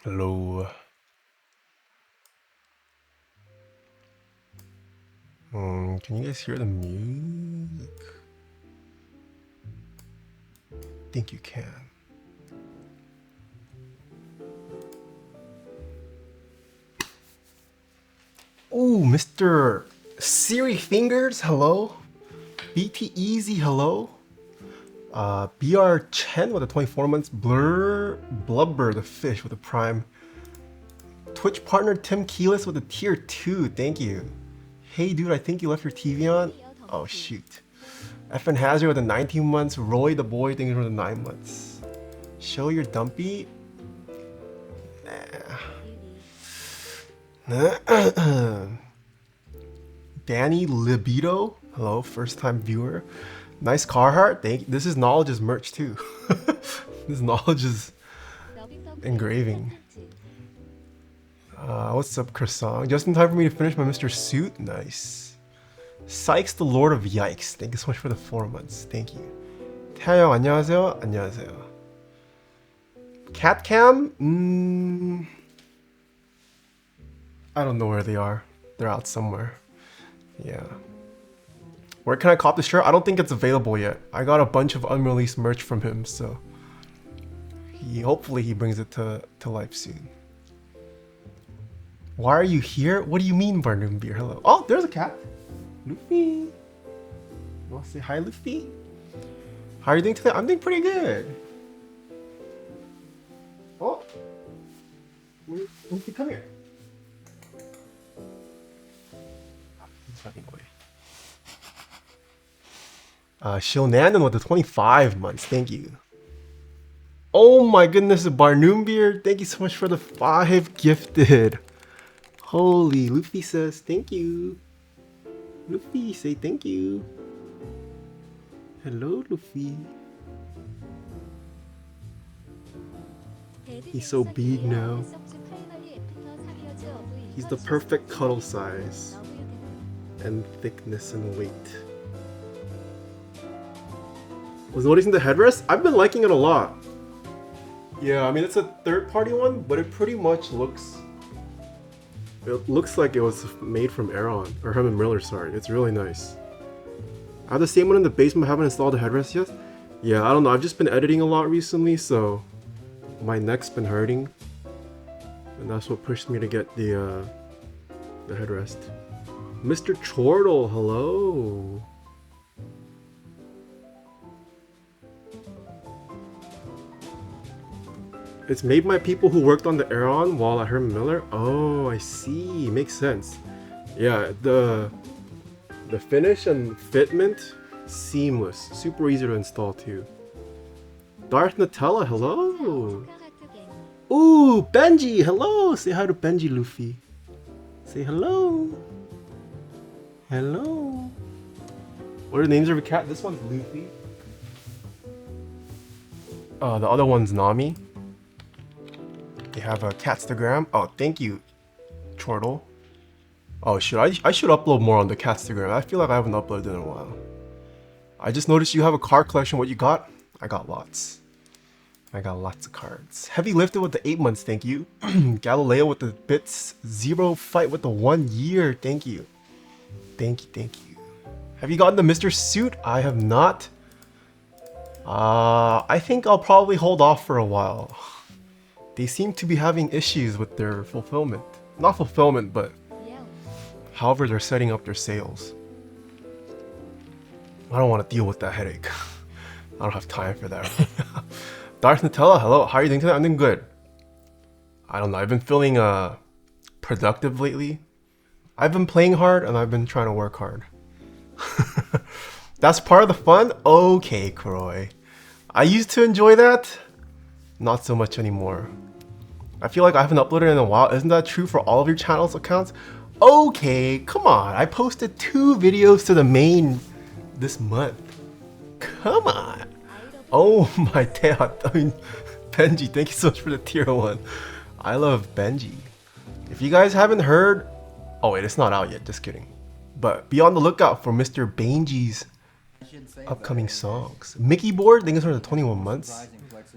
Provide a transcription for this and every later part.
Hello. Can you guys hear the music? I think you can. Oh, Mr. Siri Fingers, hello. BT Easy, hello. BR Chen with the 24 months. Blubber the fish with the prime. Twitch partner Tim Keyless with a tier 2, thank you. Hey dude, I think you left your TV on. Oh shoot. FN Hazard with the 19 months. Roy the boy thinking for the 9 months. Show your dumpy. Danny Libido, hello, first time viewer. Nice Carhartt, thank you. This is Knowledge's merch too. This Knowledge is engraving. What's up, Croissant? Just in time for me to finish my Mr. Suit. Nice. Sykes, the Lord of Yikes. Thank you so much for the 4 months. Thank you. 태하 형 안녕하세요. 안녕하세요. Catcam? I don't know where they are. They're out somewhere. Yeah. Where can I cop the shirt? I don't think it's available yet. I got a bunch of unreleased merch from him, so hopefully he brings it to life soon. Why are you here? What do you mean, Barnoon Beer? Hello. Oh, there's a cat. Luffy. You want to say hi, Luffy? How are you doing today? I'm doing pretty good. Oh. Luffy, come here. He's running away. Shilnanan with the 25 months. Thank you. Oh my goodness, Barnoon Beer. Thank you so much for the 5 gifted. Holy, Luffy says thank you. Luffy, say thank you. Hello, Luffy. He's so big now. He's the perfect cuddle size and thickness and weight. Was noticing the headrest? I've been liking it a lot. Yeah, I mean it's a third-party one, but it pretty much looks. It looks like it was made from Aeron, or Herman Miller, sorry. It's really nice. I have the same one in the basement, I haven't installed the headrest yet. Yeah, I don't know, I've just been editing a lot recently, so my neck's been hurting. And that's what pushed me to get the headrest. Mr. Chortle, hello. It's made by people who worked on the Aeron while at Herman Miller. Oh, I see. Makes sense. Yeah, the finish and fitment, seamless. Super easy to install too. Darth Nutella, hello. Ooh, Benji, hello. Say hi to Benji, Luffy. Say hello. Hello. What are the names of your cat? This one's Luffy. The other one's Nami. They have a Catstagram. Oh, thank you, Chortle. Oh, I should upload more on the Catstagram. I feel like I haven't uploaded in a while. I just noticed you have a card collection. What you got? I got lots. I got lots of cards. Heavy Lifted with the 8 months. Thank you. Galileo with the bits. Zero Fight with the 1 year. Thank you. Thank you. Thank you. Have you gotten the Mr. Suit? I have not. I think I'll probably hold off for a while. They seem to be having issues with their fulfillment. Not fulfillment, but however they're setting up their sales. I don't want to deal with that headache. I don't have time for that right now. Darth Nutella, hello. How are you doing today? I'm doing good. I don't know. I've been feeling productive lately. I've been playing hard and I've been trying to work hard. That's part of the fun? Okay, Kroy. I used to enjoy that. Not so much anymore. I feel like I haven't uploaded in a while. Isn't that true for all of your channel's accounts? Okay, come on. I posted 2 videos to the main this month. Come on. Oh my Taeha. I mean, Benji, thank you so much for the tier 1. I love Benji. If you guys haven't heard... Oh wait, it's not out yet. Just kidding. But be on the lookout for Mr. Benji's upcoming songs. Mickey Board, thank you for the 21 months.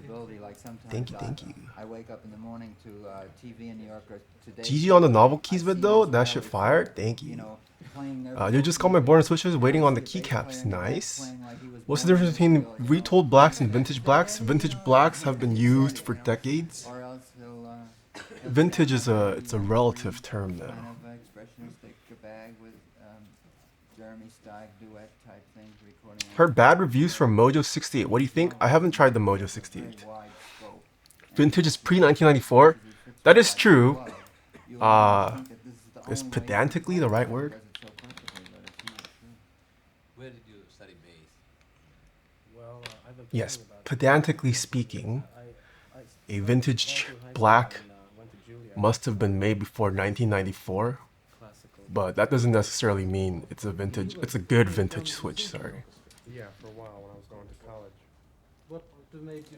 possibility. Like sometimes Thank you. I wake up in the morning to TV in New York or today. GG on the novel keys vid though. That shit fire. Thank you. You just called my board and switches. Waiting on the keycaps. Nice. What's the difference between retold blacks and vintage blacks? Vintage blacks have been used for decades. Vintage is it's a relative term now. Heard bad reviews from Mojo 68. What do you think? I haven't tried the Mojo 68. Vintage is pre-1994. That is true. Is pedantically the right word? Where did you study bass? Yes, pedantically speaking, a vintage black must have been made before 1994. But that doesn't necessarily mean it's a vintage. It's a good vintage switch. Sorry. Yeah, for a while when I was going to college.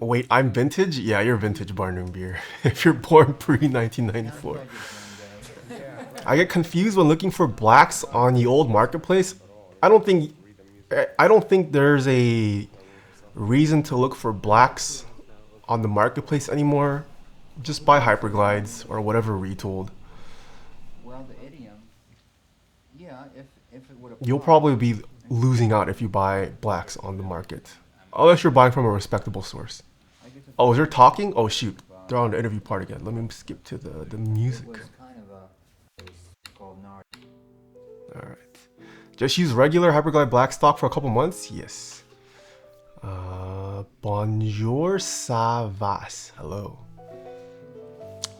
Wait, I'm vintage? Yeah, you're vintage, Barnum Beer. If you're born pre-1994. I get confused when looking for blacks on the old marketplace. I don't think there's a reason to look for blacks on the marketplace anymore. Just buy hyperglides or whatever retooled. Well, the idiom. Yeah, if it would. You'll probably be losing out if you buy blacks on the market. Unless you're buying from a respectable source. Oh, is there talking? Oh shoot, they're on the interview part again. Let me skip to the music. Alright. Just use regular hyperglide black stock for a couple months? Yes. Bonjour, ça va? Hello.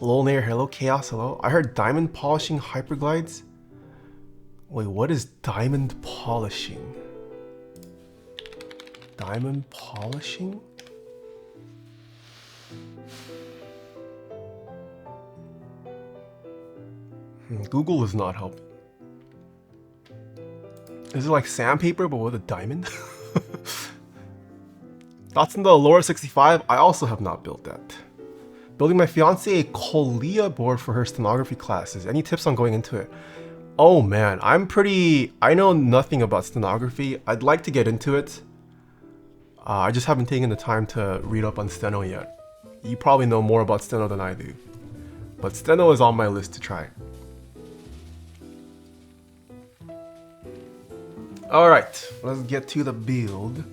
Lol Nair, hello. Chaos, hello. I heard diamond polishing hyperglides. Wait, what is diamond polishing? Diamond polishing? Google is not helping. Is it like sandpaper but with a diamond? Thoughts on the Allura 65? I also have not built that. Building my fiance a Colia board for her stenography classes. Any tips on going into it? Oh man, I know nothing about stenography. I'd like to get into it. I just haven't taken the time to read up on steno yet. You probably know more about steno than I do. But steno is on my list to try. Alright, let's get to the build.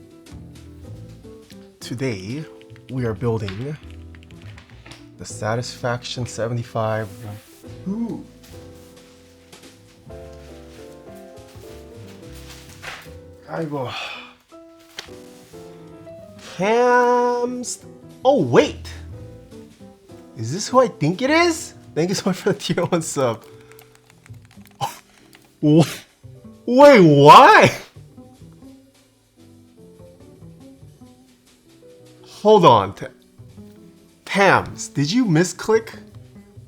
Today, we are building the Satisfaction 75. Ooh. 아이고. Cams. Oh wait, is this who I think it is? Thank you so much for the tier 1 sub. Wait, why? Hold on, Tams, did you misclick?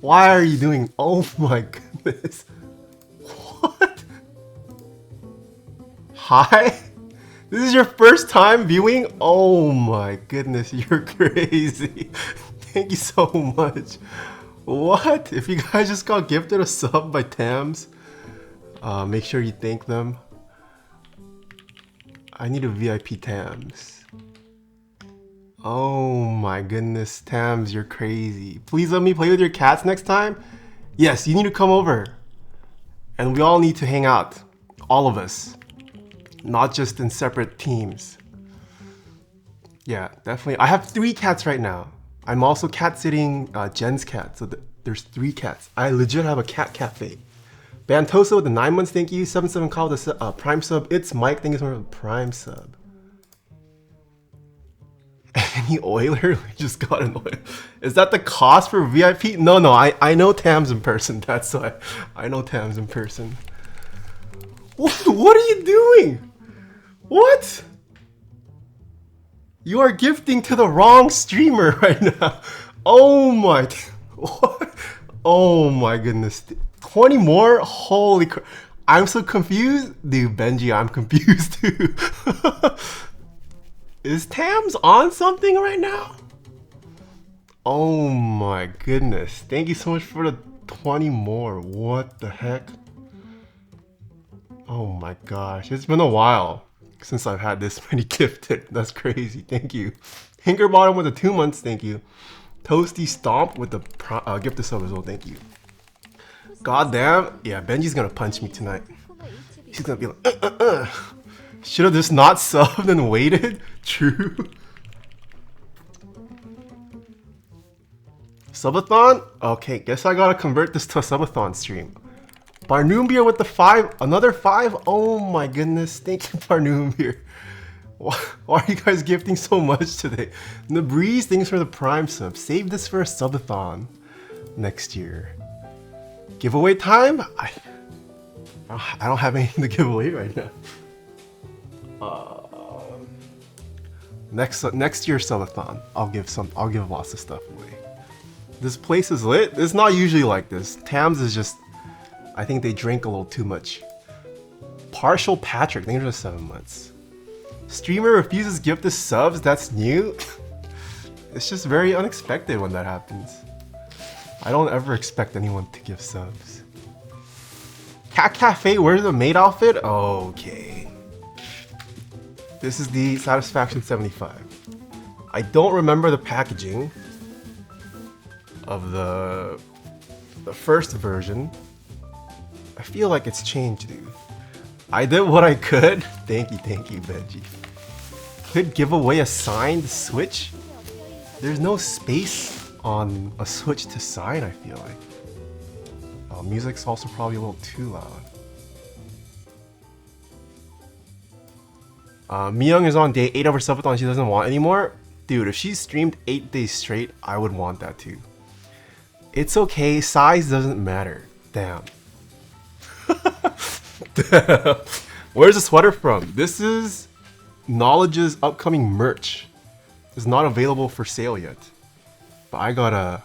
Why are you doing? Oh my goodness. What? Hi? This is your first time viewing? Oh my goodness, you're crazy. Thank you so much. What? If you guys just got gifted a sub by Tams, make sure you thank them. I need a VIP Tams. Oh my goodness, Tams, you're crazy. Please let me play with your cats next time. Yes, you need to come over. And we all need to hang out. All of us. Not just in separate teams. Yeah, definitely. I have 3 cats right now. I'm also cat sitting Jen's cat, so there's 3 cats. I legit have a cat cafe. Bantosa with the 9 months, thank you. 77 Kyle with the Prime sub. It's Mike, thank you so much for the Prime sub. Any oiler? We just got an oiler. Is that the cost for VIP? No, I know Tams in person. That's why I know Tams in person. What are you doing? What? You are gifting to the wrong streamer right now. Oh my. What? Oh my goodness. 20 more? Holy crap. I'm so confused. Dude, Benji, I'm confused too. Is Tams on something right now? Oh my goodness. Thank you so much for the 20 more. What the heck? Oh my gosh. It's been a while. since I've had this many gifted. That's crazy. Thank you. Hinkerbottom with the 2 months. Thank you. Toasty Stomp with the gift sub as well. Thank you. Goddamn. Yeah, Benji's gonna punch me tonight. She's gonna be like, Should have just not subbed and waited? True. Subathon? Okay, guess I gotta convert this to a subathon stream. Barnoombeer with the 5, another 5? Oh my goodness, thank you Barnoombeer. Why are you guys gifting so much today? Nabreeze, thanks for the prime sub. Save this for a subathon next year. Giveaway time? I don't have anything to give away right now. Next year's subathon, I'll give lots of stuff away. This place is lit. It's not usually like this. Tams is just, I think they drink a little too much. Partial Patrick, thank you for the 7 months. Streamer refuses gifted subs, that's new. It's just very unexpected when that happens. I don't ever expect anyone to give subs. Cat Cafe, where's the maid outfit? Okay. This is the Satisfaction 75. I don't remember the packaging of the first version. I feel like it's changed, dude. I did what I could. Thank you, Benji. Could give away a signed Switch? There's no space on a Switch to sign, I feel like. Oh, music's also probably a little too loud. Myung is on day 8 of her subathon. She doesn't want anymore. Dude, if she streamed 8 days straight, I would want that too. It's okay, size doesn't matter. Damn. Damn. Where's the sweater from? This is Knowledge's upcoming merch. It's not available for sale yet. But I got a...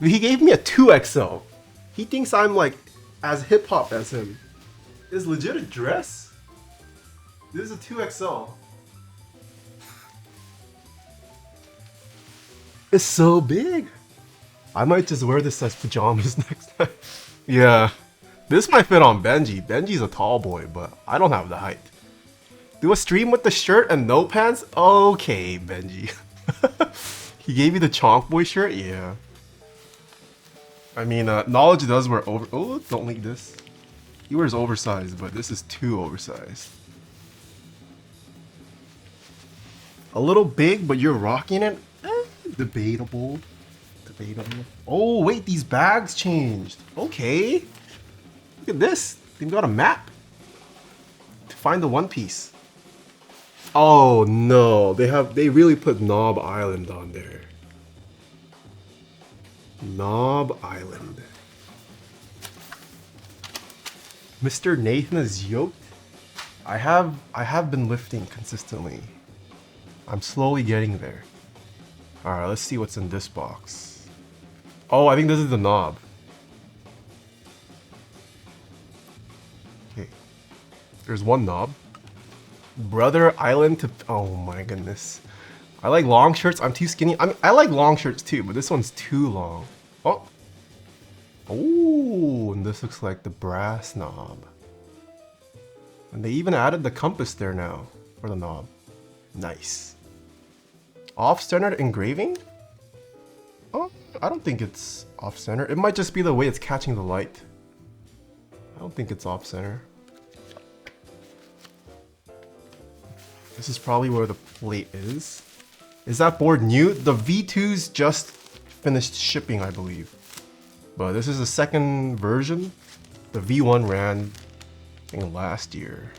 He gave me a 2XL. He thinks I'm like as hip hop as him. Is legit a dress? This is a 2XL. It's so big. I might just wear this as pajamas next time. Yeah. This might fit on Benji. Benji's a tall boy, but I don't have the height. Do a stream with the shirt and no pants? Okay, Benji. He gave you the Chonk Boy shirt? Yeah. I mean, Knowledge does wear over... Oh, don't leak this. He wears oversized, but this is too oversized. A little big, but you're rocking it? Debatable. Debatable. Oh, wait, these bags changed. Okay. Look at this. They've got a map to find the One Piece. Oh no, they really put Knob Island on there. Knob Island. Mr. Nathan is yoked. I have been lifting consistently. I'm slowly getting there. Alright, let's see what's in this box. Oh, I think this is the knob. Okay. There's one knob. Brother Island to... Oh my goodness. I like long shirts. I'm too skinny. I like long shirts too, but this one's too long. Oh. Oh, and this looks like the brass knob. And they even added the compass there now for the knob. Nice. Off-centered engraving? Oh, I don't think it's off-center. It might just be the way it's catching the light. I don't think it's off-center. This is probably where the plate is. Is that board new? The V2s just finished shipping, I believe. But this is the second version. The V1 ran, I think, last year.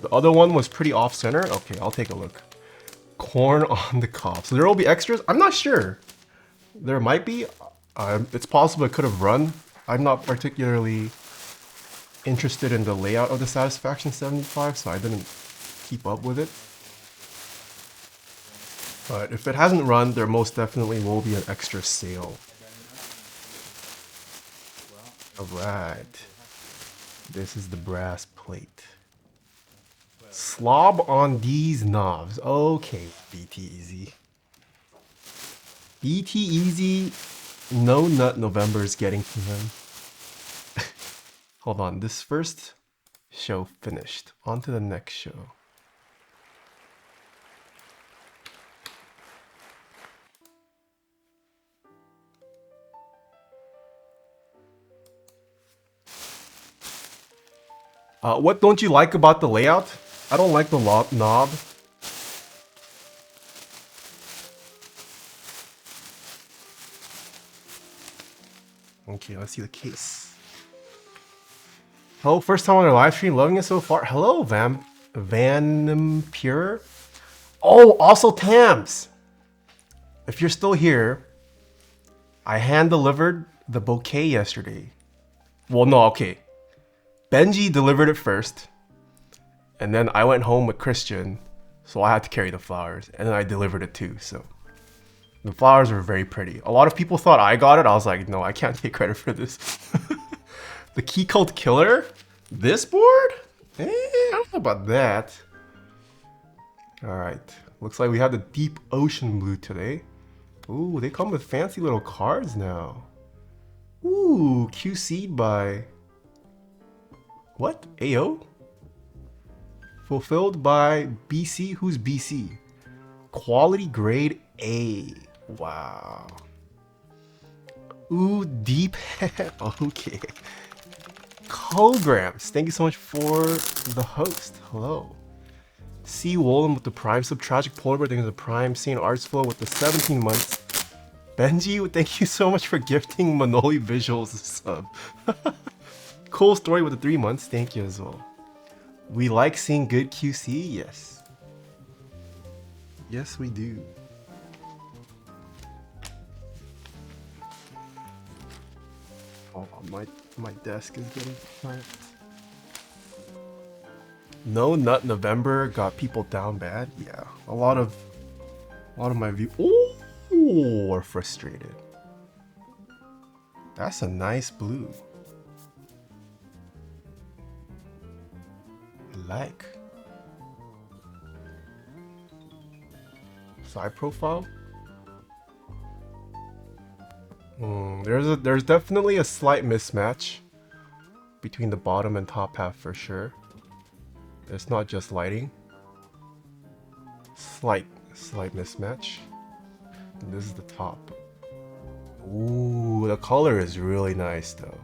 The other one was pretty off-center. Okay, I'll take a look. Corn on the cob. So there will be extras? I'm not sure. There might be. It's possible it could have run. I'm not particularly interested in the layout of the Satisfaction 75, so I didn't keep up with it. But if it hasn't run, there most definitely will be an extra sale. Alright. This is the brass plate. Slob on these knobs. Okay, BT Easy. BT Easy, no nut November is getting to him. Hold on, this first show finished. On to the next show. What don't you like about the layout? I don't like the knob. Okay, let's see the case. Hello, first time on our live stream, loving it so far. Hello, Pure. Oh, also Tams. If you're still here, I hand delivered the bouquet yesterday. Well, no, okay. Benji delivered it first, and then I went home with Christian, so I had to carry the flowers, and then I delivered it too. So the flowers were very pretty. A lot of people thought I got it. I was like, no, I can't take credit for this. The Key Cult Killer? This board? I don't know about that. Alright. Looks like we have the Deep Ocean Blue today. Ooh, they come with fancy little cards now. Ooh, QC'd by... What? AO? Fulfilled by BC? Who's BC? Quality grade A. Wow. Ooh, deep. Okay. Colgrams, thank you so much for the host. Hello. C. Wolem with the Prime sub. Tragic Polar Bear, thank you for the Prime. Saint Artsflow with the 17 months. Benji, thank you so much for gifting Manoli Visuals a sub. Cool Story with the 3 months, thank you as well. We like seeing good QC, yes. Yes, we do. Oh, my desk is getting clamped. No Nut November got people down bad. Yeah, a lot of my view. Oh, are frustrated. That's a nice blue. I like. Side profile. There's definitely a slight mismatch between the bottom and top half for sure. It's not just lighting. Slight mismatch. And this is the top. Ooh, the color is really nice though.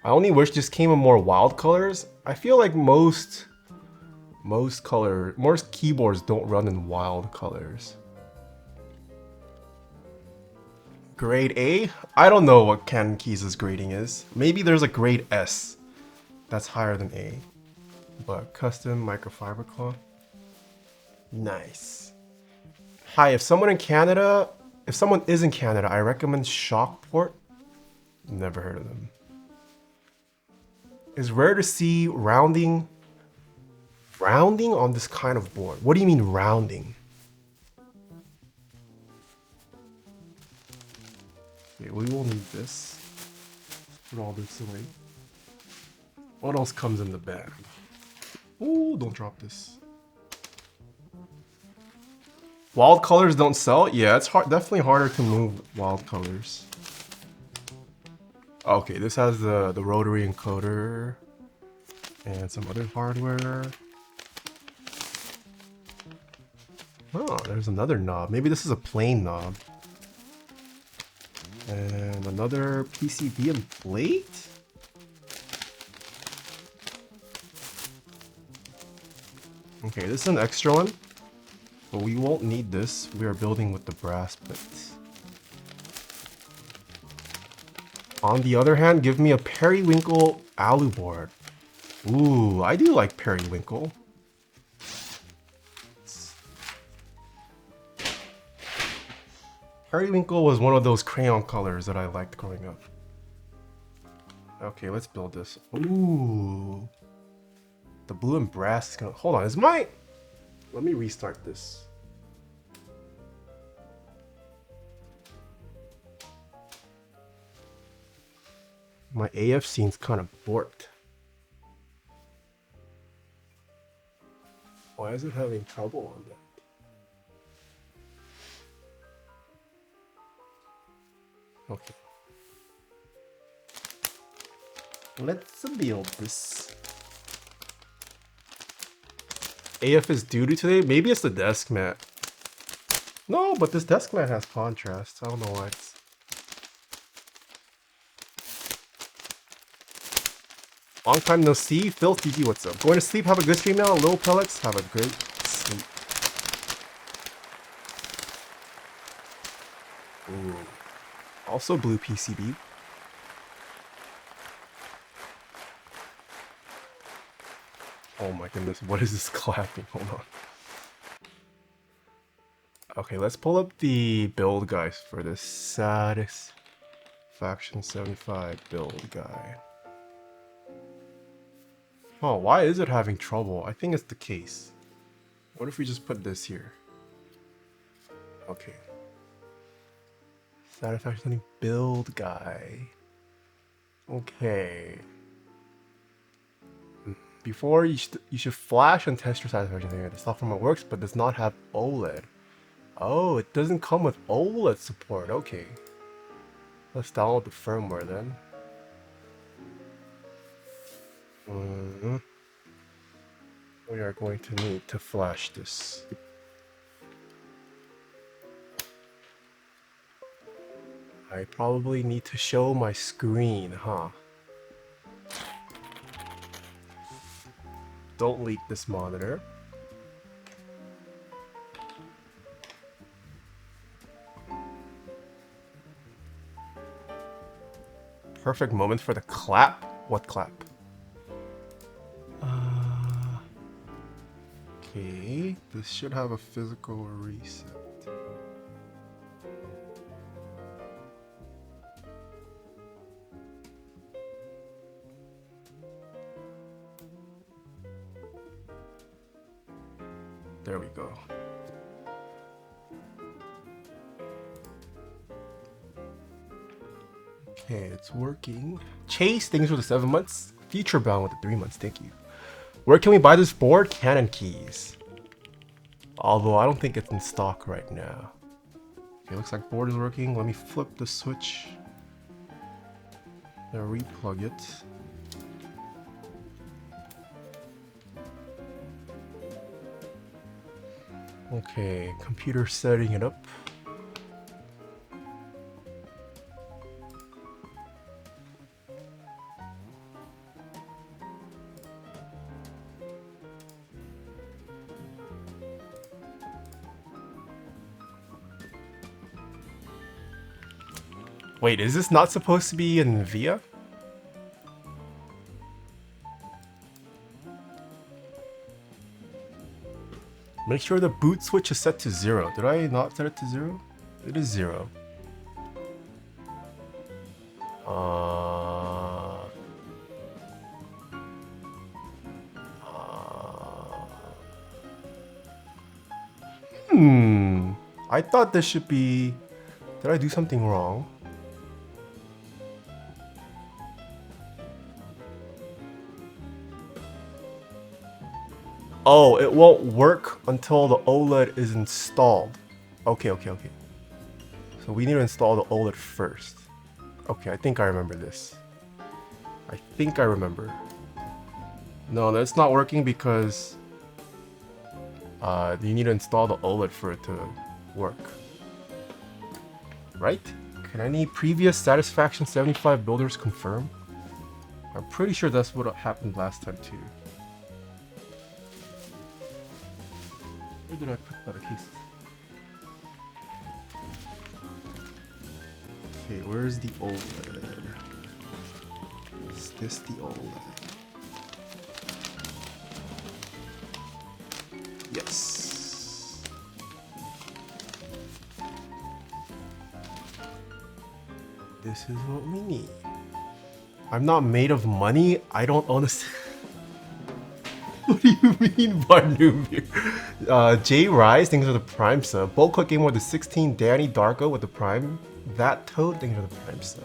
I only wish this came in more wild colors. I feel like most keyboards don't run in wild colors. Grade A? I don't know what Canon Keys' grading is. Maybe there's a grade S that's higher than A. But custom microfiber cloth. Nice. Hi, if someone is in Canada, I recommend Shockport. Never heard of them. It's rare to see rounding on this kind of board. What do you mean rounding? Okay, we will need this. Put all this away. What else comes in the bag? Ooh, don't drop this. Wild colors don't sell? Yeah, it's definitely harder to move wild colors. Okay, this has the rotary encoder and some other hardware. Oh, there's another knob. Maybe this is a plain knob. And another PCB and plate? Okay, this is an extra one, but we won't need this. We are building with the brass plates. On the other hand, give me a periwinkle alu board. Ooh, I do like periwinkle. Periwinkle was one of those crayon colors that I liked growing up. Okay, let's build this. Ooh. The blue and brass is gonna... Hold on, let me restart this. My AF scene's kind of borked. Why is it having trouble on that? Okay. Let's build this. AF is duty today? Maybe it's the desk mat. No, but this desk mat has contrast. I don't know why it's... Long time no see. Phil TG, what's up? Going to sleep, have a good stream now. Little pellets, have a great sleep. Ooh. Also blue PCB. Oh my goodness, what is this clapping? Hold on. Okay, let's pull up the build guys for this Satisfaction 75 build guide. Oh, why is it having trouble? I think it's the case. What if we just put this here? Okay. Satisfaction build guy. Okay. Before you should flash and test your satisfaction here. The software works but does not have OLED. Oh, it doesn't come with OLED support. Okay. Let's download the firmware then. We are going to need to flash this. I probably need to show my screen, huh? Don't leak this monitor. Perfect moment for the clap? What clap? Okay, this should have a physical reset. There we go. Okay, it's working. Chase, thanks for the 7 months. Future bound with the 3 months, thank you. Where can we buy this board? Canon Keys. Although I don't think it's in stock right now. Okay, looks like board is working. Let me flip the switch. Now replug it. Okay, computer setting it up. Wait, is this not supposed to be in VIA? Make sure the boot switch is set to 0. Did I not set it to 0? It is 0. I thought this should be... Did I do something wrong? Oh, it won't work until the OLED is installed. Okay. So we need to install the OLED first. Okay, I think I remember this. I think I remember. No, that's not working because you need to install the OLED for it to work. Right? Can any previous Satisfaction 75 builders confirm? I'm pretty sure that's what happened last time too. Where did I put that case? Okay, where's the OLED? Is this the OLED? Yes. This is what we need. I'm not made of money. I don't own a... What do you mean, Barnumir? Jay Rise, thanks for the Prime sub. Bulk Click Game with the 16. Danny Darko with the Prime. That Toad, thanks for the Prime sub.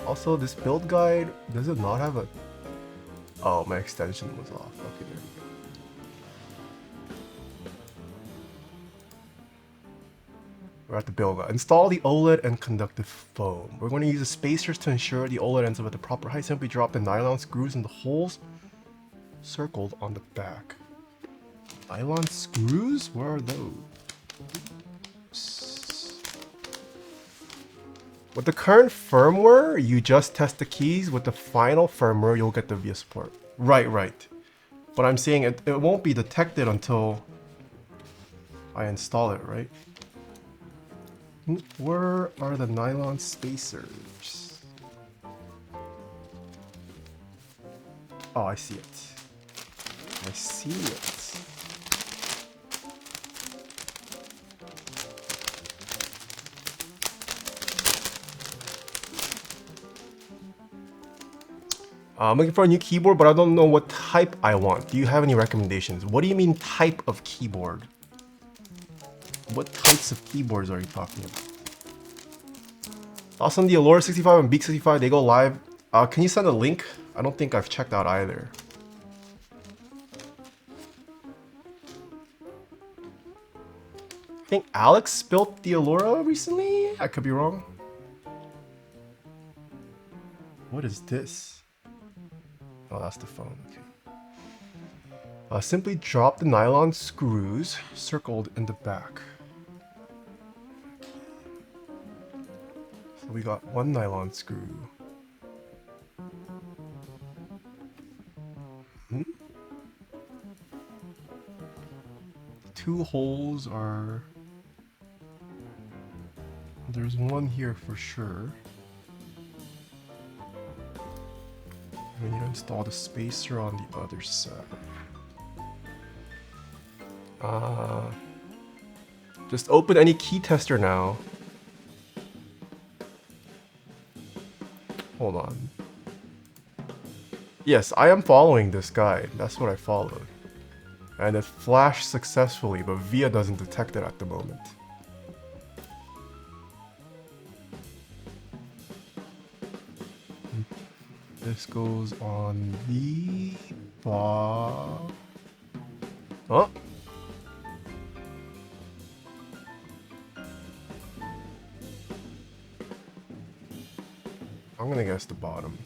Also, this build guide, does it not have a... Oh, my extension was off. Okay, there we go. We're at the build. Install the OLED and conductive foam. We're going to use the spacers to ensure the OLED ends up at the proper height. Simply drop the nylon screws in the holes circled on the back. Nylon screws? Where are those? With the current firmware, you just test the keys. With the final firmware, you'll get the VIA support. Right. But I'm saying it won't be detected until I install it, right? Where are the nylon spacers? Oh, I see it. I see it. I'm looking for a new keyboard, but I don't know what type I want. Do you have any recommendations? What do you mean type of keyboard? What types of keyboards are you talking about? Also, the Allura 65 and Beak 65, they go live. Can you send a link? I don't think I've checked out either. I think Alex built the Allura recently? I could be wrong. What is this? Oh, that's the phone. Okay. Simply drop the nylon screws circled in the back. So we got one nylon screw. Two holes are... There's one here for sure. We need to install the spacer on the other side. Just open any key tester now. Hold on. Yes, I am following this guide. That's what I followed. And it flashed successfully, but VIA doesn't detect it at the moment. This goes on the bar. Oh. I'm gonna guess the bottom.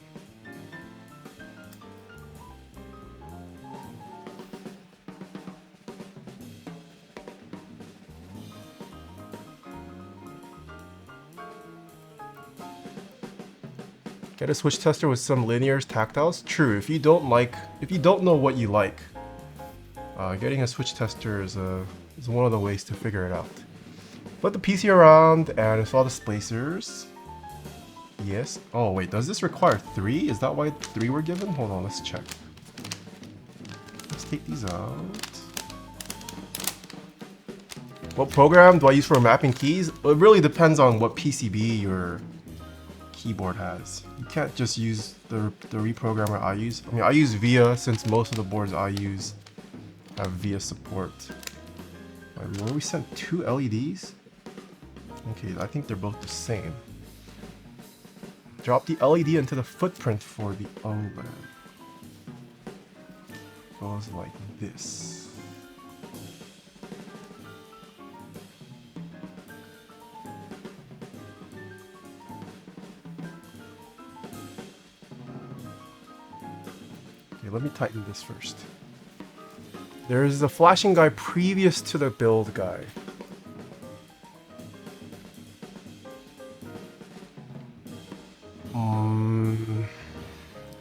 Get a switch tester with some linears, tactiles. True. If you don't know what you like, getting a switch tester is one of the ways to figure it out. Put the PC around and install the spacers. Yes. Oh wait, does this require 3? Is that why 3 were given? Hold on, let's check. Let's take these out. What program do I use for mapping keys? It really depends on what PCB your keyboard has. You can't just use the reprogrammer I use. I mean, I use VIA since most of the boards I use have VIA support. Wait, were we sent 2 LEDs? Okay, I think they're both the same. Drop the LED into the footprint for the OLED. Goes like this. Okay, let me tighten this first. There is a flashing guy previous to the build guy.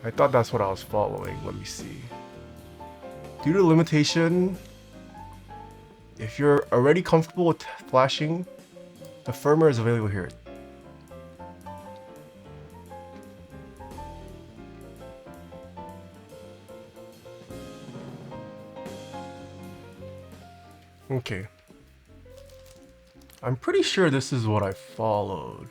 I thought that's what I was following. Let me see. Due to limitation, if you're already comfortable with flashing, the firmware is available here. Okay. I'm pretty sure this is what I followed.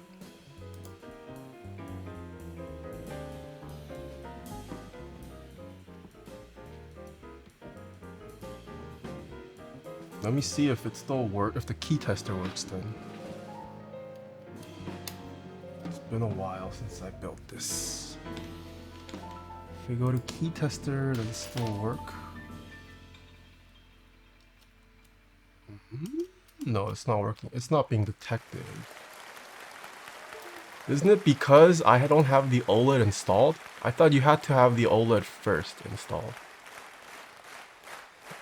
Let me see if it still works, if the key tester works then. It's been a while since I built this. If we go to key tester, does it still work? No, it's not working. It's not being detected. Isn't it because I don't have the OLED installed? I thought you had to have the OLED first installed.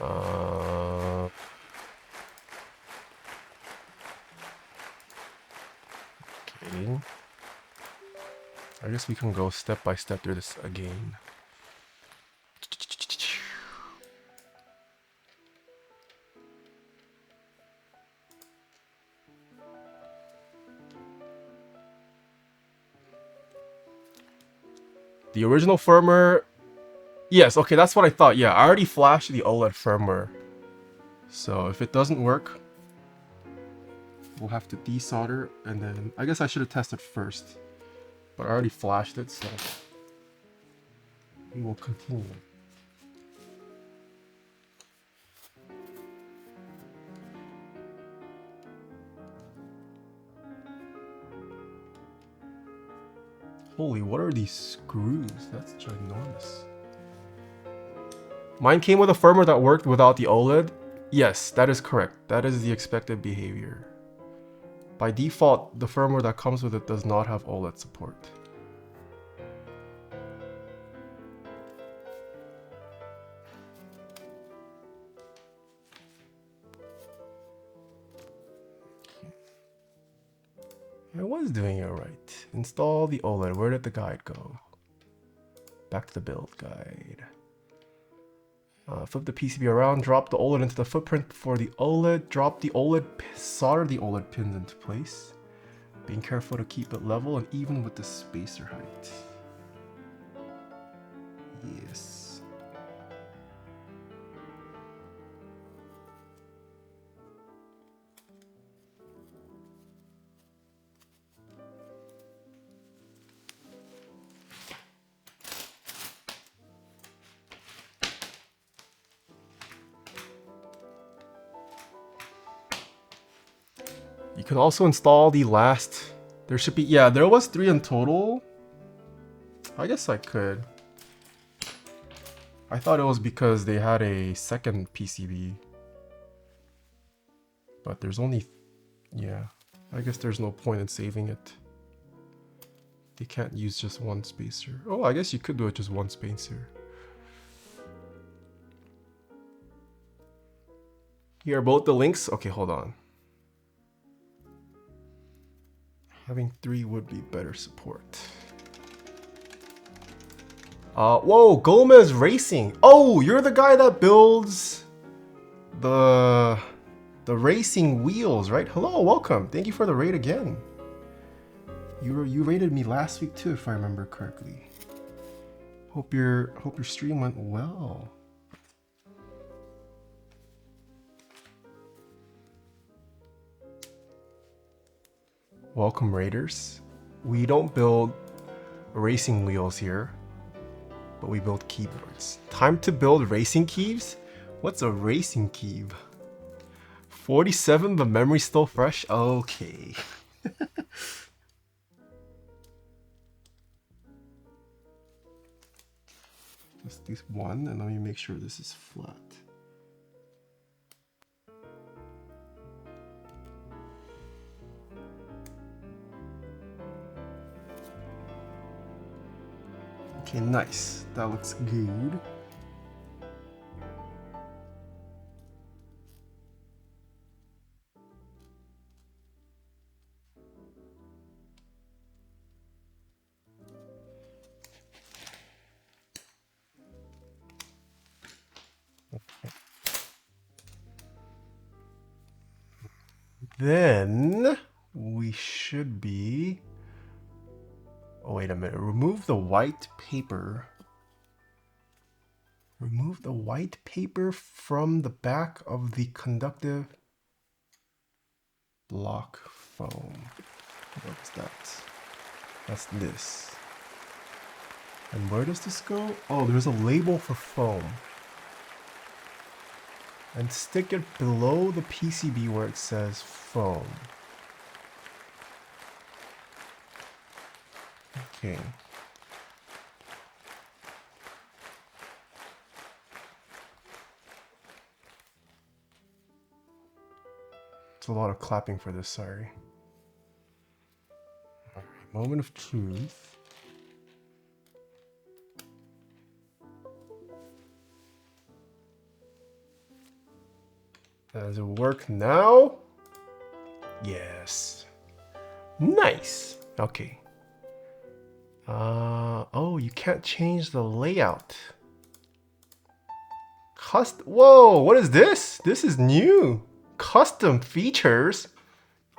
Okay. I guess we can go step by step through this again. The original firmware. Yes, okay, that's what I thought. Yeah, I already flashed the OLED firmware. So if it doesn't work, we'll have to desolder, and then I guess I should have tested first. But I already flashed it, so we will continue. Holy, what are these screws? That's ginormous. Mine came with a firmware that worked without the OLED. Yes, that is correct. That is the expected behavior. By default, the firmware that comes with it does not have OLED support. I was doing it right. Install the OLED. Where did the guide go? Back to the build guide. Flip the PCB around, drop the OLED into the footprint for the OLED, drop the OLED, solder the OLED pins into place. Being careful to keep it level and even with the spacer height. Yes. You can also install the last. There should be, yeah, there was 3 in total. I guess I could. I thought it was because they had a second PCB. But there's only, yeah, I guess there's no point in saving it. They can't use just one spacer. Oh, I guess you could do it just one spacer. Here are both the links. Okay, hold on. Having 3 would be better support. Whoa, Gomez Racing. Oh, you're the guy that builds the racing wheels, right? Hello, welcome. Thank you for the raid again. You rated me last week too, if I remember correctly. Hope your stream went well. Welcome, raiders. We don't build racing wheels here, but we build keyboards. Time to build racing keys? What's a racing key? 47, the memory's still fresh? Okay. Just do one, and let me make sure this is flat. Okay, nice. That looks good. Then we should be. Oh, wait a minute. Remove the white paper. Remove the white paper from the back of the conductive block foam. What's that? That's this. And where does this go? Oh, there's a label for foam. And stick it below the PCB where it says foam. Okay. It's a lot of clapping for this, sorry. Alright, moment of truth. Does it work now? Yes. Nice. Okay. Oh, you can't change the layout. Whoa, what is this? This is new. Custom features.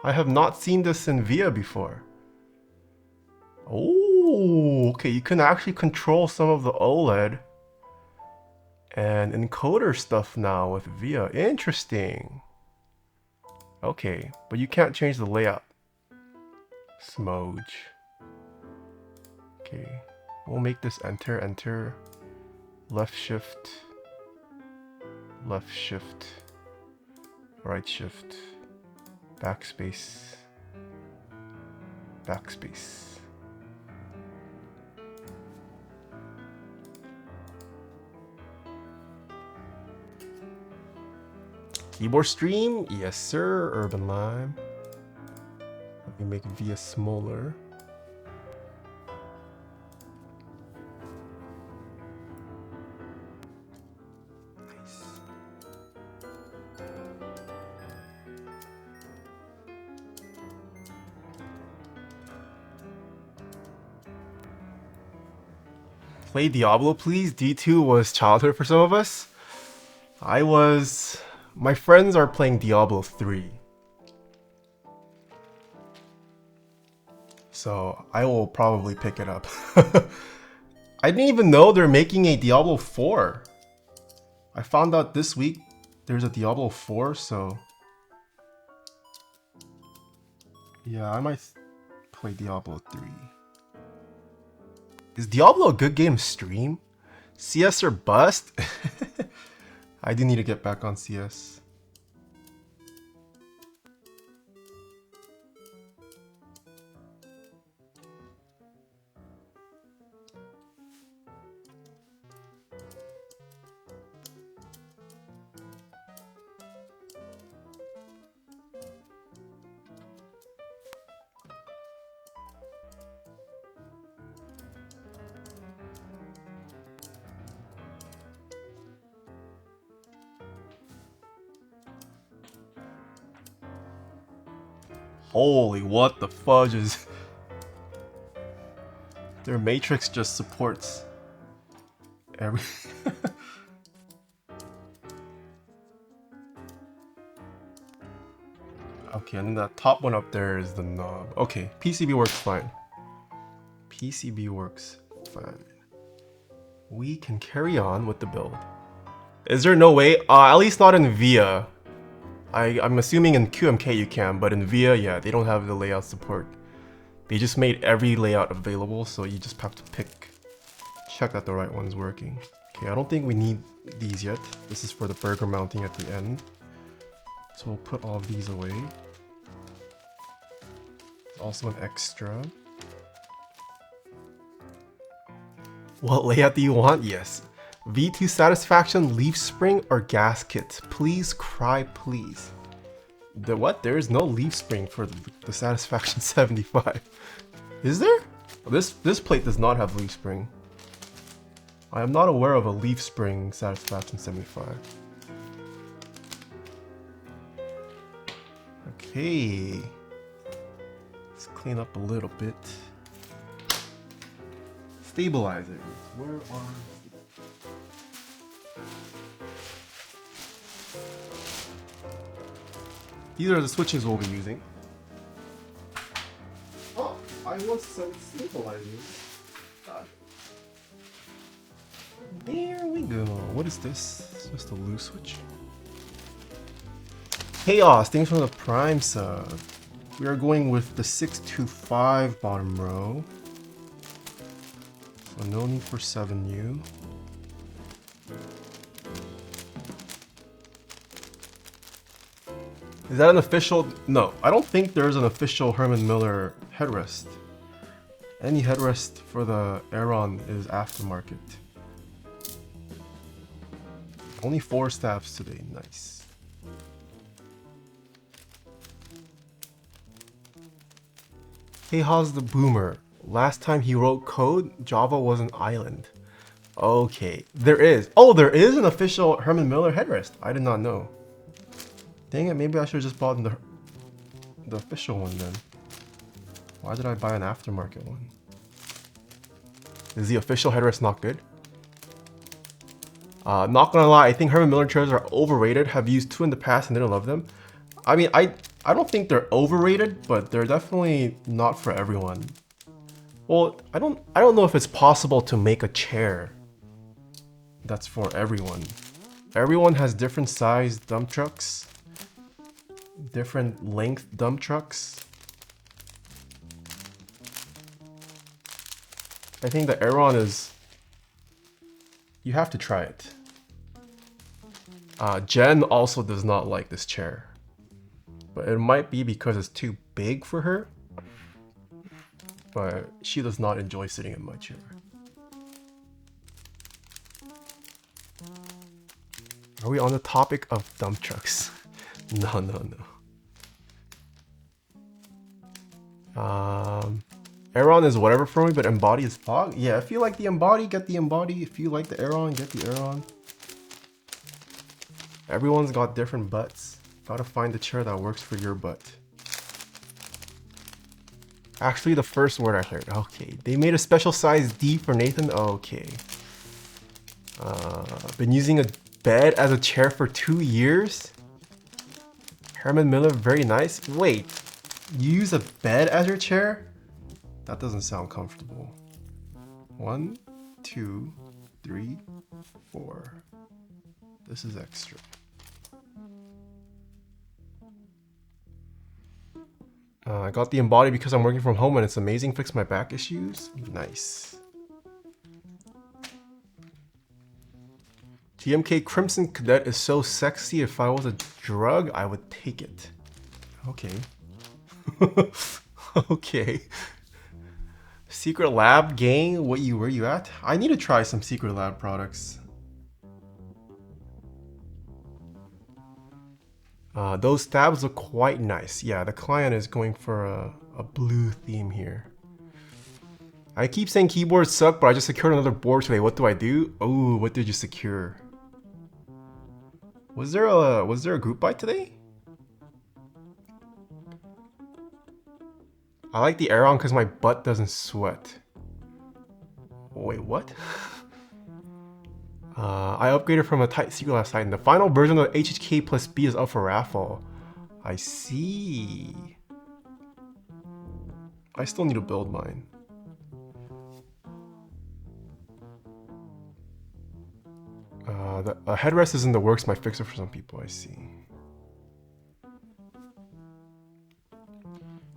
I have not seen this in VIA before. Oh, okay, you can actually control some of the OLED and encoder stuff now with VIA. Interesting. Okay, but you can't change the layout. Smooge. Okay, we'll make this enter, left shift, right shift, backspace, backspace. Keyboard stream? Yes sir, Urban Lime. Let me make VIA smaller. Play Diablo please. D2 was childhood for some of us. My friends are playing Diablo 3. So I will probably pick it up. I didn't even know they're making a Diablo 4. I found out this week there's a Diablo 4, so yeah, I might play Diablo 3. Is Diablo a good game to stream? CS or bust? I do need to get back on CS. Holy, what the fudge is... Their matrix just supports every... Okay, and then that top one up there is the knob. Okay, PCB works fine. PCB works fine. We can carry on with the build. Is there no way? At least not in VIA. I'm assuming in QMK you can, but in VIA, yeah, they don't have the layout support. They just made every layout available, so you just have to check that the right one's working. Okay, I don't think we need these yet. This is for the burger mounting at the end. So we'll put all of these away. Also an extra. What layout do you want? Yes. V2 satisfaction, leaf spring, or gasket? Please cry, please. The what? There is no leaf spring for the satisfaction 75. Is there? This plate does not have leaf spring. I am not aware of a leaf spring satisfaction 75. Okay. Let's clean up a little bit. Stabilizers. Where are... These are the switches we'll be using. Oh, I want some stabilizers. There we go. What is this? It's just a loose switch. Chaos, thanks for the Prime sub. We are going with the 625 bottom row. So no need for 7U. Is that an official? No, I don't think there's an official Herman Miller headrest. Any headrest for the Aeron is aftermarket. Only 4 staffs today, nice. Hey, how's the boomer? Last time he wrote code, Java was an island. Okay, there is. Oh, there is an official Herman Miller headrest. I did not know. Dang it, maybe I should have just bought the official one then. Why did I buy an aftermarket one? Is the official headrest not good? Not gonna lie, I think Herman Miller chairs are overrated. Have used two in the past and didn't love them. I mean, I don't think they're overrated, but they're definitely not for everyone. Well, I don't know if it's possible to make a chair that's for everyone. Everyone has different size dump trucks, different length dump trucks. I think the Aeron is, you have to try it. Jen also does not like this chair, but it might be because it's too big for her, but she does not enjoy sitting in my chair. Are we on the topic of dump trucks? No. Aeron is whatever for me, but Embody is fog. Yeah, if you like the Embody, get the Embody. If you like the Aeron, get the Aeron. Everyone's got different butts. Gotta find the chair that works for your butt. Actually, the first word I heard. Okay, they made a special size D for Nathan. Okay. Been using a bed as a chair for 2 years. Herman Miller, very nice. Wait, you use a bed as your chair? That doesn't sound comfortable. 1, 2, 3, 4. This is extra. I got the Embody because I'm working from home and it's amazing. Fix my back issues. Nice. GMK Crimson Cadet is so sexy. If I was a drug, I would take it. Okay. Okay. Secret Lab gang, where you at? I need to try some Secret Lab products. Those tabs look quite nice. Yeah, the client is going for a blue theme here. I keep saying keyboards suck, but I just secured another board today. What do I do? Oh, what did you secure? Was there a group buy today? I like the Aeron because my butt doesn't sweat. Wait, what? I upgraded from a tight Secret Lab site, and the final version of HHK plus B is up for raffle. I see. I still need to build mine. The headrest is in the works, might fix it for some people, I see.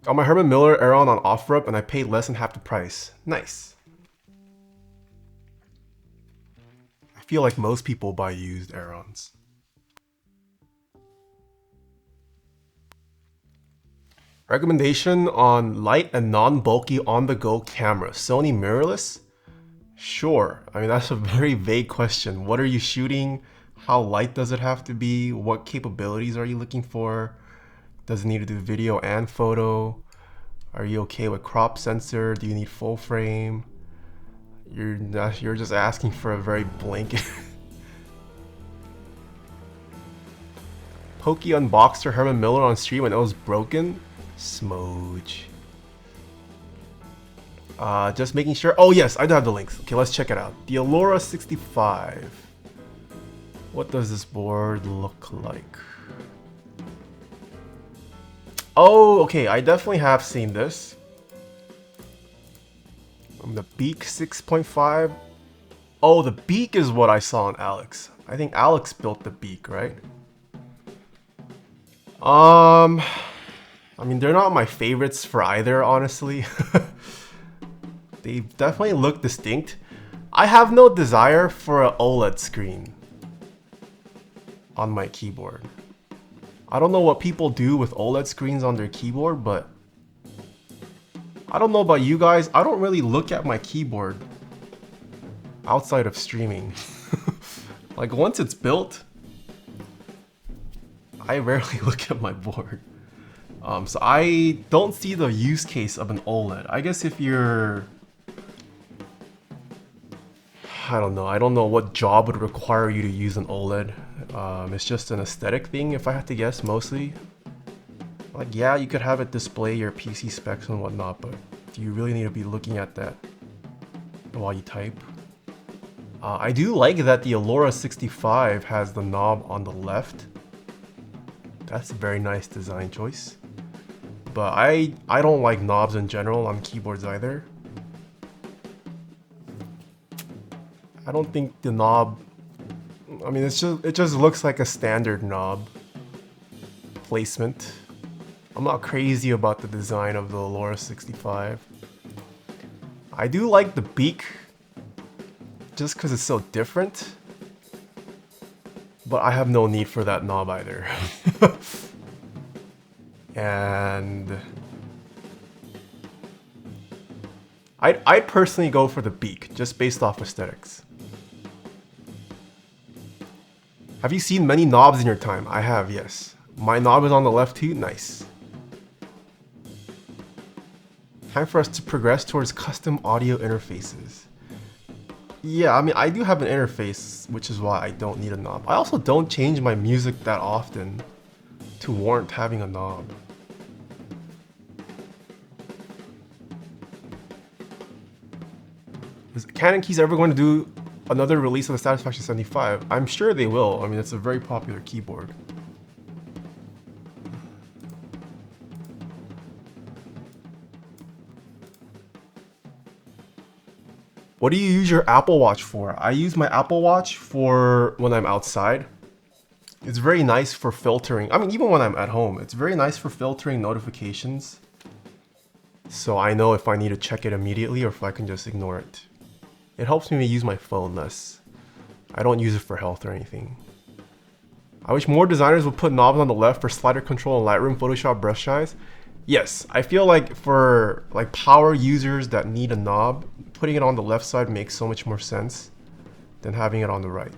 Got my Herman Miller Aeron on OfferUp and I paid less than half the price. Nice. I feel like most people buy used Aerons. Recommendation on light and non-bulky on-the-go camera. Sony mirrorless? Sure. I mean, that's a very vague question. What are you shooting? How light does it have to be? What capabilities are you looking for? Does it need to do video and photo? Are you okay with crop sensor? Do you need full frame? You're just asking for a very blanket. Pokey unboxed her Herman Miller on stream and it was broken. Smooch. Just making sure. Oh yes, I do have the links. Okay, let's check it out. The Allura 65. What does this board look like? Oh, okay, I definitely have seen this. The Beak 6.5. Oh, the Beak is what I saw on Alex. I think Alex built the Beak, right? I mean, they're not my favorites for either, honestly. They definitely look distinct. I have no desire for an OLED screen on my keyboard. I don't know what people do with OLED screens on their keyboard, but I don't know about you guys. I don't really look at my keyboard outside of streaming. Like once it's built, I rarely look at my board. So I don't see the use case of an OLED. I guess if you're... I don't know what job would require you to use an OLED. It's just an aesthetic thing if I had to guess, mostly. Like, yeah, you could have it display your PC specs and whatnot, but do you really need to be looking at that while you type? I do like that the Allura 65 has the knob on the left. That's a very nice design choice. But I don't like knobs in general on keyboards either. I don't think the knob, I mean, it just looks like a standard knob placement. I'm not crazy about the design of the Allura 65. I do like the beak, just because it's so different. But I have no need for that knob either. And I'd personally go for the beak, just based off aesthetics. Have you seen many knobs in your time? I have, yes. My knob is on the left too, nice. Time for us to progress towards custom audio interfaces. Yeah, I mean, I do have an interface, which is why I don't need a knob. I also don't change my music that often to warrant having a knob. Is Canon Keys ever going to do another release of the Satisfaction 75? I'm sure they will. I mean, it's a very popular keyboard. What do you use your Apple Watch for? I use my Apple Watch for when I'm outside. It's very nice for filtering. I mean, even when I'm at home, it's very nice for filtering notifications. So I know if I need to check it immediately or if I can just ignore it. It helps me use my phone less. I don't use it for health or anything. I wish more designers would put knobs on the left for slider control in Lightroom, Photoshop, brush size. Yes, I feel like for like power users that need a knob, putting it on the left side makes so much more sense than having it on the right.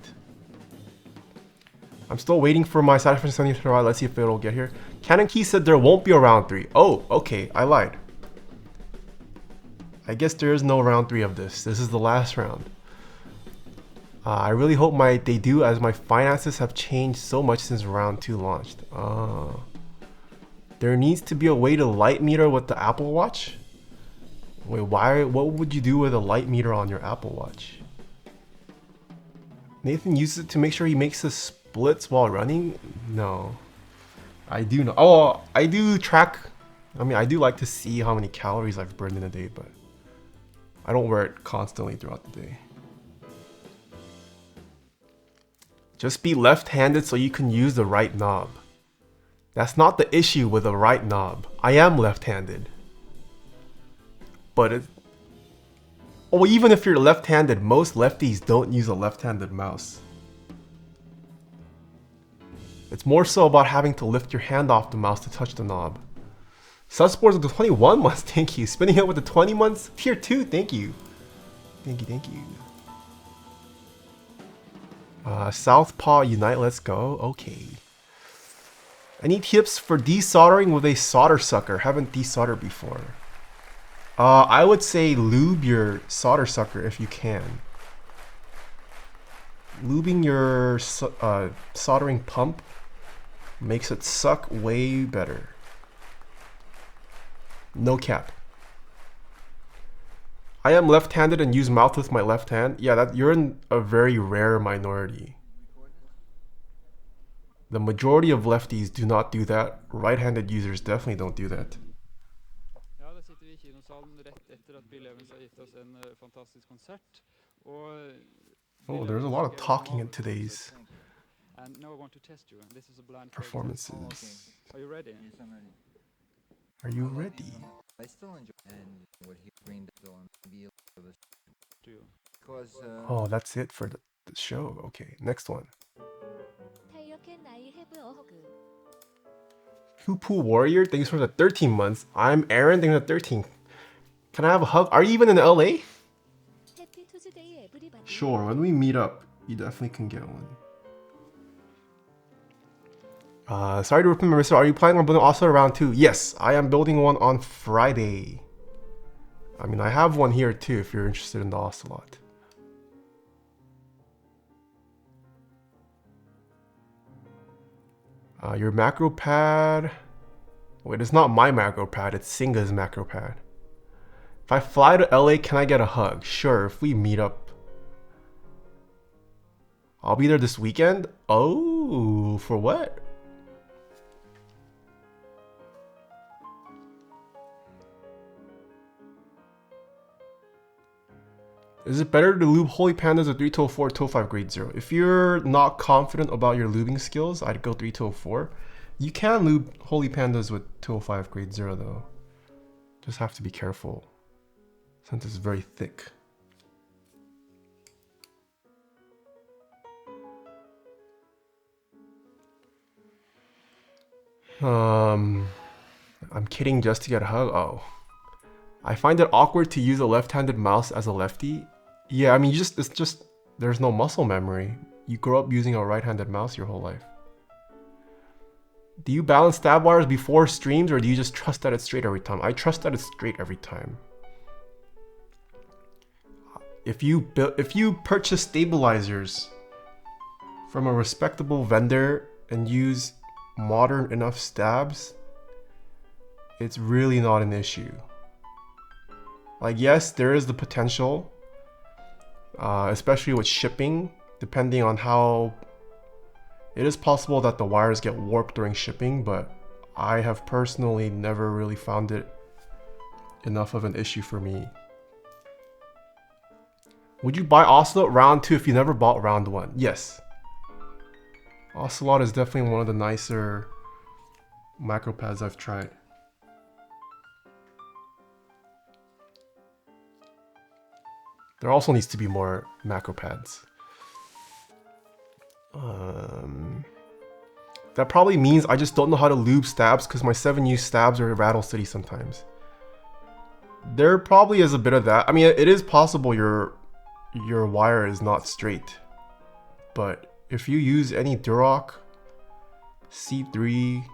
I'm still waiting for my Satisfaction 73. Let's see if it'll get here. Canon Key said there won't be a round 3. Oh, okay, I lied. I guess there is no round 3 of this. This is the last round. I really hope they do, as my finances have changed so much since round 2 launched. There needs to be a way to light meter with the Apple Watch? Wait, why? What would you do with a light meter on your Apple Watch? Nathan uses it to make sure he makes the splits while running? No. I do know. Oh, I do track. I mean, I do like to see how many calories I've burned in a day, but I don't wear it constantly throughout the day. Just be left-handed so you can use the right knob. That's not the issue with the right knob. I am left-handed. But even if you're left-handed, most lefties don't use a left-handed mouse. It's more so about having to lift your hand off the mouse to touch the knob. Subsports with the 21 months, thank you. Spinning it with the 20 months, tier 2, thank you. Thank you, thank you. Southpaw Unite, let's go. Okay. Any tips for desoldering with a solder sucker? Haven't desoldered before. I would say lube your solder sucker if you can. Lubing your soldering pump makes it suck way better. No cap. I am left-handed and use mouth with my left hand. Yeah, you're in a very rare minority. The majority of lefties do not do that. Right-handed users definitely don't do that. Ja, där sitter vi I kinosalen rätt efter att Bill Evans har gett oss en fantastisk konsert. Oh, there's a lot of talking in today's And now I want to test you. This is a blind performances. Oh, okay. Are you ready? Yes, I'm ready. Are you ready? I still enjoy and what he bring on be a little bit To you. because Oh, that's it for the show. Okay, next one. Taeha, can I have a hug? Poo Warrior, thanks for the 13 months. I'm Aaron, thanks for the 13. Can I have a hug? Are you even in LA? Happy Tuesday, everybody. Sure, when we meet up, you definitely can get one. Sorry to repeat, Mister. Are you planning on building also round 2? Yes, I am building one on Friday. I mean, I have one here too if you're interested in the ocelot. Your macro pad. Wait, it's not my macro pad, it's Singa's macro pad. If I fly to LA, can I get a hug? Sure, if we meet up. I'll be there this weekend. Oh, for what? Is it better to lube Holy Pandas or 3204 205 grade 0? If you're not confident about your lubing skills, I'd go 3204. You can lube Holy Pandas with 205 grade 0 though. Just have to be careful since it's very thick. I'm kidding just to get a hug. Oh. I find it awkward to use a left-handed mouse as a lefty. Yeah, I mean, it's just, there's no muscle memory. You grow up using a right-handed mouse your whole life. Do you balance stab wires before streams or do you just trust that it's straight every time? I trust that it's straight every time. If you purchase stabilizers from a respectable vendor and use modern enough stabs, it's really not an issue. Like, yes, there is the potential, especially with shipping, depending on how... It is possible that the wires get warped during shipping, but I have personally never really found it enough of an issue for me. Would you buy Ocelot round 2 if you never bought round 1? Yes. Ocelot is definitely one of the nicer macro pads I've tried. There also needs to be more macro pads. That probably means I just don't know how to lube stabs because my 7U stabs are rattle city sometimes. There probably is a bit of that. I mean, it is possible your wire is not straight, but if you use any Duroc, C3,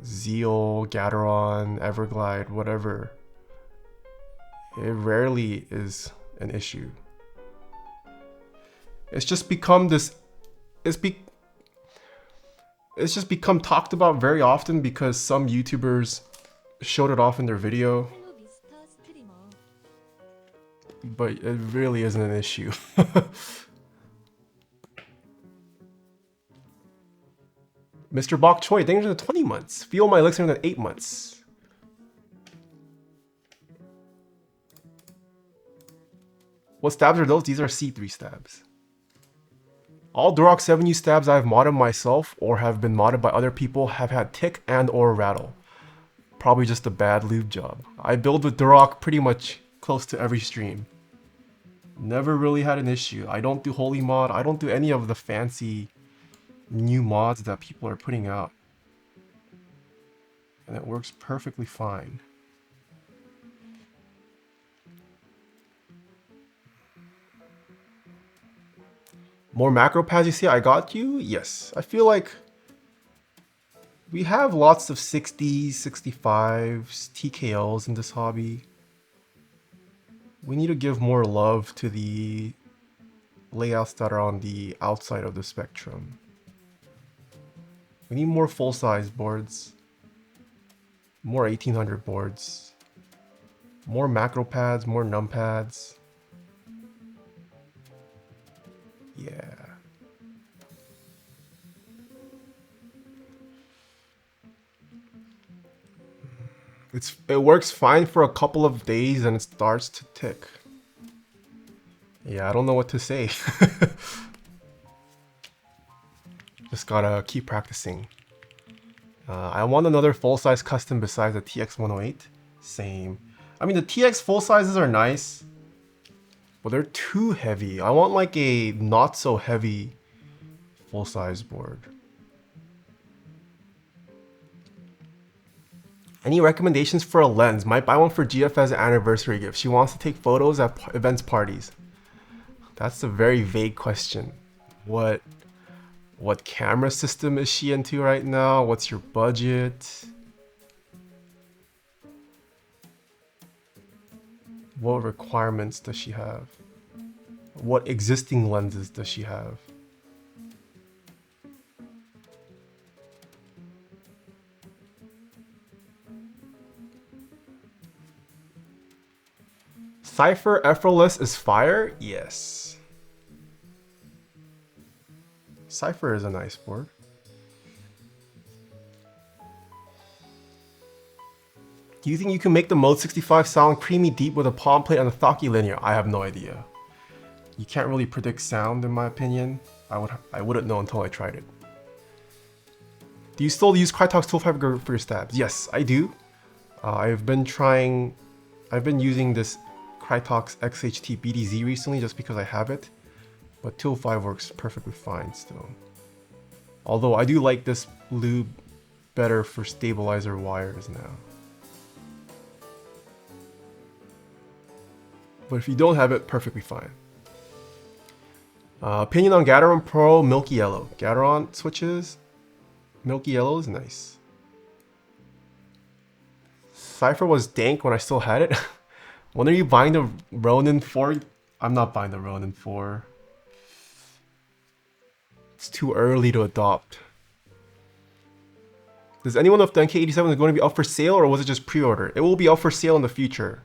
Zeal, Gateron, Everglide, whatever, it rarely is an issue. It's just become this, it's just become talked about very often because some YouTubers showed it off in their video, but it really isn't an issue. Mr. Bok Choi, thank you for the 20 months. Feel my elixir in 8 months. What stabs are those? These are C3 stabs. All Duroc 7U stabs I've modded myself or have been modded by other people have had tick and or rattle. Probably just a bad lube job. I build with Duroc pretty much close to every stream. Never really had an issue. I don't do holy mod. I don't do any of the fancy new mods that people are putting out. And it works perfectly fine. More macro pads you see I got you? Yes. I feel like we have lots of 60s, 65s, TKLs in this hobby. We need to give more love to the layouts that are on the outside of the spectrum. We need more full-size boards, more 1800 boards, more macro pads, more num pads. Yeah. It works fine for a couple of days and it starts to tick. Yeah, I don't know what to say. Just gotta keep practicing. I want another full-size custom besides the TX108. Same. I mean, the TX full sizes are nice, but they're too heavy. I want like a not so heavy full-size board. Any recommendations for a lens? Might buy one for GF as an anniversary gift. She wants to take photos at events, parties. That's a very vague question. What What camera system is she into right now? What's your budget? What requirements does she have? What existing lenses does she have? Cypher Effortless is fire? Yes. Cypher is a nice board. Do you think you can make the Mode 65 sound creamy deep with a palm plate and a Thaki linear? I have no idea. You can't really predict sound in my opinion. I wouldn't know until I tried it. Do you still use Krytox tool fiber for your stabs? Yes, I do. I've been using this Krytox XHT BDZ recently just because I have it. But 205 works perfectly fine still. Although I do like this lube better for stabilizer wires now. But if you don't have it, perfectly fine. Opinion on Gateron Pro Milky Yellow. Gateron switches. Milky Yellow is nice. Cypher was dank when I still had it. When are you buying the Ronin 4? I'm not buying the Ronin 4. It's too early to adopt. Does anyone know if the NK87 is going to be up for sale or was it just pre-order? It will be up for sale in the future.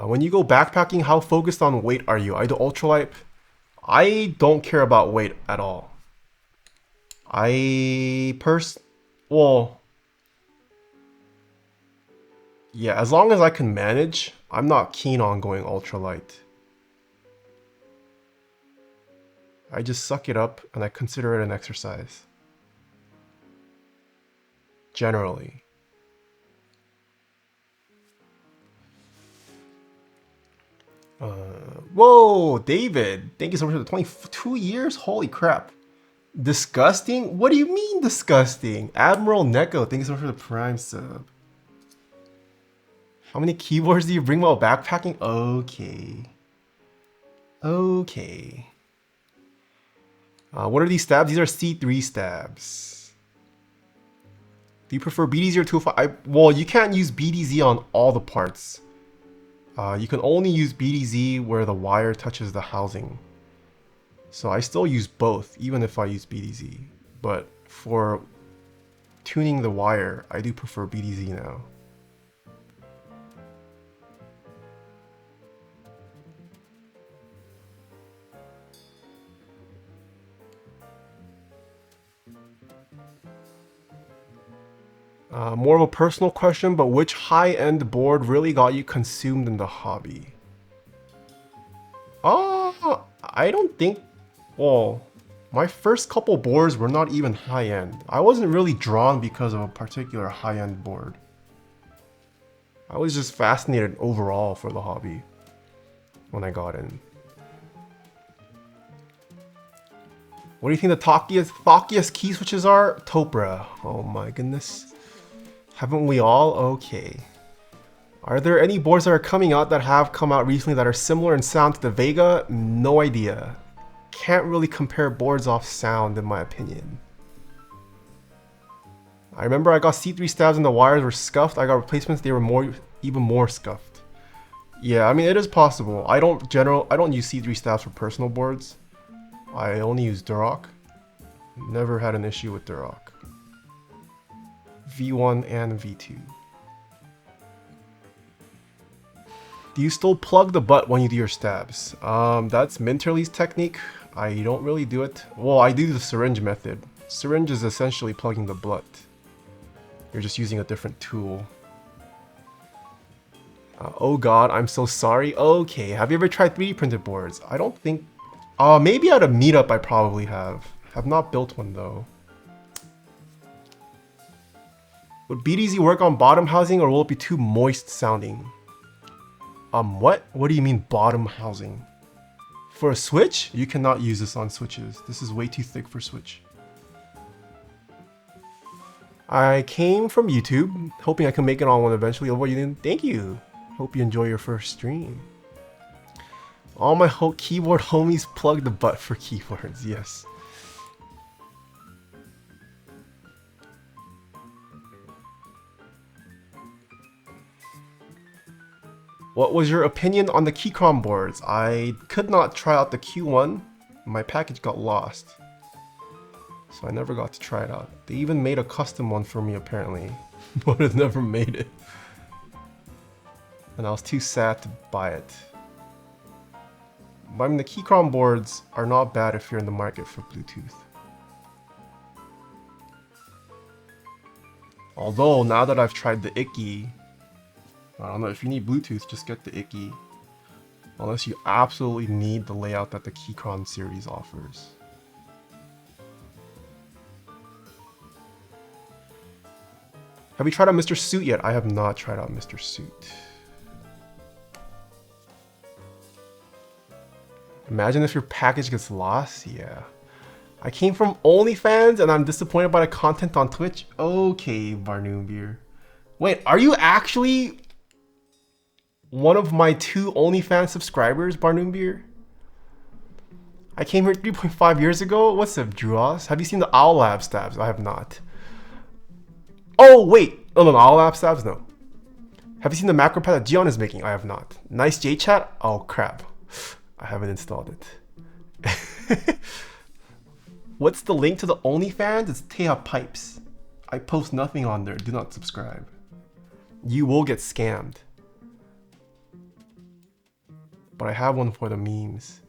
When you go backpacking, how focused on weight are you? I do ultralight. I don't care about weight at all. Well, yeah, as long as I can manage, I'm not keen on going ultralight. I just suck it up and I consider it an exercise. Generally. Whoa, David, thank you so much for the 22 years. Holy crap. Disgusting? What do you mean disgusting? Admiral Neko, thank you so much for the prime sub. How many keyboards do you bring while backpacking? Okay. Okay. What are these stabs? These are C3 stabs. Do you prefer BDZ or 205? Well, you can't use BDZ on all the parts. You can only use BDZ where the wire touches the housing. So I still use both, even if I use BDZ. But for tuning the wire, I do prefer BDZ now. More of a personal question, but which high-end board really got you consumed in the hobby? I don't think... Well, my first couple boards were not even high-end. I wasn't really drawn because of a particular high-end board. I was just fascinated overall for the hobby when I got in. What do you think the thockiest key switches are? Topra. Oh my goodness. Haven't we all? Okay. Are there any boards that are coming out that have come out recently that are similar in sound to the Vega? No idea. Can't really compare boards off sound in my opinion. I remember I got C3 stabs and the wires were scuffed. I got replacements, they were even more scuffed. Yeah, I mean it is possible. I don't use C3 stabs for personal boards. I only use Duroc. Never had an issue with Duroc. V1 and V2. Do you still plug the butt when you do your stabs? That's Minterly's technique. I don't really do it. Well, I do the syringe method. Syringe is essentially plugging the butt. You're just using a different tool. Oh god, I'm so sorry. Okay, have you ever tried 3D printed boards? I don't think... maybe at a meetup I probably have. Have not built one though. Would BDZ work on bottom housing or will it be too moist sounding? What? What do you mean bottom housing? For a Switch? You cannot use this on Switches. This is way too thick for Switch. I came from YouTube, hoping I can make it on one eventually. Oh, you didn't? Thank you. Hope you enjoy your first stream. All my keyboard homies plug the butt for keyboards, yes. What was your opinion on the Keychron boards? I could not try out the Q1. My package got lost. So I never got to try it out. They even made a custom one for me apparently. But I never made it. And I was too sad to buy it. But I mean, the Keychron boards are not bad if you're in the market for Bluetooth. Although, now that I've tried the Icky, I don't know, if you need Bluetooth, just get the Icky. Unless you absolutely need the layout that the Keychron series offers. Have you tried out Mr. Suit yet? I have not tried out Mr. Suit. Imagine if your package gets lost? Yeah. I came from OnlyFans and I'm disappointed by the content on Twitch? Okay, Barnoon Beer. Wait, are you actually one of my 2 OnlyFans subscribers, Barnoon Beer? I came here 3.5 years ago? What's up, Druos? Have you seen the Owl Lab stabs? I have not. Oh, wait. Oh, no, Owl Lab stabs? No. Have you seen the macro pad that Gion is making? I have not. Nice J-Chat? Oh, crap. I haven't installed it. What's the link to the OnlyFans? It's Taeha Pipes. I post nothing on there. Do not subscribe. You will get scammed. But I have one for the memes.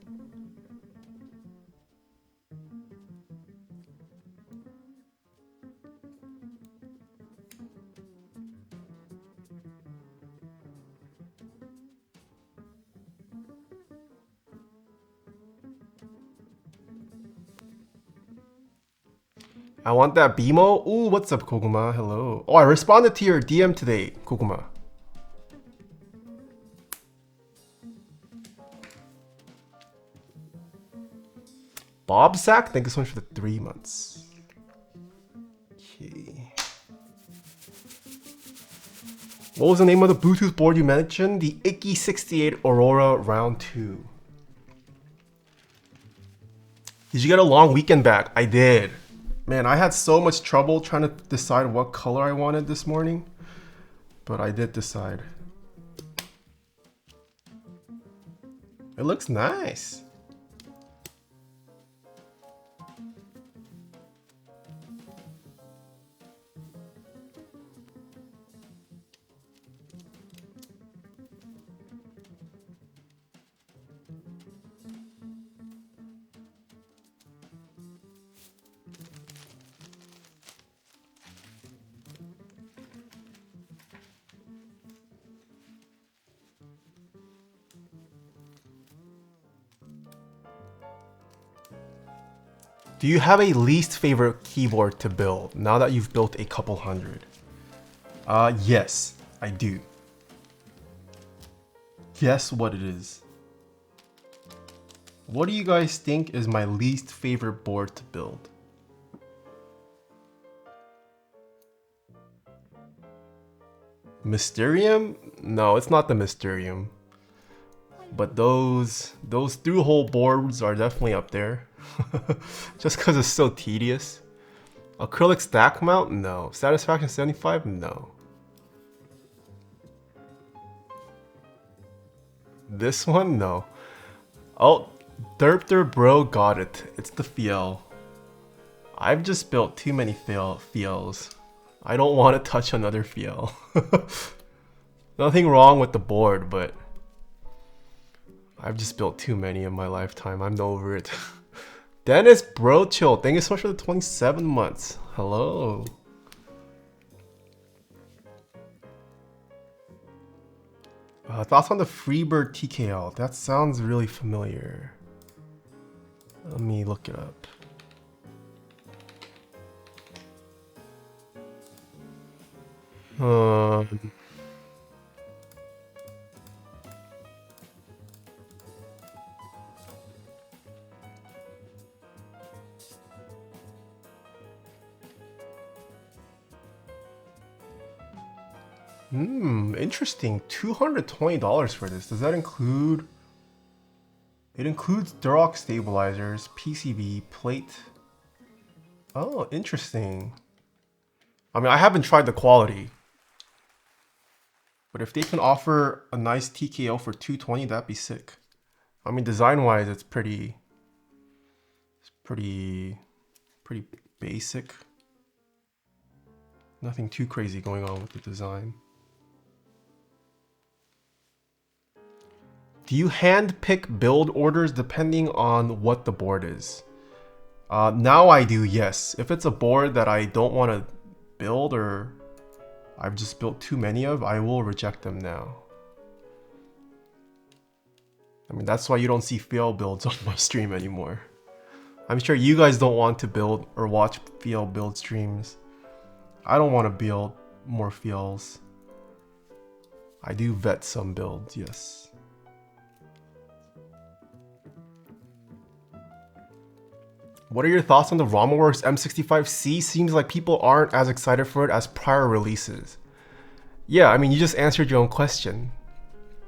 I want that BMO. Ooh, what's up, Koguma? Hello. Oh, I responded to your DM today, Koguma. Bob Sack, thank you so much for the 3 months. Okay. What was the name of the Bluetooth board you mentioned? The Icky 68 Aurora Round 2. Did you get a long weekend back? I did. Man, I had so much trouble trying to decide what color I wanted this morning. But I did decide. It looks nice. Do you have a least favorite keyboard to build now that you've built a couple hundred? Yes, I do. Guess what it is. What do you guys think is my least favorite board to build? Mysterium? No, it's not the Mysterium. But those through-hole boards are definitely up there. Just because it's so tedious. Acrylic stack mount? No. Satisfaction 75? No. This one? No. Oh, Derpter bro got it. It's the Fiel. I've just built too many Fiels. I don't want to touch another Fiel. Nothing wrong with the board, but I've just built too many in my lifetime. I'm over it. Dennis Bro Chill, thank you so much for the 27 months. Hello. Thoughts on the Freebird TKL? That sounds really familiar. Let me look it up. Interesting. $220 for this. Does that include It includes Durox stabilizers, PCB, plate. Oh, interesting. I mean, I haven't tried the quality. But if they can offer a nice TKO for 220, that'd be sick. I mean, design-wise, it's pretty basic. Nothing too crazy going on with the design. Do you hand pick build orders depending on what the board is? Now I do, yes. If it's a board that I don't want to build or I've just built too many of, I will reject them now. I mean, that's why you don't see fail builds on my stream anymore. I'm sure you guys don't want to build or watch fail build streams. I don't want to build more fails. I do vet some builds, yes. What are your thoughts on the RomaWorks M65C? Seems like people aren't as excited for it as prior releases. Yeah, I mean, you just answered your own question.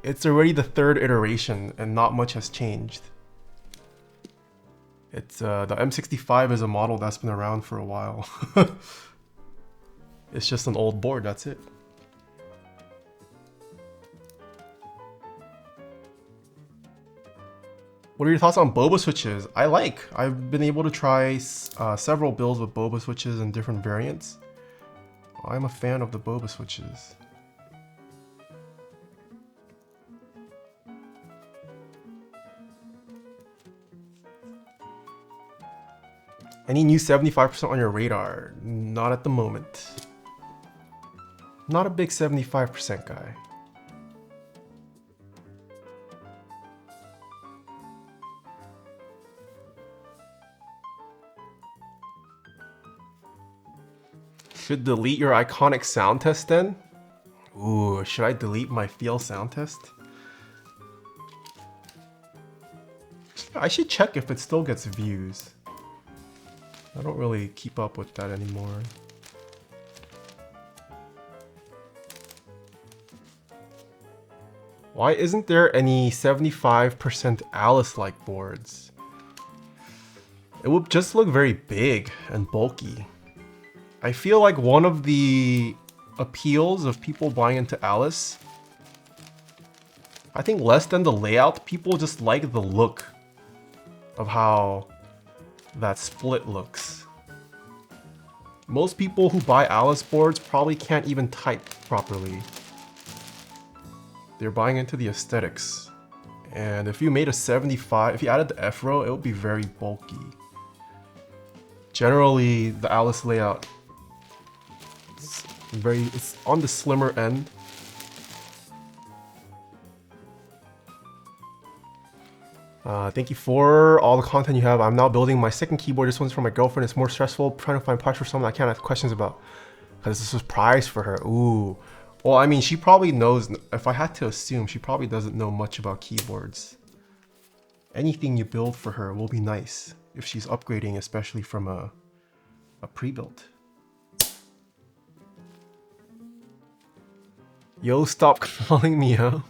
It's already the third iteration and not much has changed. It's the M65 is a model that's been around for a while. It's just an old board, that's it. What are your thoughts on boba switches? I've been able to try several builds with boba switches in different variants. I'm a fan of the boba switches. Any new 75% on your radar? Not at the moment. Not a big 75% guy. Should delete your iconic sound test then? Ooh, should I delete my feel sound test? I should check if it still gets views. I don't really keep up with that anymore. Why isn't there any 75% Alice-like boards? It would just look very big and bulky. I feel like one of the appeals of people buying into Alice, I think less than the layout, people just like the look of how that split looks. Most people who buy Alice boards probably can't even type properly. They're buying into the aesthetics. And if you made a 75, if you added the F row, it would be very bulky. Generally, the Alice layout it's on the slimmer end. Thank you for all the content you have. I'm now building my second keyboard. This one's for my girlfriend. It's more stressful trying to find parts for something I can't ask questions about because it's a surprise for her. Ooh. Well, I mean, she probably knows. If I had to assume, she probably doesn't know much about keyboards. Anything you build for her will be nice if she's upgrading, especially from a pre-built. Yo, stop calling me out.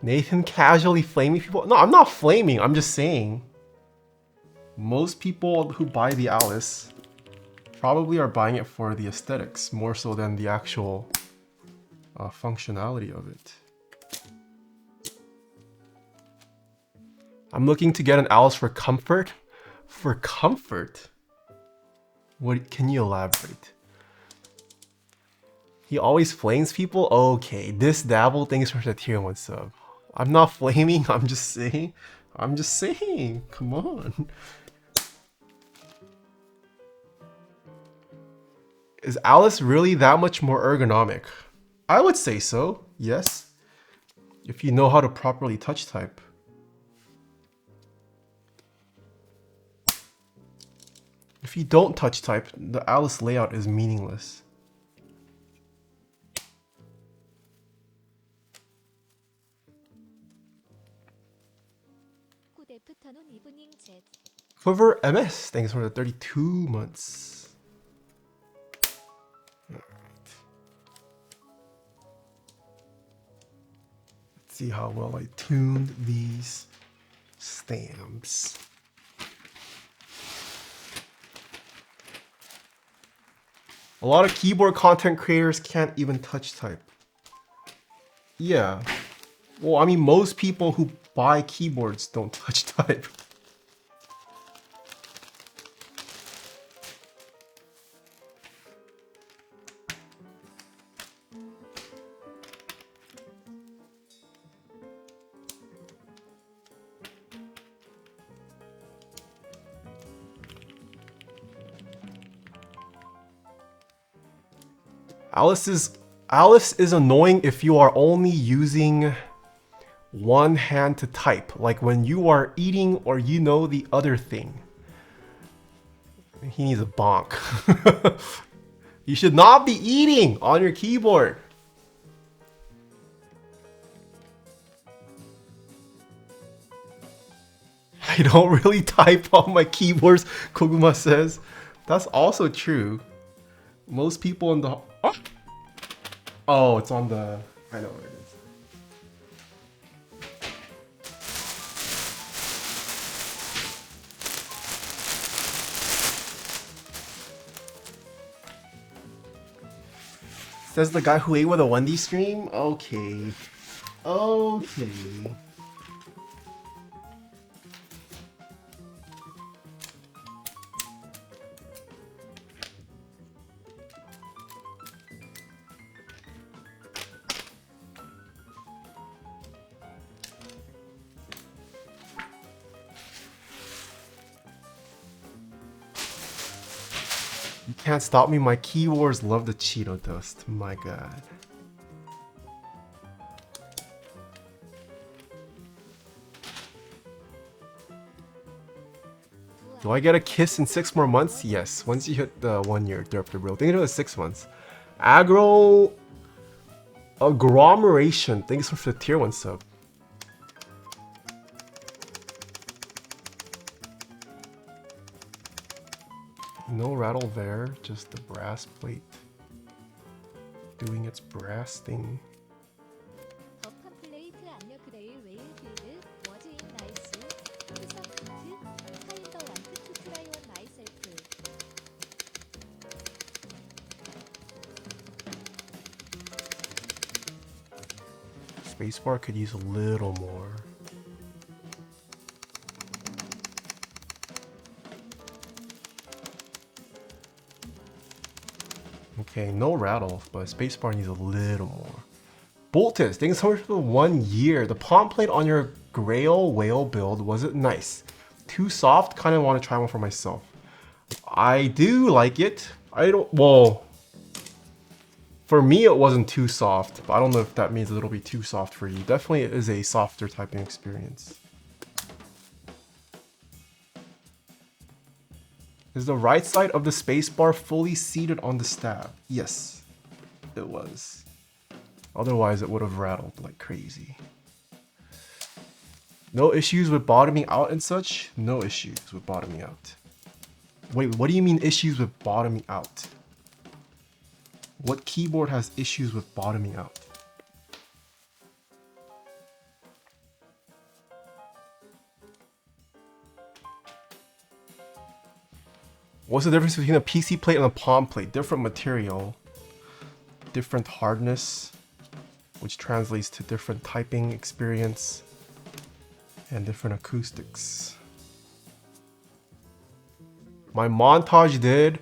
Nathan casually flaming people? No, I'm not flaming. I'm just saying. Most people who buy the Alice probably are buying it for the aesthetics more so than the actual functionality of it. I'm looking to get an Alice for comfort. For comfort? What? Can you elaborate? He always flames people? Okay, this dabble thanks for the tier 1 sub. I'm not flaming, I'm just saying. Come on. Is Alice really that much more ergonomic? I would say so, yes. If you know how to properly touch type. If you don't touch type, the Alice layout is meaningless. Quiver MS, thanks for the 32 months. Alright. Let's see how well I tuned these Stamps. A lot of keyboard content creators can't even touch type. Yeah. Well, I mean, most people who buy keyboards don't touch type. Alice is annoying if you are only using one hand to type, like when you are eating or you know the other thing. He needs a bonk. You should not be eating on your keyboard. I don't really type on my keyboards, Koguma says. That's also true. Most people in the... Oh, it's on the... I know where it is. Says the guy who ate with a Wendy stream? Okay. Okay. You can't stop me, my keyboards love the Cheeto dust. My god. Do I get a kiss in 6 more months? Yes, once you hit the 1 year derp the real. Think it was 6 months. Agglomeration. Thanks for the tier 1 sub. No rattle there, just the brass plate doing its brass thing. 법한 플레이트 압력 그레일 웨일 빌드 워즈인 나이스 투서프트 카인더 완트 투 트라이 원 마이셀프 Spacebar could use a little more. Okay, no rattle, but spacebar needs a little more. Bolted, thanks so much for the 1 year. The palm plate on your Grail Whale build, was it nice? Too soft? Kind of want to try one for myself. I do like it. Well, for me it wasn't too soft, but I don't know if that means it'll be too soft for you. Definitely it is a softer typing experience. Is the right side of the spacebar fully seated on the stab? Yes, it was. Otherwise, it would have rattled like crazy. No issues with bottoming out and such? No issues with bottoming out. Wait, what do you mean issues with bottoming out? What keyboard has issues with bottoming out? What's the difference between a PC plate and a palm plate? Different material, different hardness, which translates to different typing experience, and different acoustics. My montage did.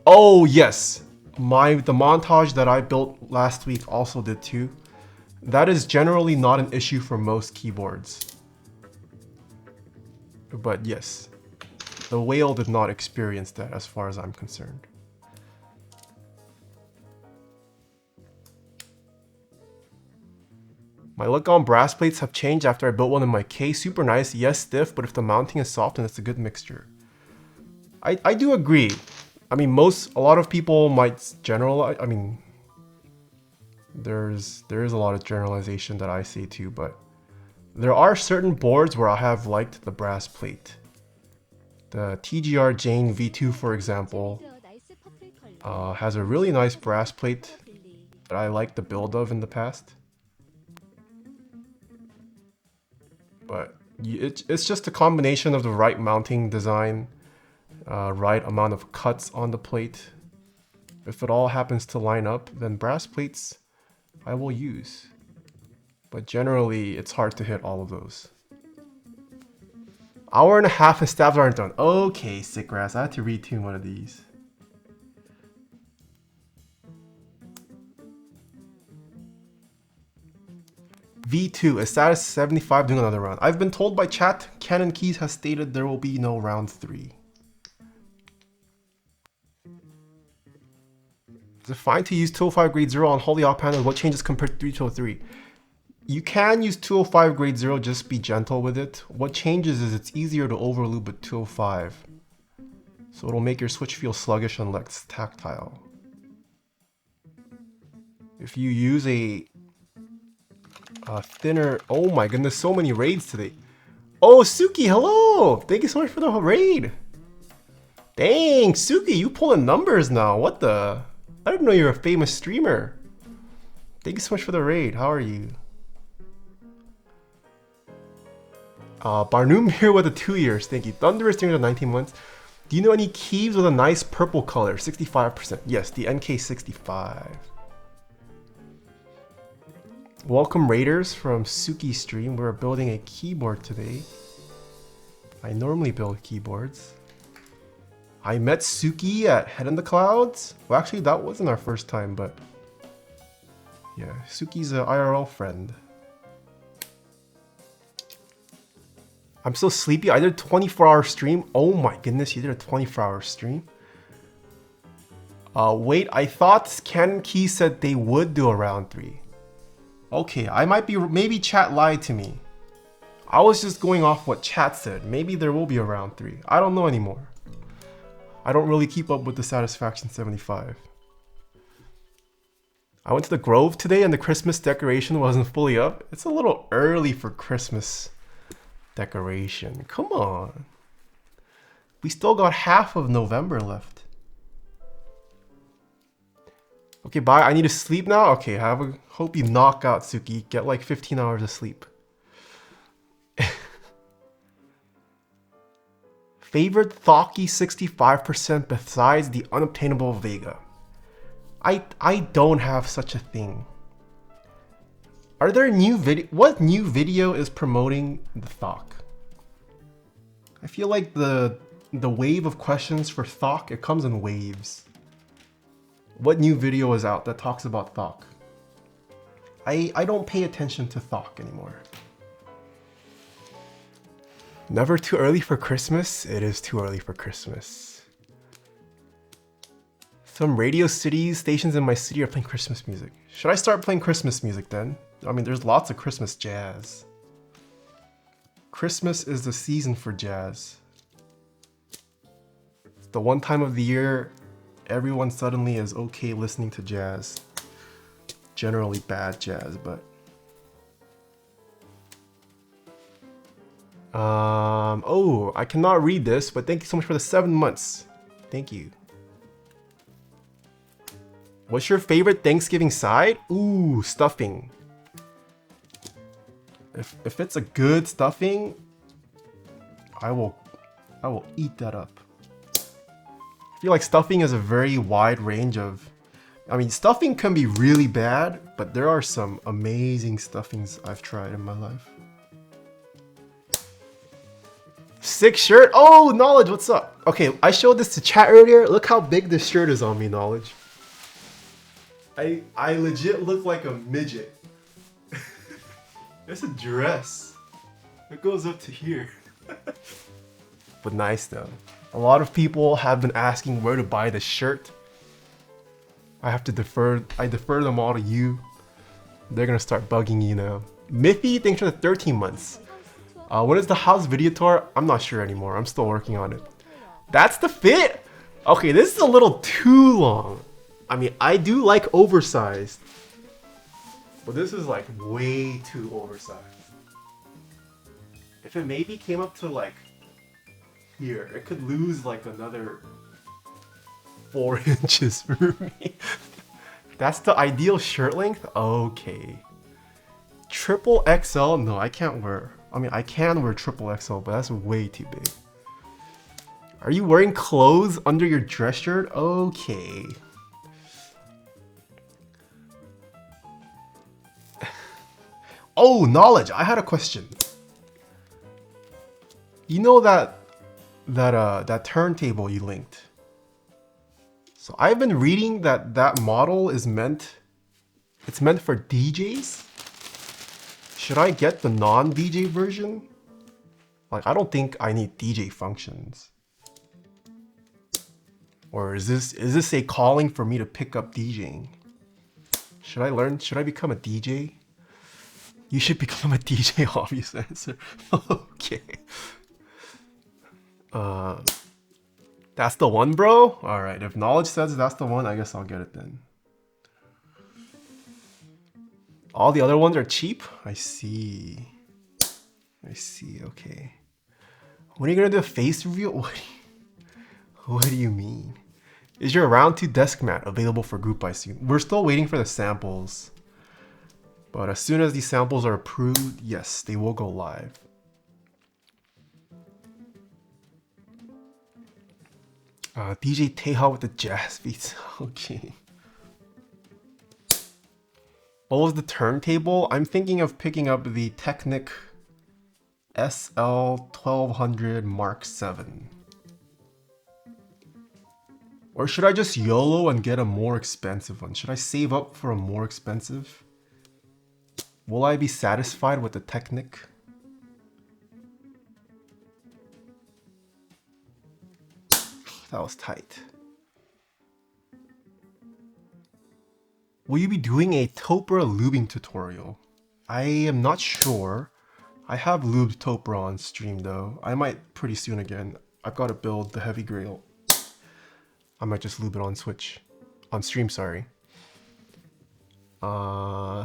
Oh yes, the montage that I built last week also did too. That is generally not an issue for most keyboards. But yes. The whale did not experience that as far as I'm concerned. My look on brass plates have changed after I built one in my K. Super nice, yes stiff, but if the mounting is soft then it's a good mixture. I do agree. I mean a lot of people might generalize, I mean there is a lot of generalization that I see too, but there are certain boards where I have liked the brass plate. The TGR Jane V2, for example, has a really nice brass plate that I like the build of in the past. But It's just a combination of the right mounting design, right amount of cuts on the plate. If it all happens to line up, then brass plates I will use. But generally, it's hard to hit all of those. Hour and a half and stabs aren't done. Okay, Sickgrass, I had to retune one of these. V2 is status 75 doing another round. I've been told by chat, Canon Keys has stated there will be no round 3. Is it fine to use 205 grade 0 on Holyhawk Pandas? What changes compared to 303? You can use 205 grade 0, just be gentle with it. What changes is it's easier to overlube with 205. So it'll make your switch feel sluggish and less tactile. If you use a thinner... Oh my goodness, so many raids today. Oh, Suki, hello! Thank you so much for the raid. Dang, Suki, you pulling numbers now. What the... I didn't know you're a famous streamer. Thank you so much for the raid. How are you? Barnoom here with the 2 years. Thank you. Thunderous during the 19 months. Do you know any keys with a nice purple color? 65%. Yes, the NK65. Welcome Raiders from Suki stream. We're building a keyboard today. I normally build keyboards. I met Suki at Head in the Clouds. Well, actually, that wasn't our first time, but yeah, Suki's an IRL friend. I'm so sleepy. I did a 24-hour stream. Oh my goodness, you did a 24-hour stream? Wait, I thought Canon Key said they would do a round 3. Okay, I might be, maybe chat lied to me. I was just going off what chat said. Maybe there will be a round 3. I don't know anymore. I don't really keep up with the Satisfaction 75. I went to the Grove today and the Christmas decoration wasn't fully up. It's a little early for Christmas decoration. Come on. We still got half of November left. Okay, bye. I need to sleep now. Okay, hope you knock out, Suki. Get like 15 hours of sleep. Favorite Thocky 65% besides the unobtainable Vega. I don't have such a thing. Are there new video? What new video is promoting the Thok? I feel like the wave of questions for Thok, it comes in waves. What new video is out that talks about Thok? I don't pay attention to Thok anymore. Never too early for Christmas? It is too early for Christmas. Some radio cities, stations in my city are playing Christmas music. Should I start playing Christmas music then? I mean, there's lots of Christmas jazz. Christmas is the season for jazz. It's the one time of the year everyone suddenly is okay listening to jazz. Generally bad jazz, but... oh, I cannot read this, but thank you so much for the 7 months. Thank you. What's your favorite Thanksgiving side? Ooh, stuffing. If it's a good stuffing, I will eat that up. I feel like stuffing is a very wide range of... I mean, stuffing can be really bad, but there are some amazing stuffings I've tried in my life. Sick shirt. Oh, Knowledge, what's up? Okay, I showed this to chat earlier. Look how big this shirt is on me, Knowledge. I legit look like a midget. It's a dress. It goes up to here. But nice though. A lot of people have been asking where to buy this shirt. I defer them all to you. They're gonna start bugging you now. Miffy, thanks for the 13 months. When is the house video tour? I'm not sure anymore. I'm still working on it. That's the fit! Okay, this is a little too long. I mean, I do like oversized. But this is like way too oversized. If it maybe came up to like here, it could lose like another 4 inches for me. That's the ideal shirt length? Okay. Triple XL? No, I can't wear. I mean, I can wear triple XL, but that's way too big. Are you wearing clothes under your dress shirt? Okay. Oh, knowledge. I had a question. You know that turntable you linked? So I've been reading that model is meant for DJs. Should I get the non-DJ version? Like, I don't think I need DJ functions. Or is this a calling for me to pick up DJing? Should I become a DJ? You should become a DJ, obvious answer. Okay. That's the one, bro? Alright, if knowledge says that's the one, I guess I'll get it then. All the other ones are cheap? I see. Okay. When are you gonna do a face reveal? What do you mean? Is your round 2 desk mat available for group buy soon? We're still waiting for the samples. But as soon as these samples are approved, yes, they will go live. DJ Taeha with the jazz beats. Okay. What was the turntable? I'm thinking of picking up the Technic SL1200 Mark 7. Or should I just YOLO and get a more expensive one? Should I save up for a more expensive? Will I be satisfied with the Technic? That was tight. Will you be doing a Topra lubing tutorial? I am not sure. I have lubed Topra on stream though. I might pretty soon again. I've got to build the heavy grail. I might just lube it on Switch. On stream, sorry.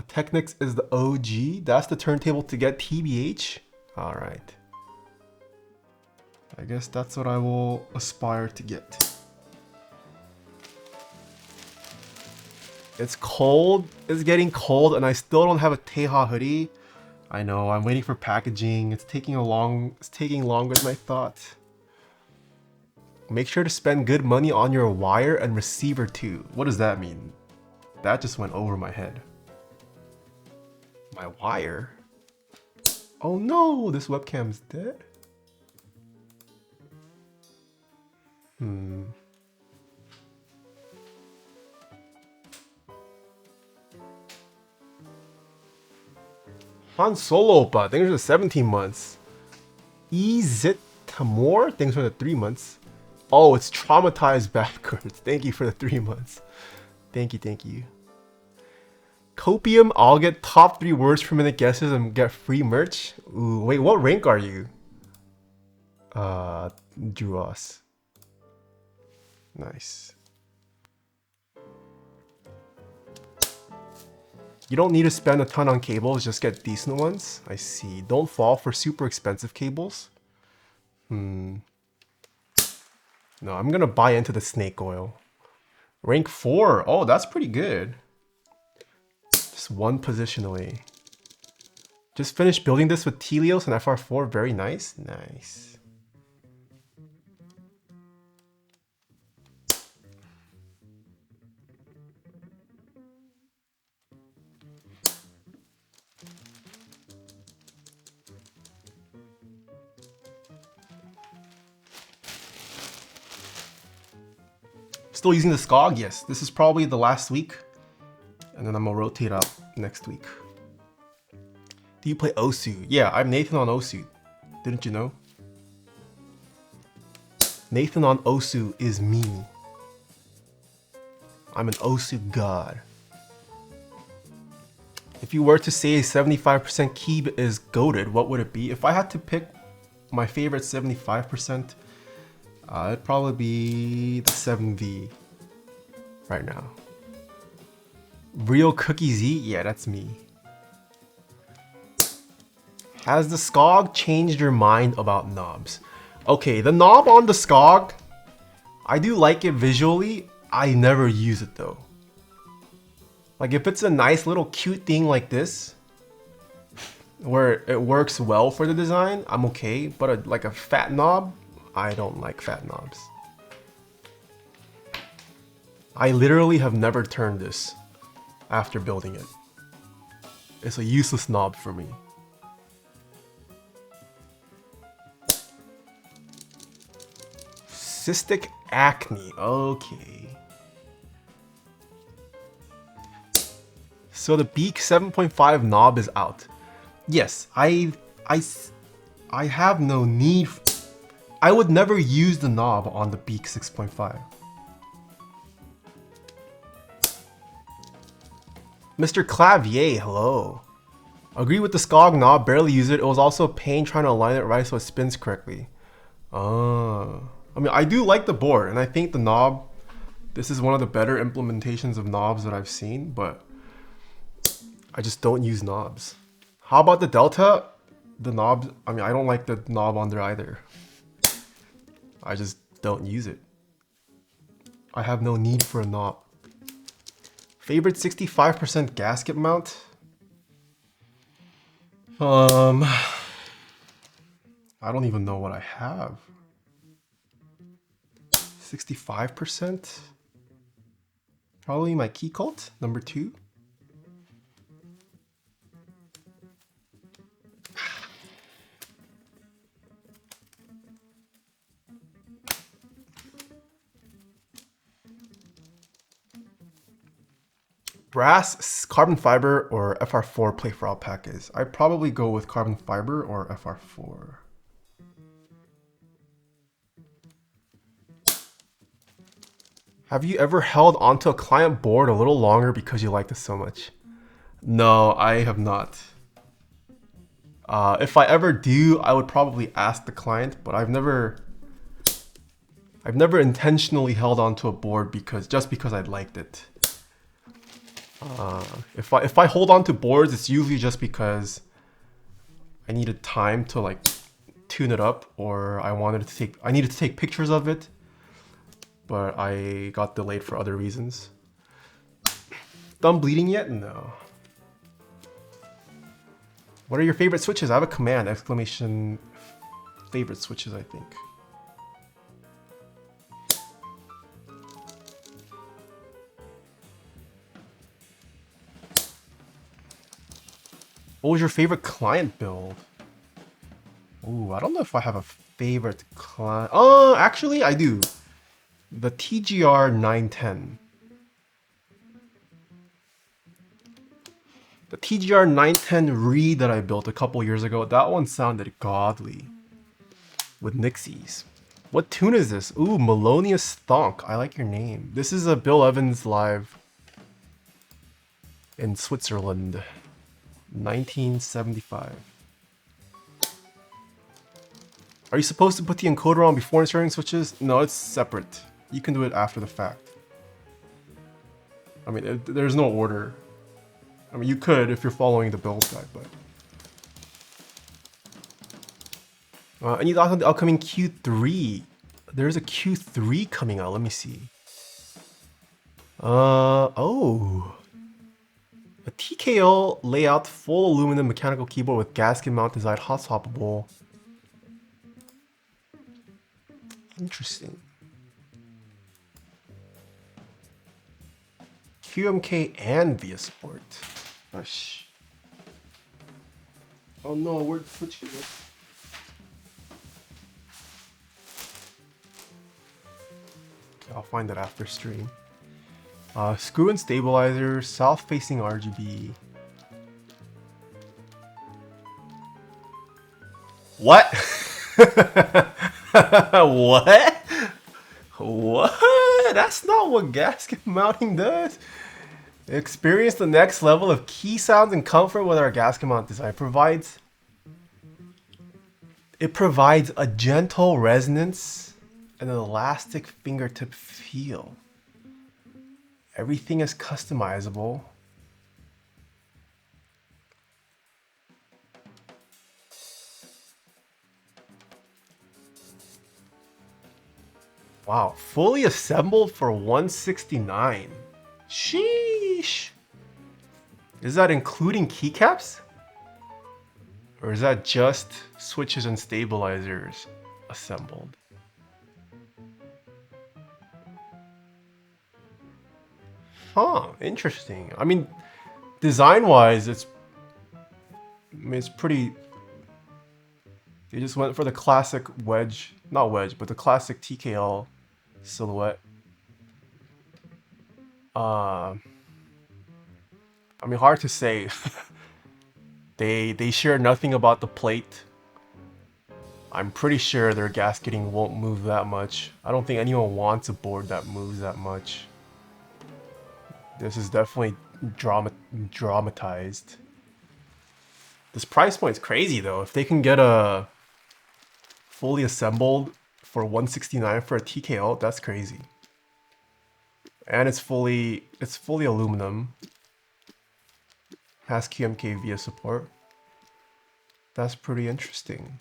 Technics is the OG. That's the turntable to get TBH. Alright. I guess that's what I will aspire to get. It's cold. It's getting cold and I still don't have a Taeha hoodie. I know, I'm waiting for packaging. It's taking longer than I thought. Make sure to spend good money on your wire and receiver too. What does that mean? That just went over my head. My wire? Oh no, this webcam's dead. Han Solo Oppa, thanks for the 17 months. Tamor, thanks for the 3 months. Oh, it's traumatized backwards. Thank you for the 3 months. Thank you. Copium, I'll get top 3 words per minute guesses and get free merch. Ooh, wait, what rank are you? Duos. Nice. You don't need to spend a ton on cables, just get decent ones. I see. Don't fall for super expensive cables. No, I'm gonna buy into the snake oil. Rank 4. Oh, that's pretty good. Just one position away. Just finished building this with Telios and FR4. Very nice. Nice. Still using the SCOG? Yes. This is probably the last week. And then I'm gonna rotate out next week. Do you play Osu? Yeah, I'm Nathan on Osu. Didn't you know? Nathan on Osu is me. I'm an Osu god. If you were to say a 75% key is goated, what would it be? If I had to pick my favorite 75%, it'd probably be the 7V right now. Real Cookie Z? Yeah, that's me. Has the SCOG changed your mind about knobs? Okay, the knob on the SCOG, I do like it visually. I never use it though. Like if it's a nice little cute thing like this, where it works well for the design, I'm okay. But like a fat knob, I don't like fat knobs. I literally have never turned this after building it. It's a useless knob for me. Cystic acne, okay. So the Beak 7.5 knob is out. Yes, I have no need. I would never use the knob on the Beak 6.5. Mr. Clavier, hello. Agree with the Skog knob, barely use it. It was also a pain trying to align it right so it spins correctly. I mean, I do like the board, and I think the knob, this is one of the better implementations of knobs that I've seen, but I just don't use knobs. How about the Delta? The knobs, I mean, I don't like the knob on there either. I just don't use it. I have no need for a knob. Favorite 65% gasket mount? I don't even know what I have. 65%? Probably my Key Cult, number 2. Brass, carbon fiber, or FR4 plate for alpacas? I'd probably go with carbon fiber or FR4. Have you ever held onto a client board a little longer because you liked it so much? No, I have not. If I ever do, I would probably ask the client, but I've never intentionally held onto a board just because I liked it. If I hold on to boards, it's usually just because I needed time to like tune it up, or I needed to take pictures of it, but I got delayed for other reasons. Thumb bleeding yet? No. What are your favorite switches? I have a command, exclamation, favorite switches, I think. What was your favorite client build? Ooh, I don't know if I have a favorite client. Oh, actually, I do. The TGR 910. The TGR 910 reed that I built a couple years ago, that one sounded godly. With Nixies. What tune is this? Ooh, Melonious Thonk. I like your name. This is a Bill Evans live in Switzerland. 1975. Are you supposed to put the encoder on before inserting switches? No, it's separate. You can do it after the fact. I mean, there's no order. I mean, you could if you're following the build guide, but... any thoughts on the upcoming Q3? There's a Q3 coming out. Let me see. Oh. A TKO layout, full aluminum mechanical keyboard with gasket mount design, hot swappable. Interesting. QMK and VS Sport. Gosh. Oh no, where'd the switch go? Okay, I'll find that after stream. Screw and stabilizer, south-facing RGB. What? What? What? That's not what gasket mounting does. Experience the next level of key sounds and comfort with our gasket mount design. It provides a gentle resonance and an elastic fingertip feel. Everything is customizable. Wow, fully assembled for $169. Sheesh. Is that including keycaps? Or is that just switches and stabilizers assembled? Huh, interesting. I mean, design-wise, it's pretty... They just went for the classic wedge, not wedge, but the classic TKL silhouette. I mean, hard to say. They share nothing about the plate. I'm pretty sure their gasketing won't move that much. I don't think anyone wants a board that moves that much. This is definitely dramatized. This price point's crazy though. If they can get a fully assembled for $169 for a TKL, that's crazy. And it's fully aluminum. Has GMK via support. That's pretty interesting.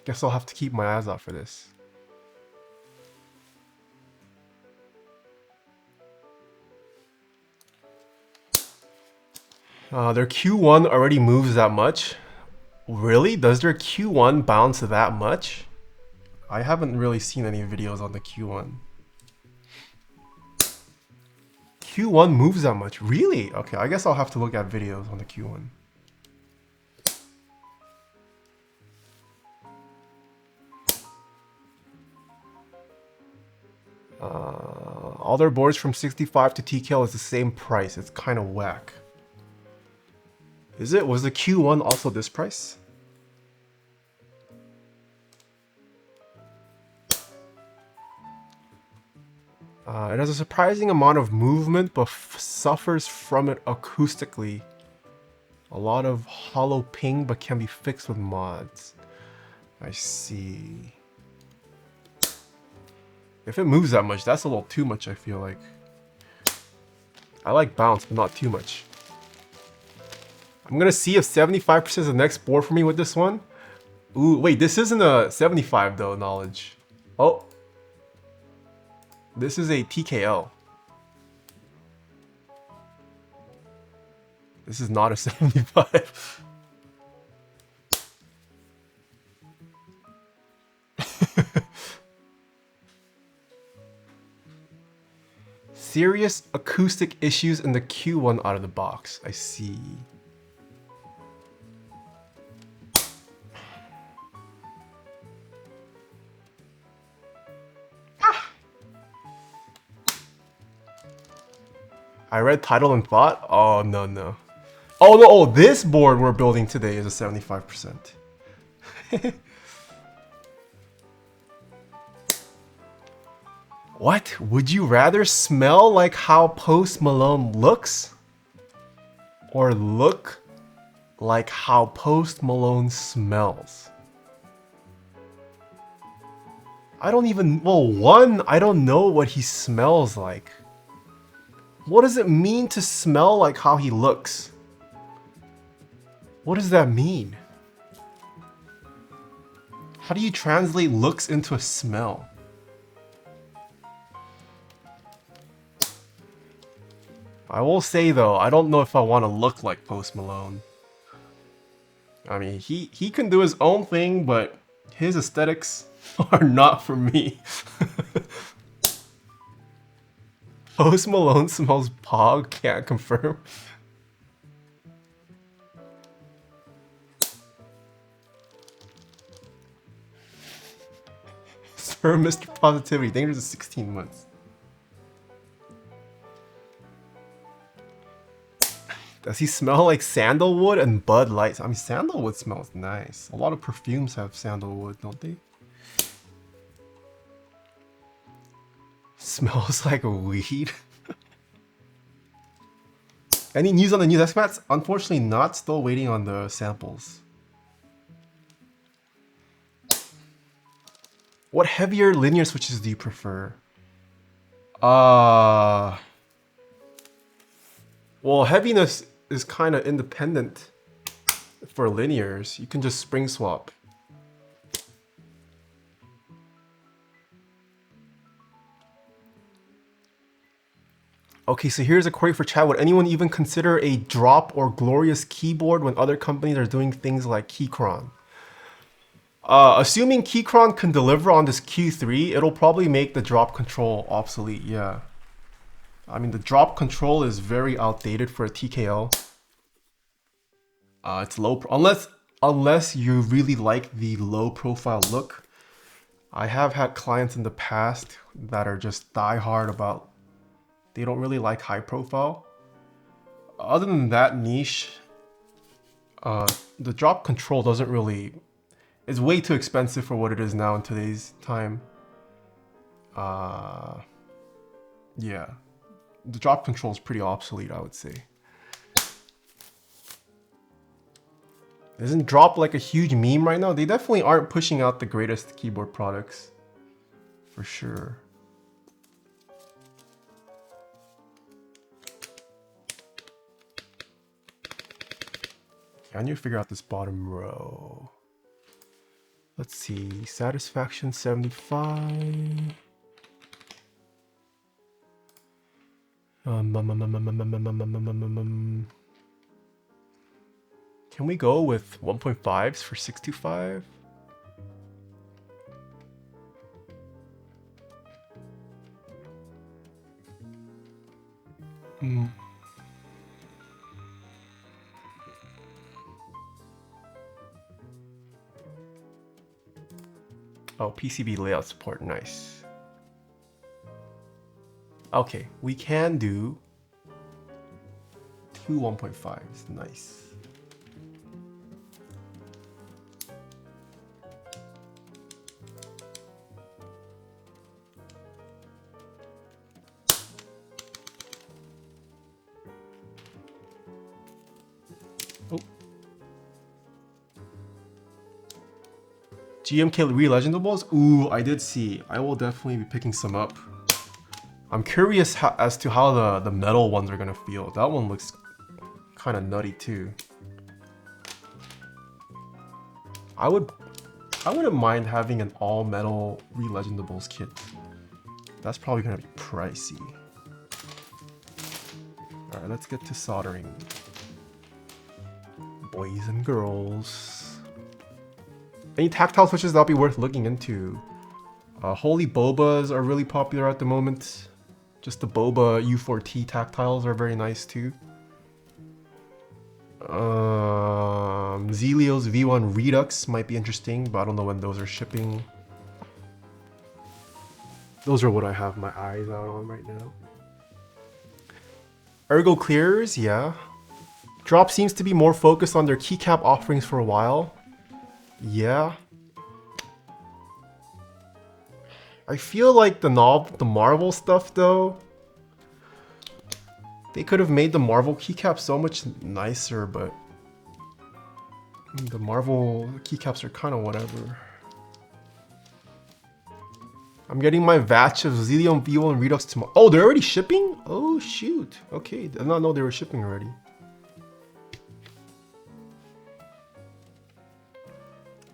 Guess I'll have to keep my eyes out for this. Their Q1 already moves that much. Really? Does their Q1 bounce that much? I haven't really seen any videos on the Q1. Q1 moves that much? Really? Okay, I guess I'll have to look at videos on the Q1. All their boards from 65 to TKL is the same price. It's kind of whack. Is it? Was the Q1 also this price? It has a surprising amount of movement, but suffers from it acoustically. A lot of hollow ping, but can be fixed with mods. I see. If it moves that much, that's a little too much, I feel like. I like bounce, but not too much. I'm gonna see if 75% is the next board for me with this one. Ooh, wait, this isn't a 75 though, knowledge. Oh. This is a TKL. This is not a 75. Serious acoustic issues in the Q1 out of the box. I see. I read title and thought, oh no. Oh no, oh, this board we're building today is a 75%. What? Would you rather smell like how Post Malone looks? Or look like how Post Malone smells? I don't even, well, one, I don't know what he smells like. What does it mean to smell like how he looks? What does that mean? How do you translate looks into a smell? I will say though, I don't know if I want to look like Post Malone. I mean, he can do his own thing, but his aesthetics are not for me. Post Malone smells pog, can't confirm. Sir, Mr. Positivity, dangerous is 16 months. Does he smell like sandalwood and Bud Light? I mean, sandalwood smells nice. A lot of perfumes have sandalwood, don't they? Smells like weed. Any news on the new desk mats? Unfortunately not. Still waiting on the samples. What heavier linear switches do you prefer? Well, heaviness is kind of independent for linears. You can just spring swap. Okay, so here's a query for chat. Would anyone even consider a drop or glorious keyboard when other companies are doing things like Keychron? Assuming Keychron can deliver on this Q3, it'll probably make the drop control obsolete, yeah. I mean, the drop control is very outdated for a TKL. It's low, unless you really like the low profile look. I have had clients in the past that are just die hard about, they don't really like high profile. Other than that niche, the drop control doesn't really, it's way too expensive for what it is now in today's time. Yeah, the drop control is pretty obsolete, I would say. Isn't drop like a huge meme right now? They definitely aren't pushing out the greatest keyboard products, for sure. I need to figure out this bottom row. Let's see, satisfaction 75. Can we go with 1.5s for 625? Oh, PCB layout support, nice. Okay, we can do two 1.5s, nice. Oh. GMK re-legendables? Ooh, I did see. I will definitely be picking some up. I'm curious as to how the metal ones are gonna feel. That one looks kind of nutty too. I wouldn't mind having an all metal re-legendables kit. That's probably gonna be pricey. All right, let's get to soldering. Boys and girls. Any tactile switches that'll be worth looking into? Holy Bobas are really popular at the moment. Just the Boba U4T tactiles are very nice too. Zelio's V1 Redux might be interesting, but I don't know when those are shipping. Those are what I have my eyes out on right now. Ergo Clears, yeah. Drop seems to be more focused on their keycap offerings for a while. Yeah. I feel like the Marvel stuff though, they could have made the Marvel keycap so much nicer, but the Marvel keycaps are kind of whatever. I'm getting my batch of Xelium V1 Redux tomorrow. Oh, they're already shipping? Oh shoot. Okay, did not know they were shipping already.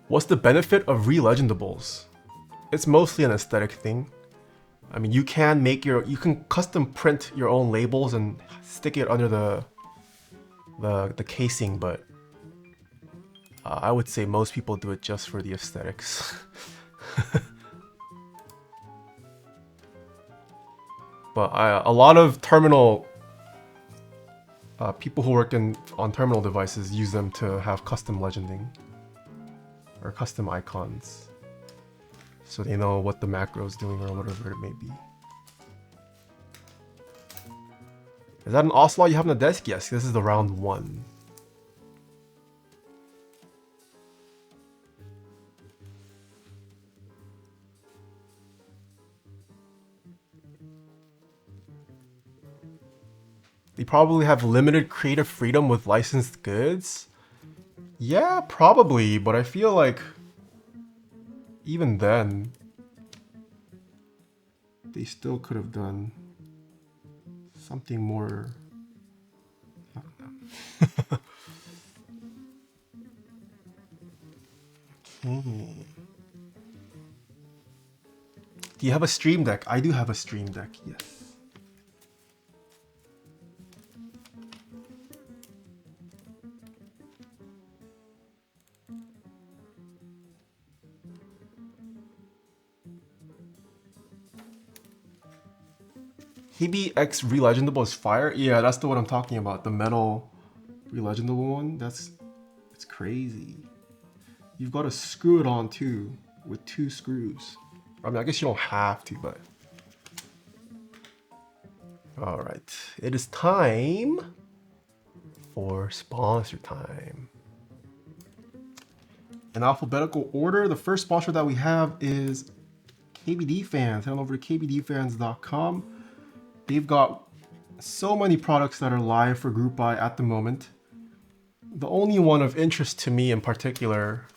What's the benefit of re-legendables? It's mostly an aesthetic thing. I mean, you can custom print your own labels and stick it under the casing, but I would say most people do it just for the aesthetics. But a lot of terminal people who work on terminal devices use them to have custom legending or custom icons, so they know what the macro is doing or whatever it may be. Is that an Ocelot you have on the desk? Yes, this is the round 1. They probably have limited creative freedom with licensed goods. Yeah, probably, but I feel like even then, they still could have done something more. I don't know. Okay. Do you have a Stream Deck? I do have a Stream Deck, yes. KBX Relegendable is fire. Yeah, that's the one I'm talking about. The metal Relegendable one. It's crazy. You've got to screw it on too with 2 screws. I mean, I guess you don't have to, but. All right, it is time for sponsor time. In alphabetical order, the first sponsor that we have is KBD Fans. Head on over to kbdfans.com. They've got so many products that are live for Group Buy at the moment. The only one of interest to me in particular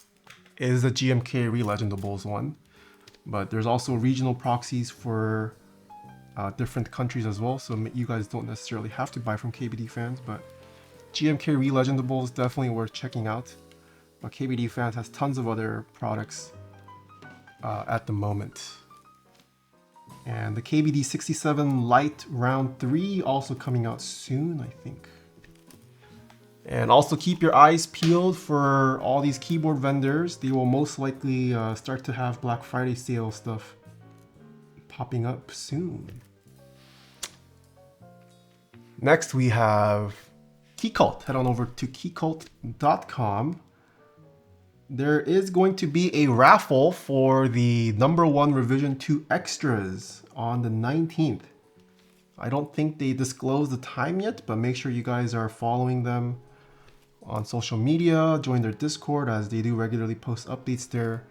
is the GMK Relegendables one, but there's also regional proxies for different countries as well, so you guys don't necessarily have to buy from KBD Fans, but GMK Relegendables definitely worth checking out. But KBD Fans has tons of other products at the moment. And the KBD 67 Lite Round 3 also coming out soon, I think. And also keep your eyes peeled for all these keyboard vendors. They will most likely start to have Black Friday sale stuff popping up soon. Next we have Keycult. Head on over to keycult.com. There is going to be a raffle for the #1 Revision 2 Extras on the 19th. I don't think they disclosed the time yet, but make sure you guys are following them on social media, join their Discord as they do regularly post updates there.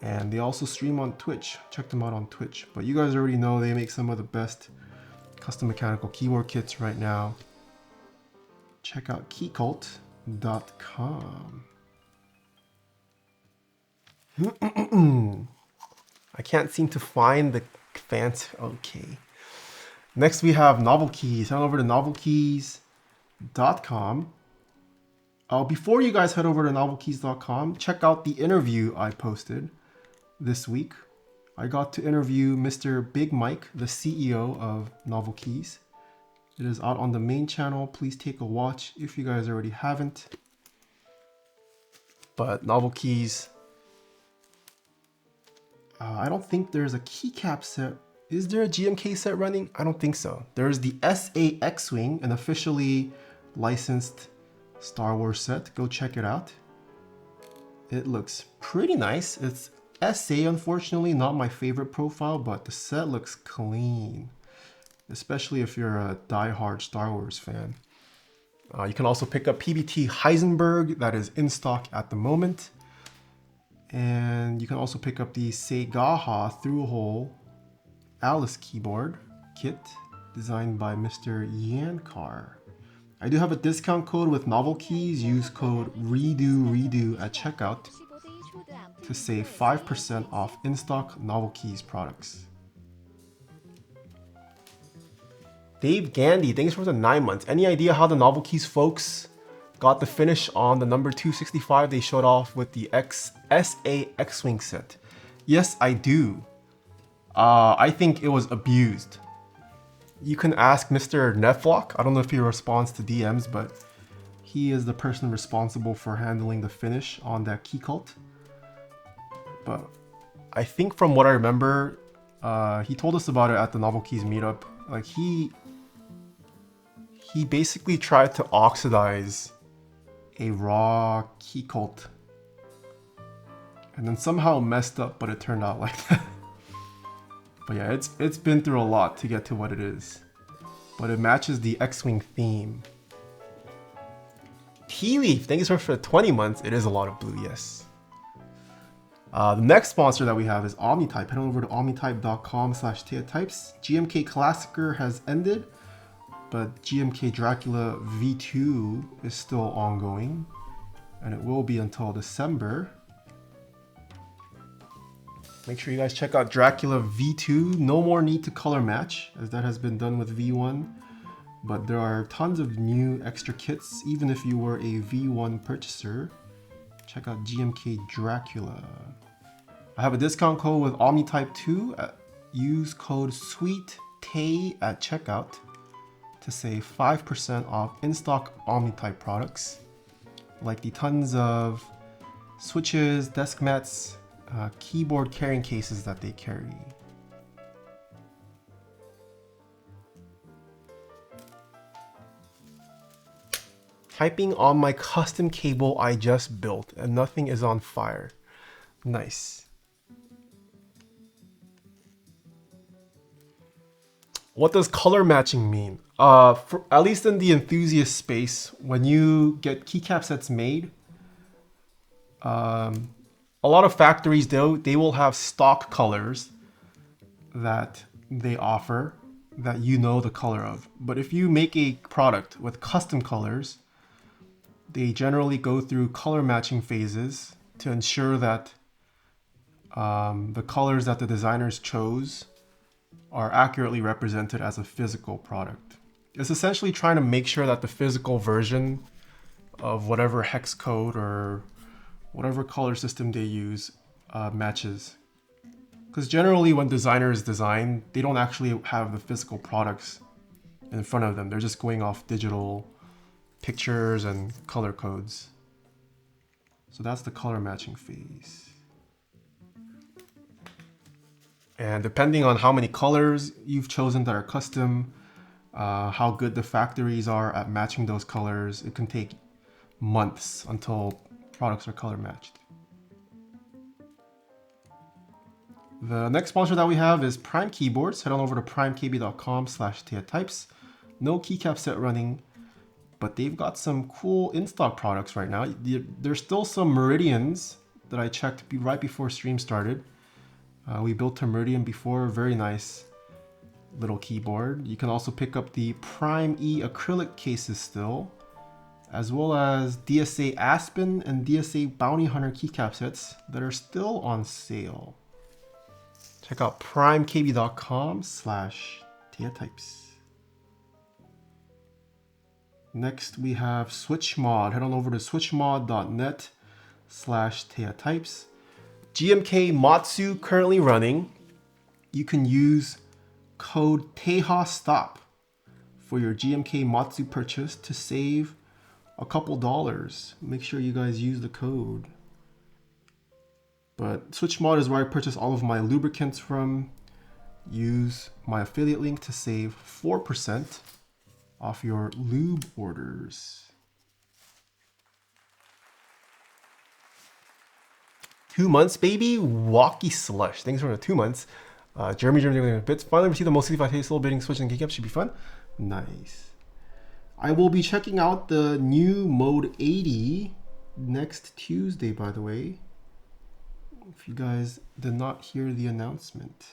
And they also stream on Twitch. Check them out on Twitch. But you guys already know they make some of the best custom mechanical keyboard kits right now. Check out keycult.com. I can't seem to find the fancy. Okay. Next we have Novel Keys. Head on over to novelkeys.com. Before you guys head over to novelkeys.com, check out the interview I posted this week. I got to interview Mr. Big Mike, the CEO of Novel Keys. It is out on the main channel. Please take a watch if you guys already haven't. But Novel Keys, I don't think there's a Keycap set. Is there a GMK set running? I don't think so. There's the SA X-Wing, an officially licensed Star Wars set. Go check it out. It looks pretty nice. It's SA, unfortunately, not my favorite profile, but the set looks clean, especially if you're a die-hard Star Wars fan. You can also pick up PBT Heisenberg, that is in stock at the moment. And you can also pick up the Segaha through-hole Alice keyboard kit designed by Mr. Yankar. I do have a discount code with Novel Keys. Use code REDO at checkout to save 5% off in-stock Novel Keys products. Dave Gandy, thanks for the 9 months. Any idea how the Novel Keys folks got the finish on the number 265 they showed off with the SA X-Wing set? Yes, I do. I think it was abused. You can ask Mr. Netflock. I don't know if he responds to DMs, but he is the person responsible for handling the finish on that Keycult. But I think from what I remember, he told us about it at the Novel Keys meetup. Like he basically tried to oxidize a raw Keycult and then somehow messed up, but it turned out like that. But yeah, it's been through a lot to get to what it is. But it matches the X-Wing theme. Tea Leaf, thank you so much for the 20 months. It is a lot of blue, yes. The next sponsor that we have is OmniType. Head on over to omnitype.com/TaehaTypes. GMK Classicer has ended, but GMK Dracula V2 is still ongoing, and it will be until December. Make sure you guys check out Dracula V2. No more need to color match, as that has been done with V1. But there are tons of new extra kits, even if you were a V1 purchaser. Check out GMK Dracula. I have a discount code with OmniType 2. Use code SWEETTAE at checkout to save 5% off in-stock OmniType products, like the tons of switches, desk mats, keyboard carrying cases that they carry. Typing on my custom cable I just built and nothing is on fire. Nice. What does color matching mean? At least in the enthusiast space, when you get keycap sets made, a lot of factories they will have stock colors that they offer that you know the color of. But if you make a product with custom colors, they generally go through color matching phases to ensure that the colors that the designers chose are accurately represented as a physical product. It's essentially trying to make sure that the physical version of whatever hex code or whatever color system they use matches. Because generally when designers design, they don't actually have the physical products in front of them. They're just going off digital pictures and color codes. So that's the color matching phase. And depending on how many colors you've chosen that are custom, how good the factories are at matching those colors, it can take months until products are color matched. The next sponsor that we have is Prime Keyboards. Head on over to primekb.com/Taeha. No keycap set running, but they've got some cool in-stock products right now. There's still some Meridians that I checked right before stream started. We built a Meridian before, very nice little keyboard. You can also pick up the Prime E acrylic cases still, as well as DSA Aspen and DSA Bounty Hunter keycap sets that are still on sale. Check out primekb.com/Taeha. Next we have SwitchMod. Head on over to switchmod.net/Taeha. GMK Matsu currently running. You can use code Taeha Stop for your GMK Matsu purchase to save a couple dollars. Make sure you guys use the code. But SwitchMod is where I purchase all of my lubricants from. Use my affiliate link to save 4% off your lube orders. 2 months, baby. Walkie Slush. Thanks for the 2 months. Jeremy bits. Finally received the most 65 taste bidding switch and Keycap. Should be fun. Nice. I will be checking out the new Mode 80 next Tuesday, by the way. If you guys did not hear the announcement.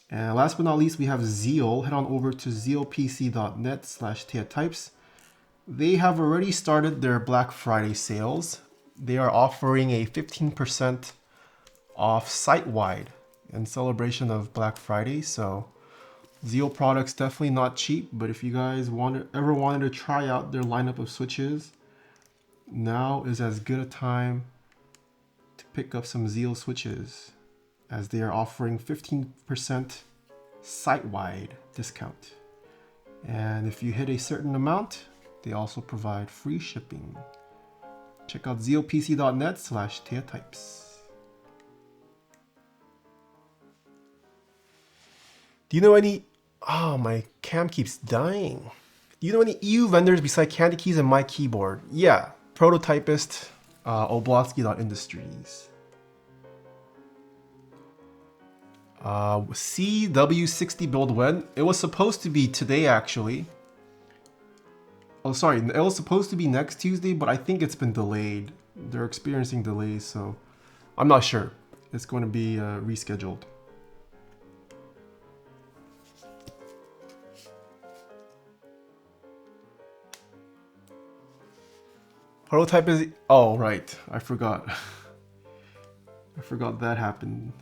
And last but not least, we have Zeal. Head on over to zealpc.net/Taeha. They have already started their Black Friday sales. They are offering a 15% off site-wide in celebration of Black Friday. So Zeal products definitely not cheap, but if you guys ever wanted to try out their lineup of switches, now is as good a time to pick up some Zeal switches, as they are offering 15% site-wide discount. And if you hit a certain amount, they also provide free shipping. Check out zealpc.net/Taeha. Do you know any... Oh, my cam keeps dying. Do you know any EU vendors beside Candy Keys and My Keyboard? Yeah, Prototypist, Oblotsky.Industries. CW60 build when? It was supposed to be today, actually. Oh, sorry, it was supposed to be next Tuesday, but I think it's been delayed. They're experiencing delays, so I'm not sure. It's going to be rescheduled. Prototype is... Oh, right. I forgot. I forgot that happened.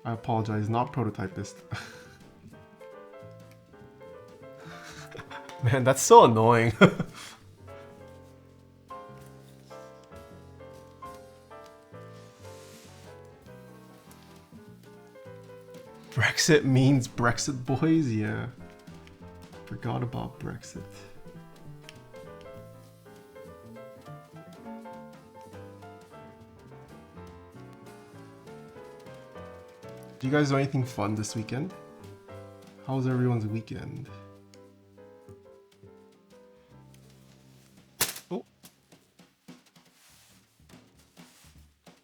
I apologize. Not Prototypist. Man, that's so annoying. Brexit means Brexit boys? Yeah. Forgot about Brexit. Do you guys do anything fun this weekend? How was everyone's weekend?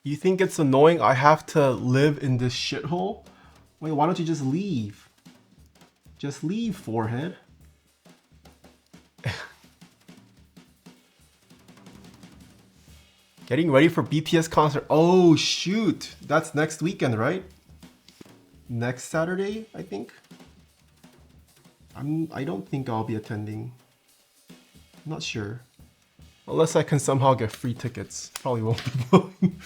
You think it's annoying I have to live in this shithole? Wait, why don't you just leave? Just leave, forehead. Getting ready for BTS concert. Oh shoot, that's next weekend, right? Next Saturday, I think. I don't think I'll be attending. I'm not sure. Unless I can somehow get free tickets. Probably won't be going.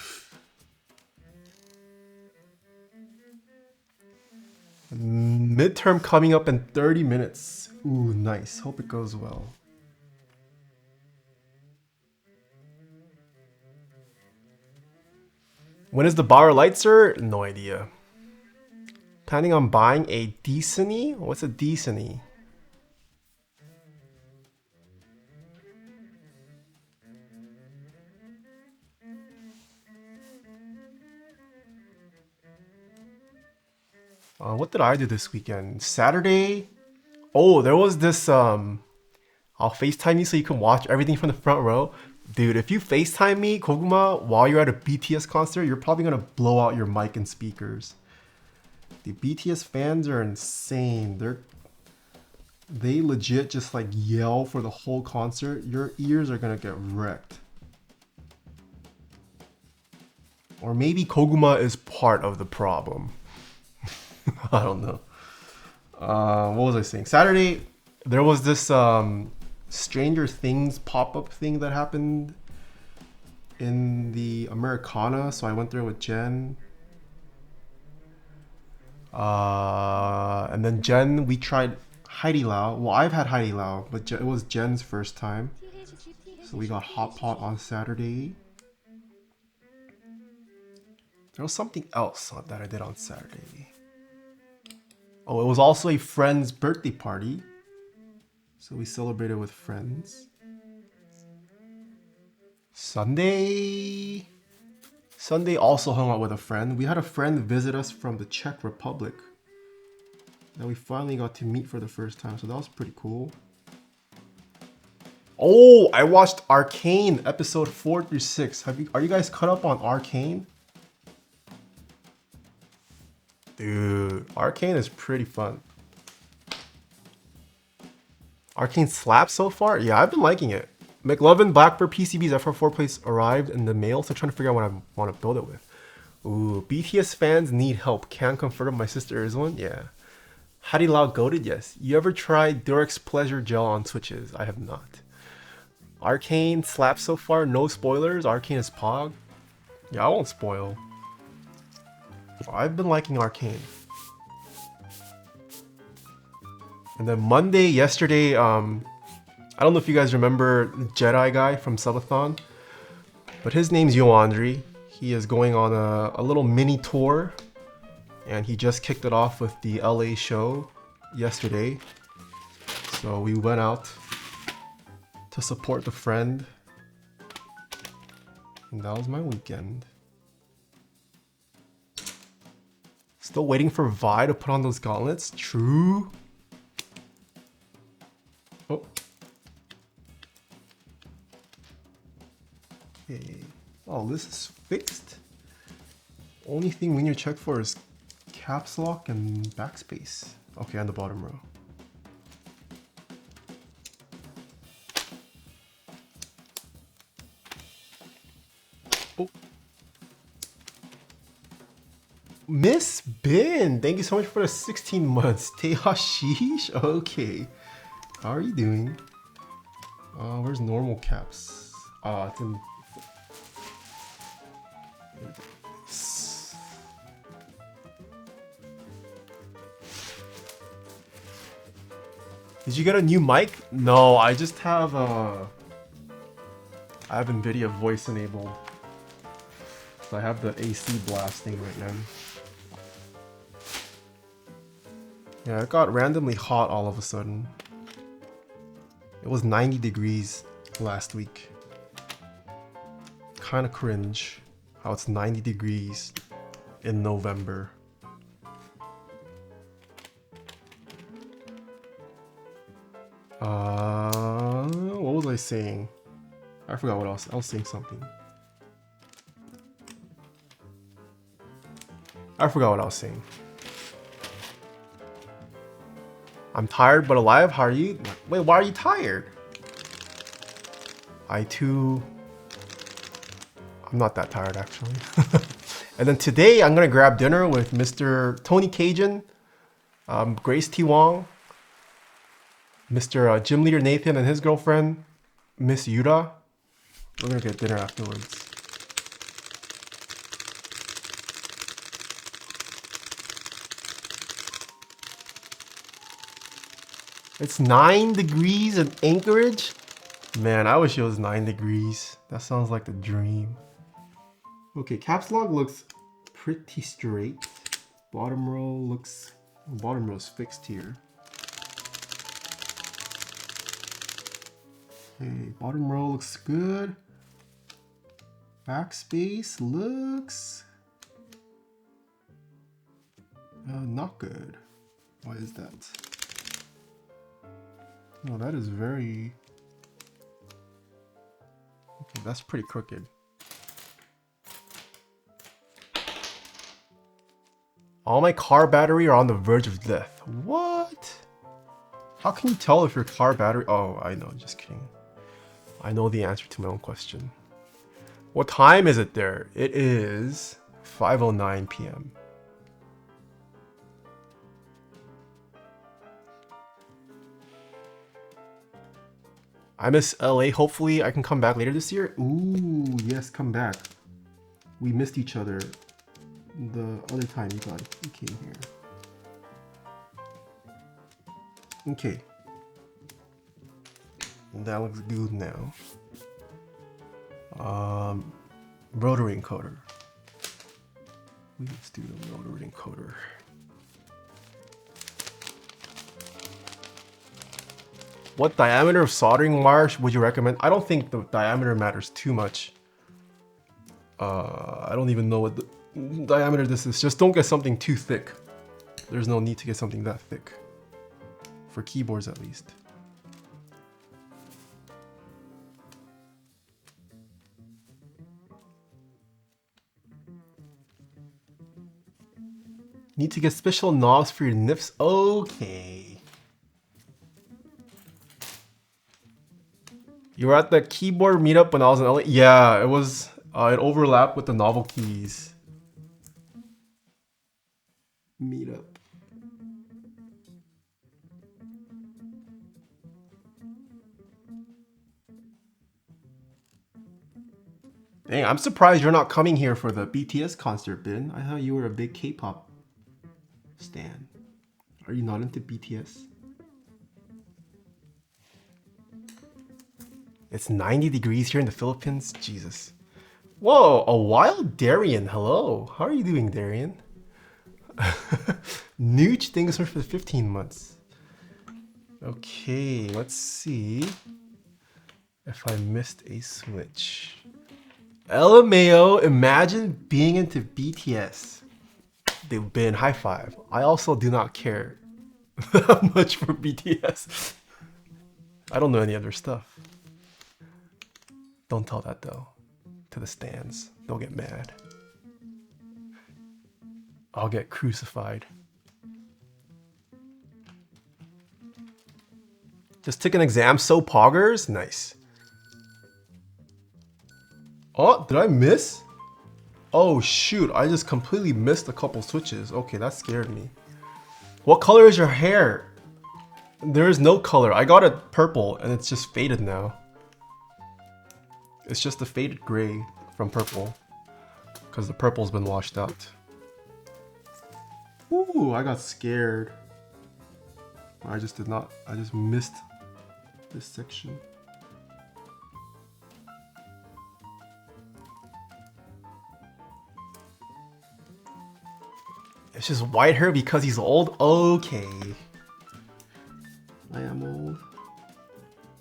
Midterm coming up in 30 minutes. Ooh, nice. Hope it goes well. When is the bar Lightser? No idea. Planning on buying a Deceny? What's a Deceny? What did I do this weekend? Saturday? Oh, there was this, I'll FaceTime you so you can watch everything from the front row. Dude, if you FaceTime me, Koguma, while you're at a BTS concert, you're probably gonna blow out your mic and speakers. The BTS fans are insane. They legit just like yell for the whole concert. Your ears are gonna get wrecked. Or maybe Koguma is part of the problem. I don't know. What was I saying? Saturday, there was this Stranger Things pop-up thing that happened in the Americana. So I went there with Jen. And then Jen, we tried Haidilao. Well, I've had Haidilao, but it was Jen's first time. So we got hot pot on Saturday. There was something else that I did on Saturday. Oh, it was also a friend's birthday party. So we celebrated with friends. Sunday also hung out with a friend. We had a friend visit us from the Czech Republic that we finally got to meet for the first time. So that was pretty cool. Oh, I watched Arcane episode 4 through 6. Are you guys caught up on Arcane? Dude, Arcane is pretty fun. Arcane slaps so far? Yeah, I've been liking it. McLovin Blackbird PCB's FR4 place arrived in the mail, so I'm trying to figure out what I want to build it with. Ooh, BTS fans need help. Can confirm my sister is one? Yeah. Harilao goated? Yes. You ever tried Durex Pleasure Gel on Switches? I have not. Arcane slaps so far, no spoilers. Arcane is Pog. Yeah, I won't spoil. I've been liking Arcane. And then Monday, yesterday, I don't know if you guys remember the Jedi guy from Subathon, but his name's Yoandri. He is going on a little mini tour, and he just kicked it off with the LA show yesterday. So we went out to support the friend, and that was my weekend. Still waiting for Vi to put on those gauntlets. True. Oh. Okay. Oh, this is fixed. Only thing we need to check for is caps lock and backspace. Okay, on the bottom row. Oh. Miss Bin, thank you so much for the 16 months. Taeha sheesh? Okay. How are you doing? Where's normal caps? It's in... Did you get a new mic? No, I just have I have NVIDIA voice enabled. So I have the AC blasting right now. Yeah, it got randomly hot all of a sudden. It was 90 degrees last week. Kind of cringe how it's 90 degrees in November. What was I saying? I forgot what else. I was saying something. I forgot what I was saying. I'm tired but alive. How are you? Wait, why are you tired? I too. I'm not that tired actually. And then today I'm gonna grab dinner with Mr. Tony Cajun, Grace T. Wong, Mr. Gym Leader Nathan and his girlfriend, Miss Yuta. We're gonna get dinner afterwards. It's 9 degrees in Anchorage? Man, I wish it was 9 degrees. That sounds like the dream. Okay, caps lock looks pretty straight. Bottom row is fixed here. Okay, bottom row looks good. Backspace looks not good. Why is that? No, that is very... Okay, that's pretty crooked. All my car battery are on the verge of death. What? How can you tell if your car battery... Oh, I know, just kidding. I know the answer to my own question. What time is it there? It is 5:09 p.m. I miss LA. Hopefully I can come back later this year. Ooh, yes, come back. We missed each other the other time you came here. Okay. That looks good now. Rotary encoder. Let's do the rotary encoder. What diameter of soldering wire would you recommend? I don't think the diameter matters too much. I don't even know what the diameter this is. Just don't get something too thick. There's no need to get something that thick. For keyboards at least. Need to get special knobs for your nips? Okay. You were at the keyboard meetup when I was in LA? Yeah, it was, it overlapped with the novel keys meetup. Dang, I'm surprised you're not coming here for the BTS concert, Bin. I thought you were a big K-pop stan. Are you not into BTS? It's 90 degrees here in the Philippines. Jesus. Whoa, a wild Darian. Hello. How are you doing, Darian? Nooch, thanks for the 15 months. Okay, let's see if I missed a switch. LMAO, imagine being into BTS. They've been high five. I also do not care that much for BTS. I don't know any other stuff. Don't tell that though to the stans. They'll get mad. I'll get crucified. Just took an exam, so poggers? Nice. Oh, did I miss? Oh shoot, I just completely missed a couple switches. Okay, that scared me. What color is your hair? There is no color. I got it purple and it's just faded now. It's just a faded gray from purple because the purple's been washed out. Ooh, I got scared. I just did not. I just missed this section. It's just white hair because he's old? Okay. I am old.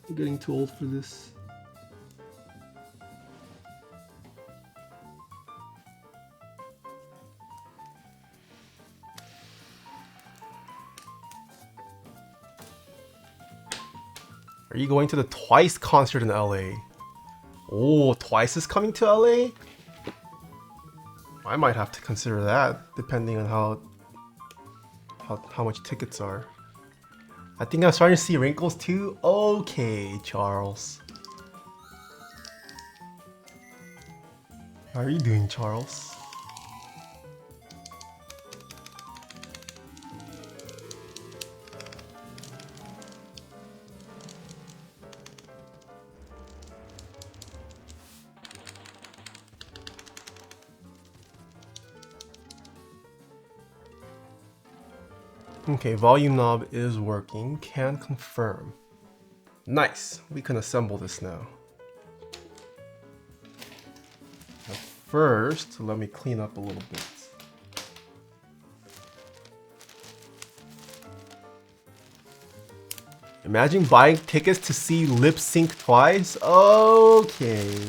I'm getting too old for this. Are you going to the Twice concert in LA? Oh, Twice is coming to LA? I might have to consider that depending on how much tickets are. I think I'm starting to see wrinkles too. Okay, Charles. How are you doing, Charles? Okay, volume knob is working. Can confirm. Nice. We can assemble this now. First, let me clean up a little bit. Imagine buying tickets to see lip sync twice. Okay.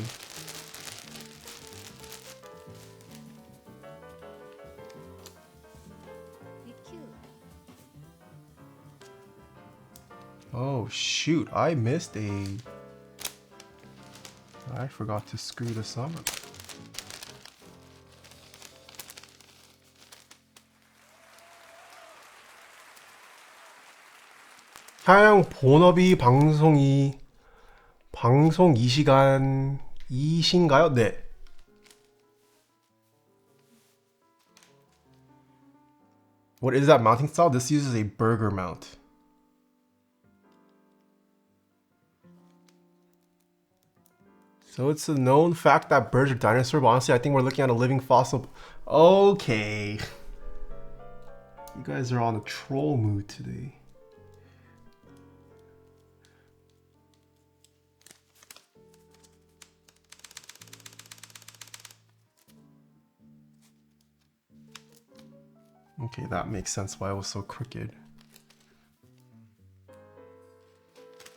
Oh shoot, I missed I forgot to screw this on. 차량 본업이 방송 2시간이신가요? 네. What is that mounting style? This uses a burger mount. So it's a known fact that birds are dinosaurs, but honestly, I think we're looking at a living fossil. Okay. You guys are on a troll mood today. Okay, that makes sense why it was so crooked.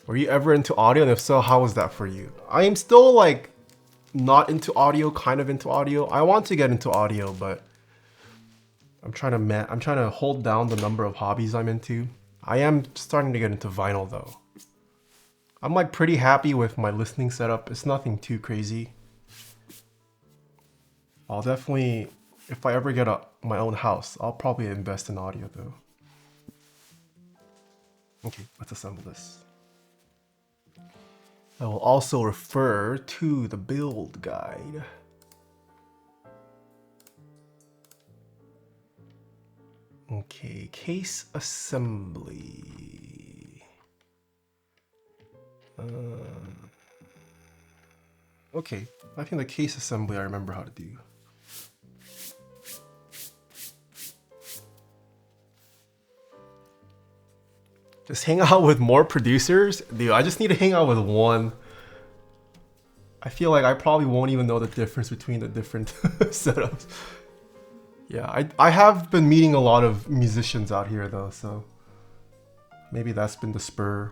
Were you ever into audio, and if so, how was that for you? I am still like not into audio, kind of into audio. I want to get into audio, but I'm trying to hold down the number of hobbies I'm into. I am starting to get into vinyl though. I'm like pretty happy with my listening setup. It's nothing too crazy. I'll definitely, if I ever get my own house, I'll probably invest in audio though. Okay, let's assemble this. I will also refer to the build guide. Okay, case assembly. Okay, I think the case assembly I remember how to do. Just hang out with more producers? Dude, I just need to hang out with one. I feel like I probably won't even know the difference between the different setups. Yeah, I have been meeting a lot of musicians out here though, so maybe that's been the spur.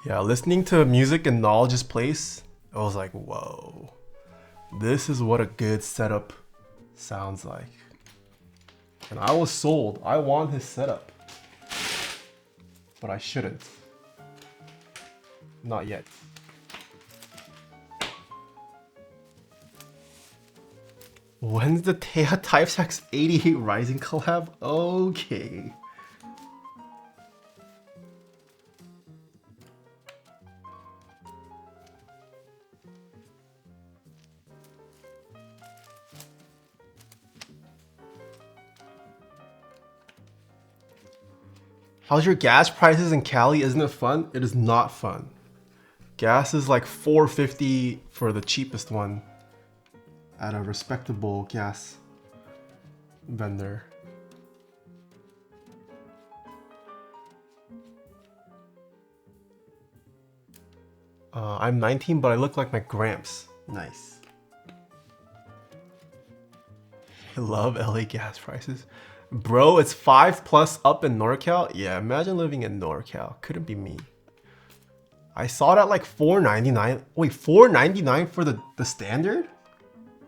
Yeah, listening to music in Knowledge's place, I was like, whoa. This is what a good setup sounds like. And I was sold. I want his setup. But I shouldn't. Not yet. When's the Taeha TypeSax 88 Rising collab? Okay. How's your gas prices in Cali? Isn't it fun? It is not fun. Gas is like $4.50 for the cheapest one at a respectable gas vendor. I'm 19, but I look like my gramps. Nice. I love LA gas prices. Bro, it's 5+ up in NorCal? Yeah, imagine living in NorCal. Couldn't be me. I saw it at like $4.99. Wait, $4.99 for the standard?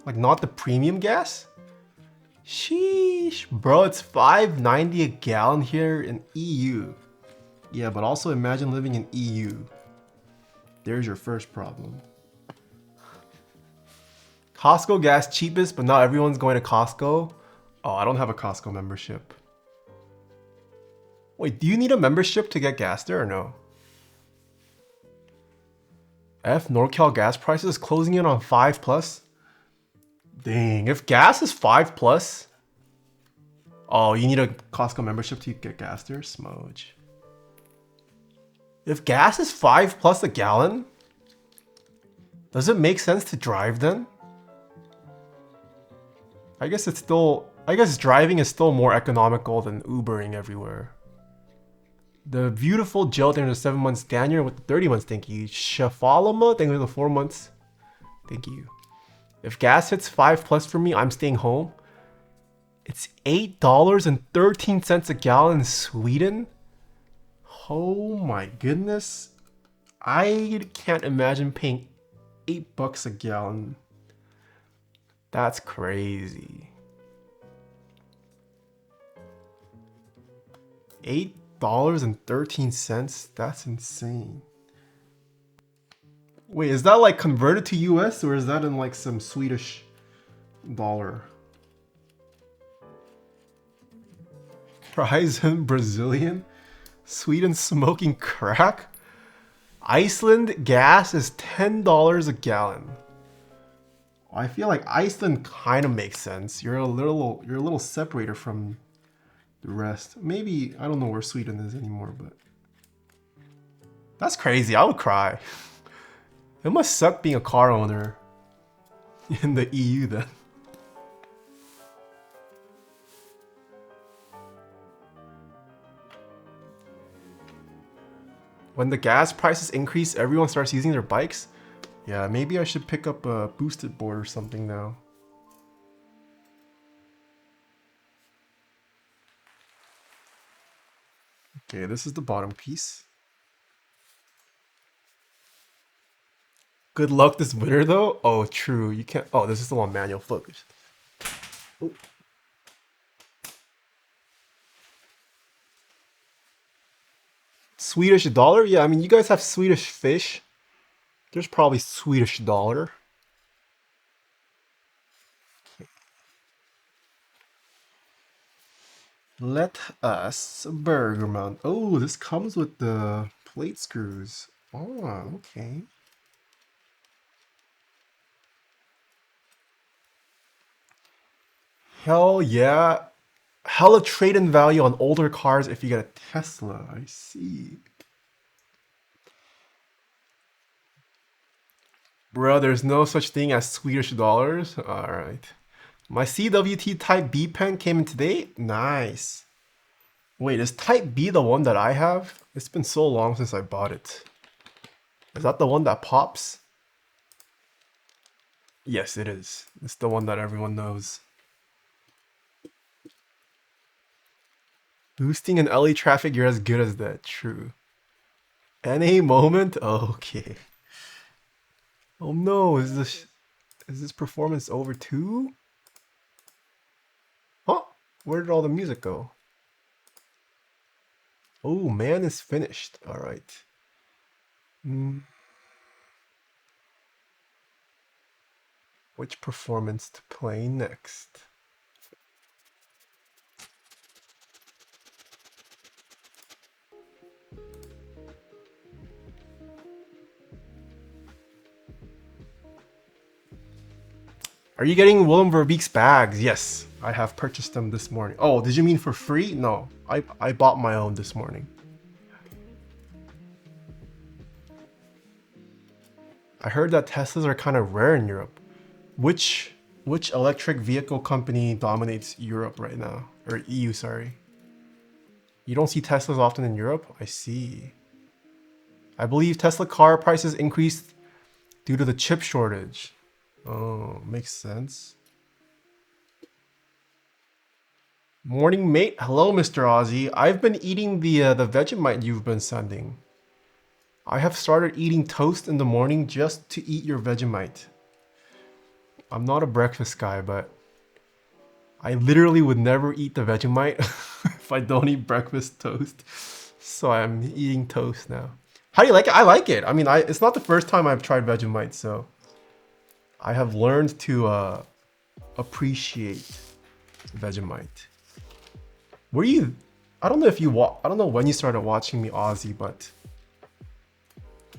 Like not the premium gas? Sheesh. Bro, it's $5.90 a gallon here in EU. Yeah, but also imagine living in EU. There's your first problem. Costco gas cheapest, but not everyone's going to Costco. Oh, I don't have a Costco membership. Wait, do you need a membership to get gas there or no? NorCal gas prices closing in on 5 plus. Dang, if gas is 5 plus. Oh, you need a Costco membership to get gas there? Smudge. If gas is 5 plus a gallon, does it make sense to drive then? I guess driving is still more economical than Ubering everywhere. The beautiful Jill, thank you for the 7 months. Daniel with the 30 months, thank you. Shafalama, thank you for the 4 months. Thank you. If gas hits 5 plus for me, I'm staying home. It's $8.13 a gallon in Sweden. Oh my goodness. I can't imagine paying $8 a gallon. That's crazy. $8.13? That's insane. Wait, is that like converted to US or is that in like some Swedish dollar? Fries in Brazilian? Sweden smoking crack? Iceland gas is $10 a gallon. I feel like Iceland kind of makes sense. You're a little separated from the rest. Maybe I don't know where Sweden is anymore, but that's crazy. I would cry. It must suck being a car owner in the EU then. When the gas prices increase, everyone starts using their bikes. Yeah, maybe I should pick up a boosted board or something now. Okay, this is the bottom piece. Good luck this winter though. Oh, true. You can't. Oh, this is still on manual focus. Oh. Swedish dollar? Yeah, I mean, you guys have Swedish fish. There's probably Swedish dollar. Okay. Let us burger mount. Oh, this comes with the plate screws. Oh, okay. Hell yeah. Hella trade-in value on older cars if you get a Tesla. I see. Bro, there's no such thing as Swedish dollars. Alright. My CWT Type B pen came in today. Nice. Wait, is Type B the one that I have? It's been so long since I bought it. Is that the one that pops? Yes, it is. It's the one that everyone knows. Boosting in LA traffic, you're as good as that. True. NA moment? Okay. Oh no, is this performance over too? Huh? Where did all the music go? Oh, man is finished. Alright. Which performance to play next? Are you getting Willem Verbeek's bags? Yes, I have purchased them this morning. Oh, did you mean for free? No, I bought my own this morning. I heard that Teslas are kind of rare in Europe. Which electric vehicle company dominates Europe right now? Or EU, sorry. You don't see Teslas often in Europe? I see. I believe Tesla car prices increased due to the chip shortage. Oh, makes sense. Morning, mate. Hello, Mr. Ozzy. I've been eating the Vegemite you've been sending. I have started eating toast in the morning just to eat your Vegemite. I'm not a breakfast guy, but I literally would never eat the Vegemite if I don't eat breakfast toast. So I'm eating toast now. How do you like it? I like it. I mean, it's not the first time I've tried Vegemite, so I have learned to appreciate Vegemite. Were you? I don't know if you I don't know when you started watching me, Aussie, but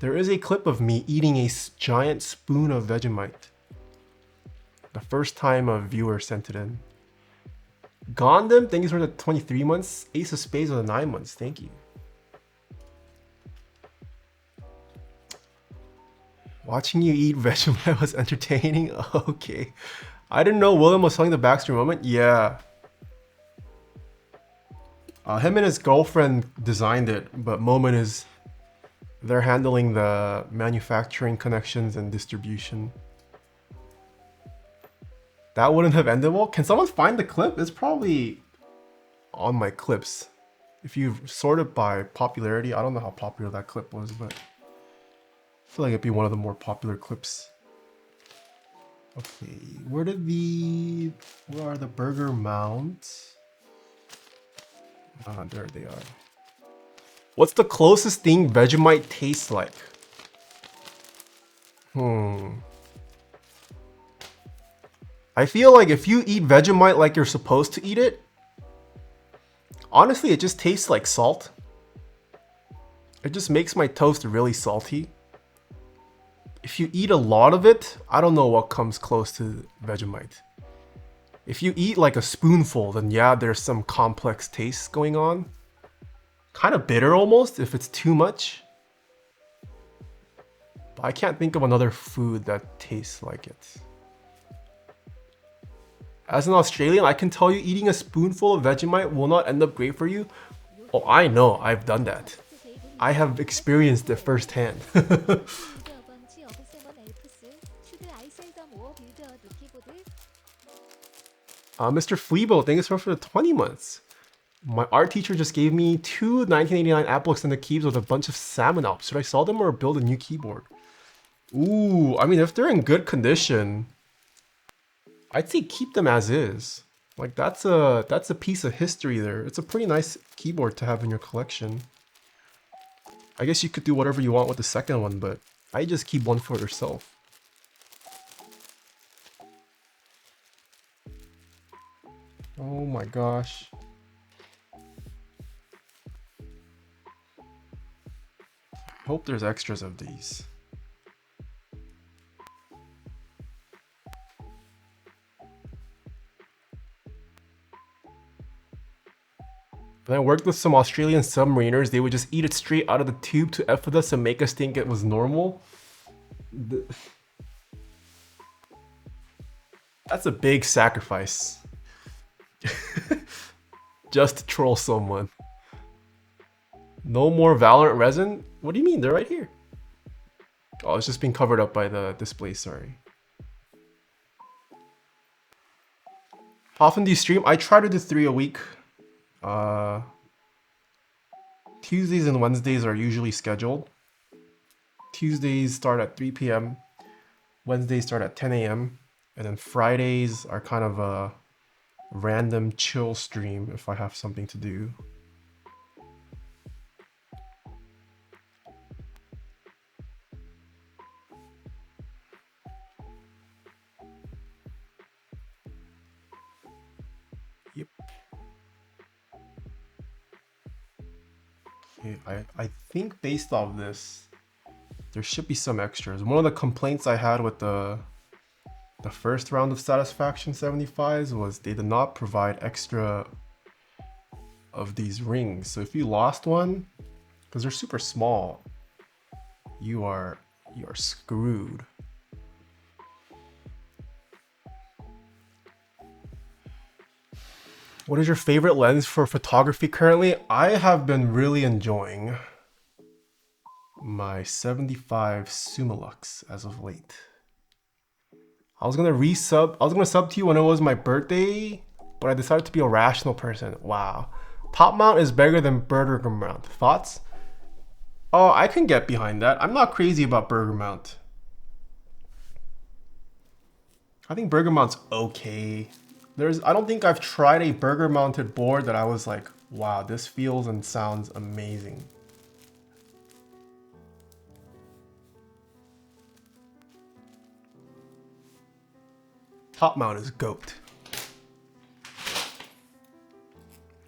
there is a clip of me eating a giant spoon of Vegemite. The first time a viewer sent it in. Gondam, thank you for the 23 months. Ace of Spades with the 9 months. Thank you. Watching you eat Vegemite was entertaining. Okay. I didn't know William was selling the backstory moment. Yeah. Him and his girlfriend designed it, but Moment is... They're handling the manufacturing connections and distribution. That wouldn't have ended well. Can someone find the clip? It's probably on my clips. If you sort it by popularity, I don't know how popular that clip was, but I feel like it'd be one of the more popular clips. Okay, where are the burger mounts? Ah, there they are. What's the closest thing Vegemite tastes like? I feel like if you eat Vegemite like you're supposed to eat it, honestly, it just tastes like salt. It just makes my toast really salty. If you eat a lot of it, I don't know what comes close to Vegemite. If you eat like a spoonful, then yeah, there's some complex tastes going on. Kind of bitter almost if it's too much. But I can't think of another food that tastes like it. As an Australian, I can tell you eating a spoonful of Vegemite will not end up great for you. Oh, I know, I've done that. I have experienced it firsthand. Mr. Fleebo, thank you so much for the 20 months. My art teacher just gave me 2 1989 Apple extended keys with a bunch of salmon alps. Should I sell them or build a new keyboard? Ooh, I mean, if they're in good condition, I'd say keep them as is. Like that's a piece of history there. It's a pretty nice keyboard to have in your collection. I guess you could do whatever you want with the second one, but I just keep one for yourself. Oh my gosh. Hope there's extras of these. When I worked with some Australian submariners, they would just eat it straight out of the tube to F with us and make us think it was normal. That's a big sacrifice. Just to troll someone. No more Valorant resin? What do you mean? They're right here. Oh, it's just being covered up by the display, sorry. How often do you stream? I try to do 3 a week. Tuesdays and Wednesdays are usually scheduled. Tuesdays start at 3 p.m. Wednesdays start at 10 a.m. And then Fridays are kind of a random chill stream if I have something to do. Yep. Okay, I think based off this, there should be some extras. One of the complaints I had with the first round of Satisfaction 75s was they did not provide extra of these rings. So if you lost one, because they're super small, you are screwed. What is your favorite lens for photography currently? I have been really enjoying my 75 Summilux as of late. I was gonna sub to you when it was my birthday, but I decided to be a rational person. Wow. Top mount is bigger than burger mount. Thoughts? Oh, I can get behind that. I'm not crazy about burger mount. I think burger mount's okay. I don't think I've tried a burger mounted board that I was like, wow, this feels and sounds amazing. Top mount is GOAT.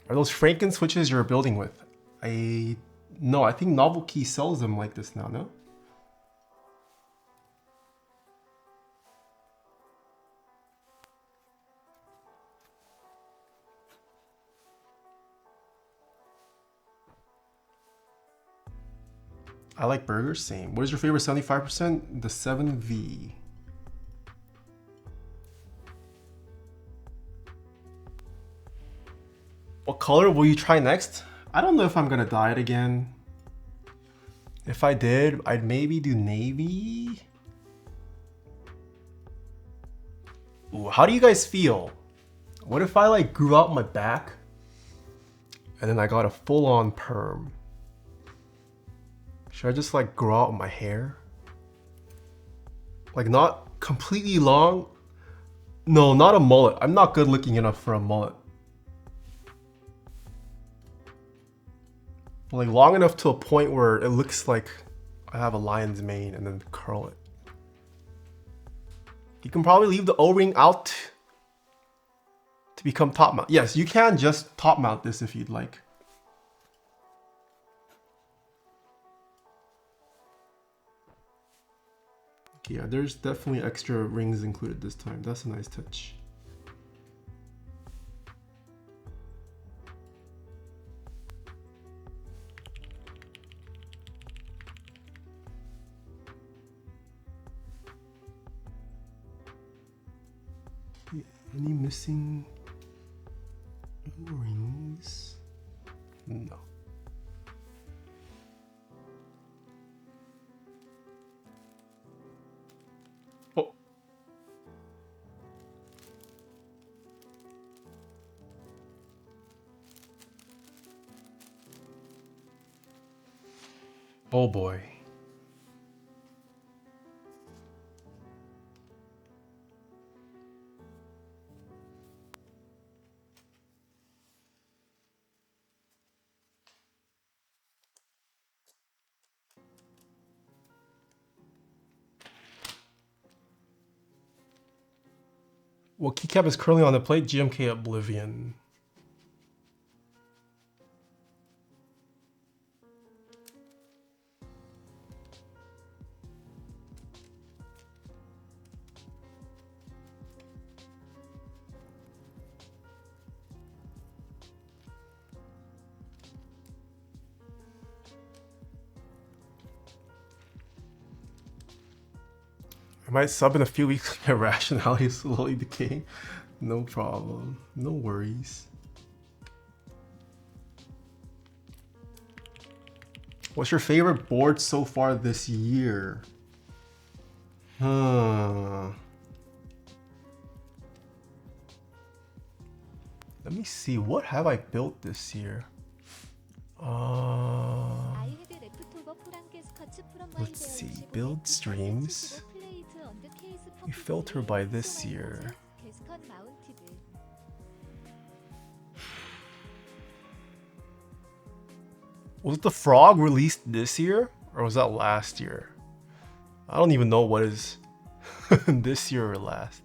Are those Franken switches you're building with? No, I think Novel Key sells them like this now, no? I like burgers, same. What is your favorite 75%? The 7V. What color will you try next? I don't know if I'm gonna dye it again. If I did, I'd maybe do navy. Ooh, how do you guys feel? What if I like grew out my back and then I got a full-on perm? Should I just like grow out my hair? Like not completely long? No, not a mullet. I'm not good looking enough for a mullet. But like long enough to a point where it looks like I have a lion's mane and then curl it. You can probably leave the O-ring out to become top mount. Yes, you can just top mount this if you'd like. Okay, yeah, there's definitely extra rings included this time. That's a nice touch. Okay, any missing rings? No. Oh. Oh boy. What keycap is currently on the plate? GMK Oblivion. I might sub in a few weeks. My rationality is slowly decaying. No problem. No worries. What's your favorite board so far this year? Let me see. What have I built this year? Let's see. Build streams. We filter by this year. Was the frog released this year or was that last year? I don't even know what is this year or last.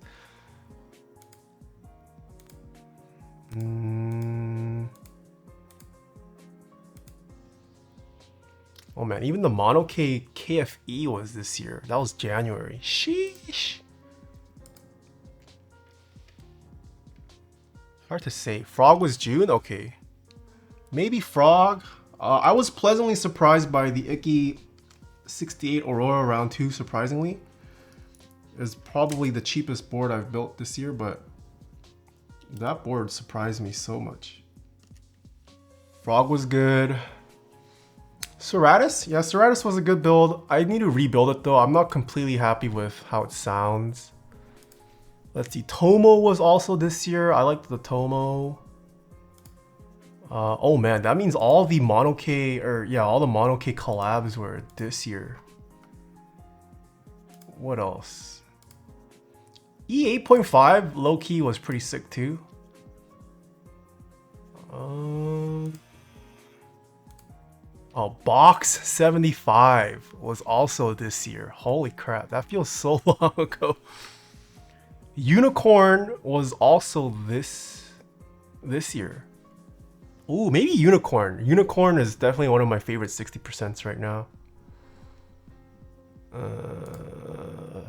Oh man, even the Mono K KFE was this year. That was January. Sheesh. Hard to say. Frog was June? Okay. Maybe Frog. I was pleasantly surprised by the Icky 68 Aurora round 2, surprisingly. It's probably the cheapest board I've built this year, but that board surprised me so much. Frog was good. Serratus? Yeah, Serratus was a good build. I need to rebuild it though. I'm not completely happy with how it sounds. Let's see, Tomo was also this year. I liked the Tomo. Oh man, that means all the Mono K, or yeah, all the Mono K collabs were this year. What else? E8.5 low-key was pretty sick too. Oh, Box 75 was also this year. Holy crap, that feels so long ago. Unicorn was also this year. Ooh, maybe Unicorn. Unicorn is definitely one of my favorite 60% right now. Oh,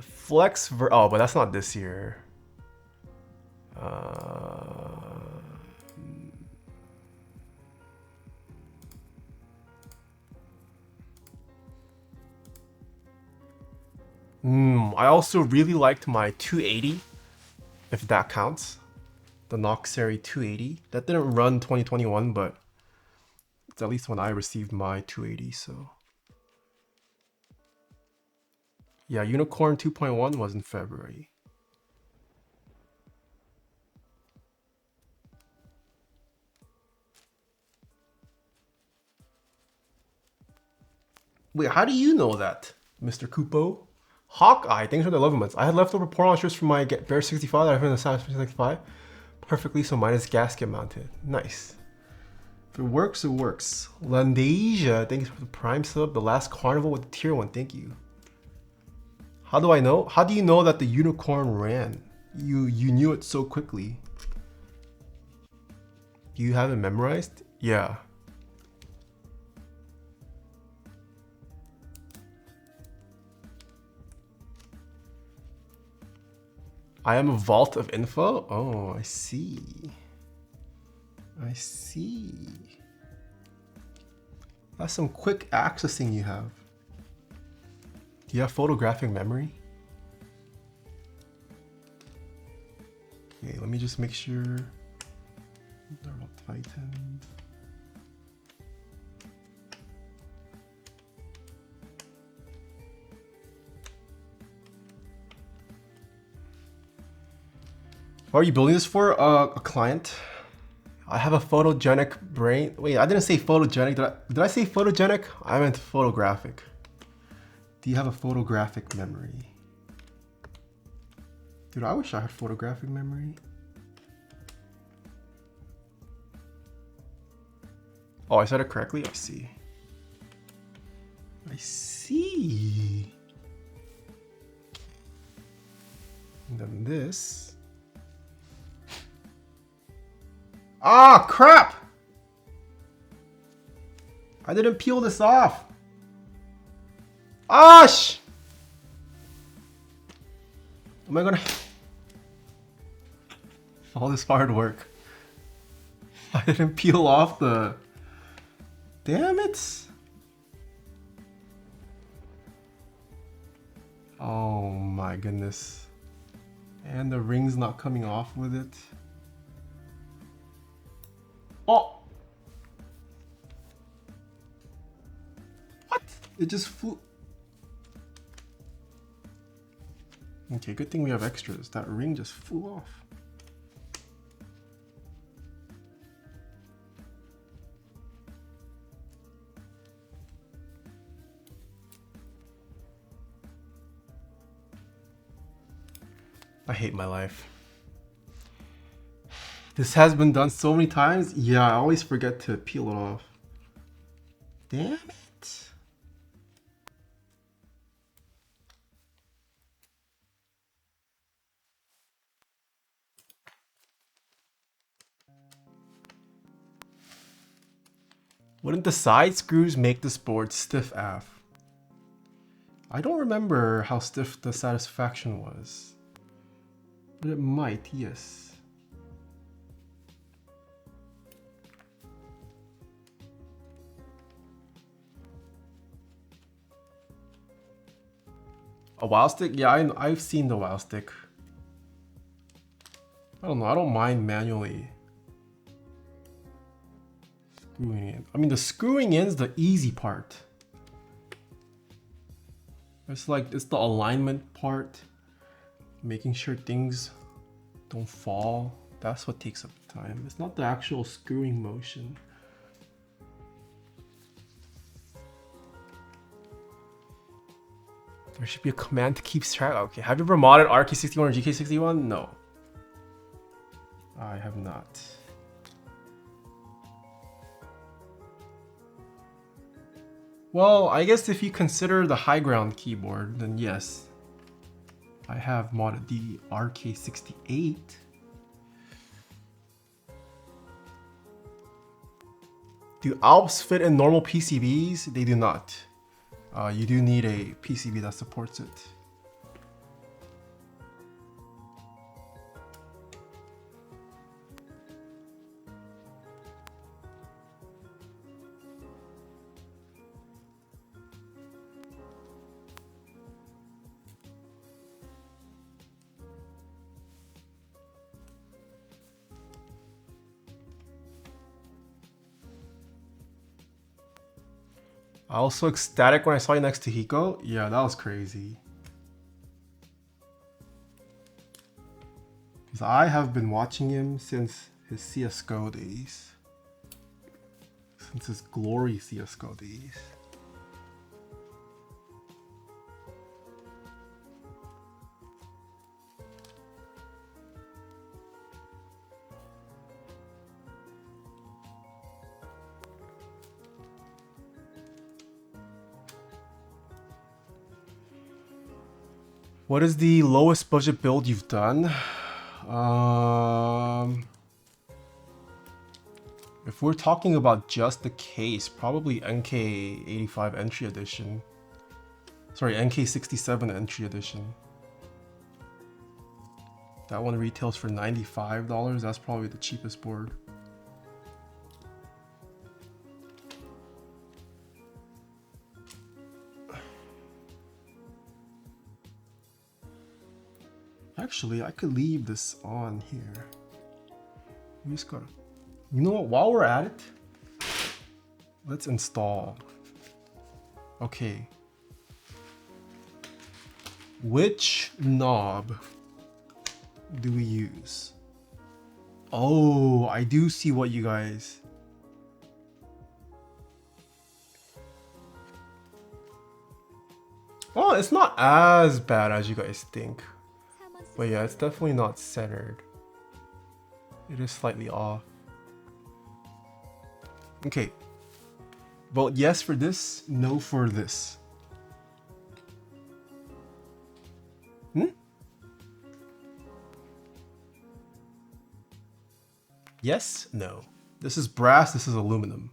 but that's not this year. I also really liked my 280, if that counts. The Noxeri 280. That didn't run 2021, but it's at least when I received my 280, so. Yeah, Unicorn 2.1 was in February. Wait, how do you know that, Mr. Kupo? Hawkeye, thanks for the 11 months. I had leftover pour launchers from my Bear 65 that I found in the Samus 65. Perfectly, so mine is gasket mounted. Nice. If it works, it works. Landasia, thanks for the Prime sub. The last carnival with the tier 1, thank you. How do I know? How do you know that the unicorn ran? You knew it so quickly. Do you have it memorized? Yeah. I am a vault of info? Oh, I see. I see. That's some quick accessing you have. Do you have photographic memory? Okay, let me just make sure. Normal Titan. What are you building this for? A client. I have a photogenic brain. Wait, I didn't say photogenic. Did I say photogenic? I meant photographic. Do you have a photographic memory? Dude, I wish I had photographic memory. Oh, I said it correctly? I see. I see. And then this. Ah, crap! I didn't peel this off. Ash! Am I gonna... All this hard work. I didn't peel off the... Damn it! Oh my goodness. And the ring's not coming off with it. Oh! What? It just flew... Okay, good thing we have extras. That ring just flew off. I hate my life. This has been done so many times. Yeah, I always forget to peel it off. Damn it. Wouldn't the side screws make this board stiff AF? I don't remember how stiff the satisfaction was. But it might, yes. A WoW stick? Yeah, I've seen the WoW stick. I don't know, I don't mind manually screwing in. I mean, the screwing in is the easy part. It's the alignment part. Making sure things don't fall. That's what takes up time. It's not the actual screwing motion. There should be a command to keep track. Okay, have you ever modded RK61 or GK61? No. I have not. Well, I guess if you consider the high ground keyboard, then yes. I have modded the RK68. Do Alps fit in normal PCBs? They do not. You do need a PCB that supports it. I was so ecstatic when I saw you next to Hiko. Yeah, that was crazy. Because I have been watching him since his CSGO days. Since his glory CSGO days. What is the lowest budget build you've done? If we're talking about just the case, probably NK85 entry edition. Sorry, NK67 entry edition. That one retails for $95. That's probably the cheapest board. Actually, I could leave this on here. We just gotta, you know what, while we're at it, let's install. Okay. Which knob do we use? Oh, I do see what you guys. Oh, it's not as bad as you guys think. But yeah, it's definitely not centered. It is slightly off. Okay. Vote yes for this, no for this. Yes, no. This is brass, this is aluminum.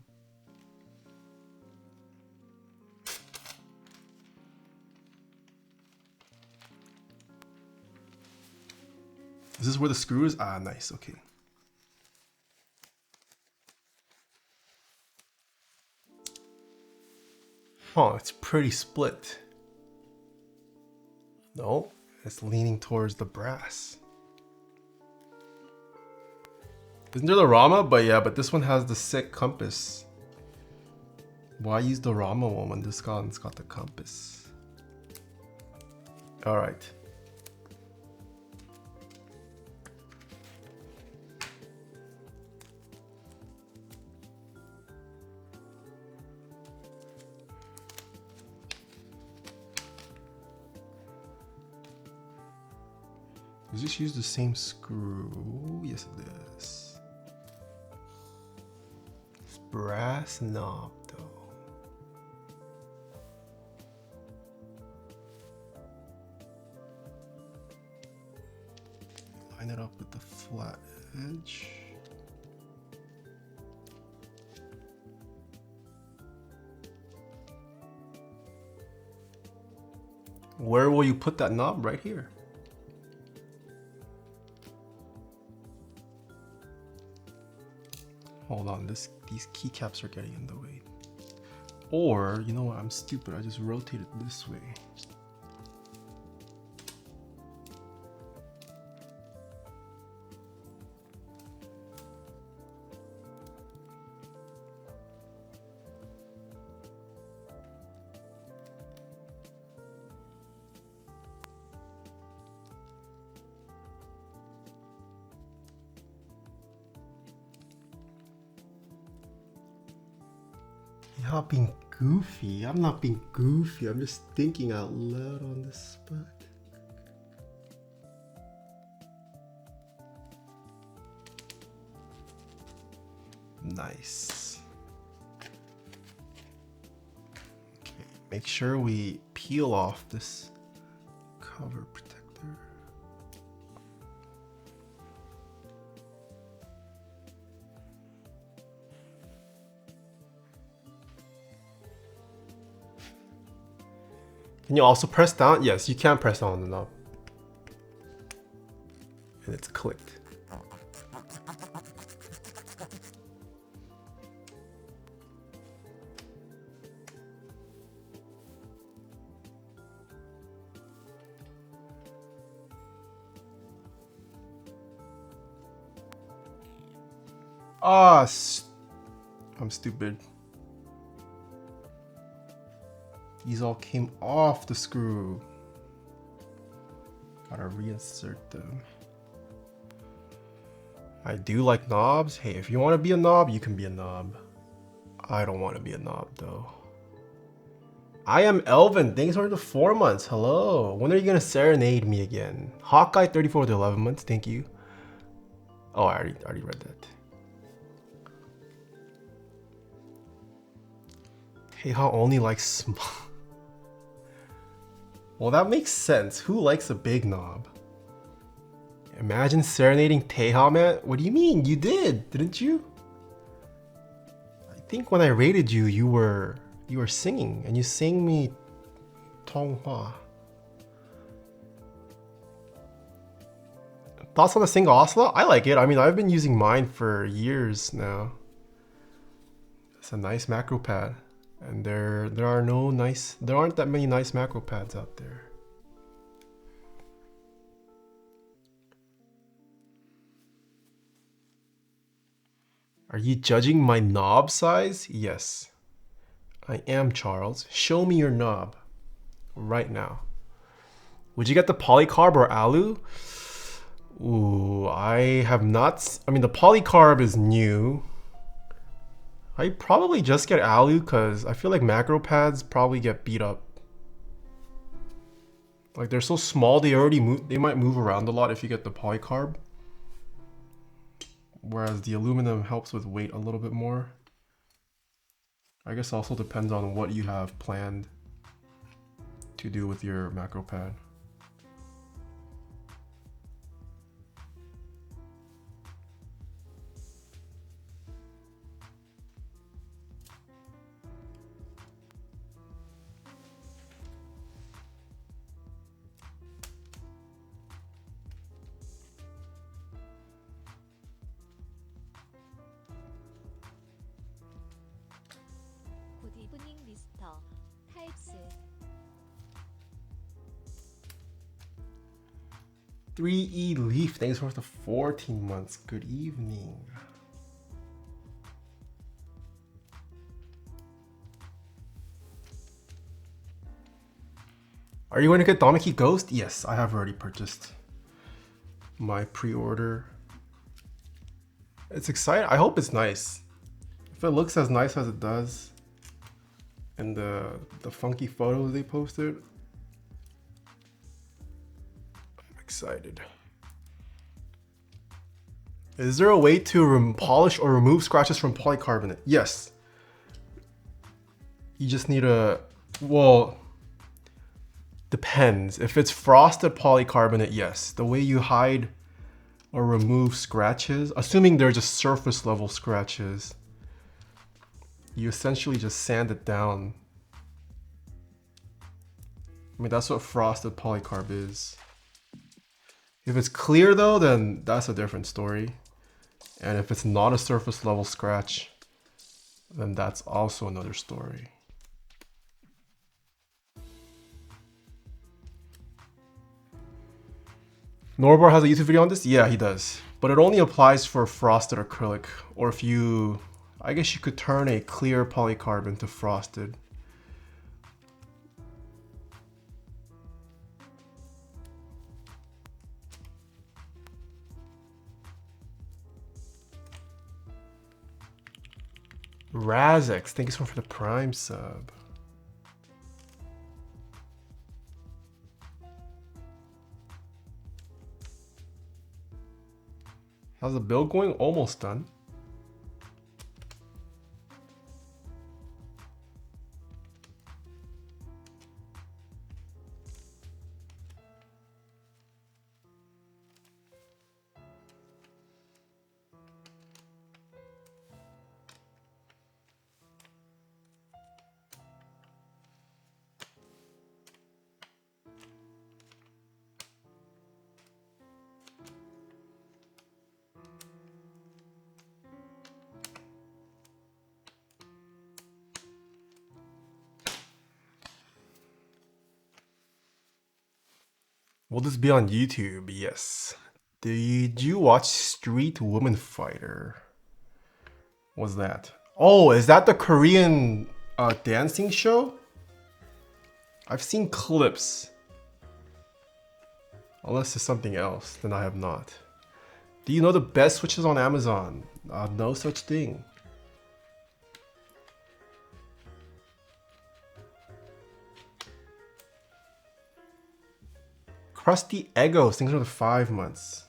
Is this where the screw is? Ah, nice, okay. Oh, it's pretty split. No, it's leaning towards the brass. Isn't there the Rama? But yeah, but this one has the sick compass. Why use the Rama one when this one's got the compass? All right. Does this use the same screw? Yes, it does. It's brass knob though. Line it up with the flat edge. Where will you put that knob? Right here. Hold on, these keycaps are getting in the way. Or, you know what, I'm stupid, I just rotate it this way. Y'all being goofy. I'm not being goofy. I'm just thinking out loud on the spot. Nice. Okay, make sure we peel off this cover protector. there. Can you also press down? Yes, you can press down on the knob. And it's clicked. Ah, I'm stupid. These all came off the screw. Gotta reinsert them. I do like knobs. Hey, if you want to be a knob, you can be a knob. I don't want to be a knob though. I am Elvin. Thanks for the 4 months. Hello. When are you gonna serenade me again? Hawkeye 34 with 11 months. Thank you. Oh, I already read that. Taeha only likes small. Well, that makes sense. Who likes a big knob? Imagine serenading Taeha, man. What do you mean? You didn't you? I think when I rated you, you were singing, and you sang me Tonghua. Thoughts on the single oscillate? I like it. I mean, I've been using mine for years now. It's a nice macro pad. And there aren't that many nice macro pads out there. Are you judging my knob size? Yes. I am, Charles. Show me your knob right now. Would you get the polycarb or alu? Ooh, I have not. I mean, the polycarb is new. I probably just get alu because I feel like macro pads probably get beat up. Like they're so small, they might move around a lot if you get the polycarb. Whereas the aluminum helps with weight a little bit more. I guess also depends on what you have planned to do with your macro pad. 굿 이브닝 미스터 타입스 3E Leaf, thanks for the 14 months. Good evening. Are you going to get Donaki Ghost? Yes, I have already purchased my pre-order. It's exciting. I hope it's nice. If it looks as nice as it does, and the funky photos they posted, I'm excited. Is there a way to polish or remove scratches from polycarbonate? Yes. You just need a, well, depends. If it's frosted polycarbonate, yes. The way you hide or remove scratches, assuming they're just surface level scratches, you essentially just sand it down. I mean, that's what frosted polycarb is. If it's clear though, then that's a different story. And if it's not a surface level scratch, then that's also another story. Norbar has a YouTube video on this? Yeah, he does. But it only applies for frosted acrylic, or if you, I guess you could turn a clear polycarb into frosted. Razex, thank you so much for the Prime sub. How's the build going? Almost done. Will this be on YouTube? Yes. Did you watch Street Woman Fighter? What's that? Oh, is that the Korean dancing show? I've seen clips. Unless it's something else, then I have not. Do you know the best switches on Amazon? No such thing. Crusty Eggos, things are the 5 months.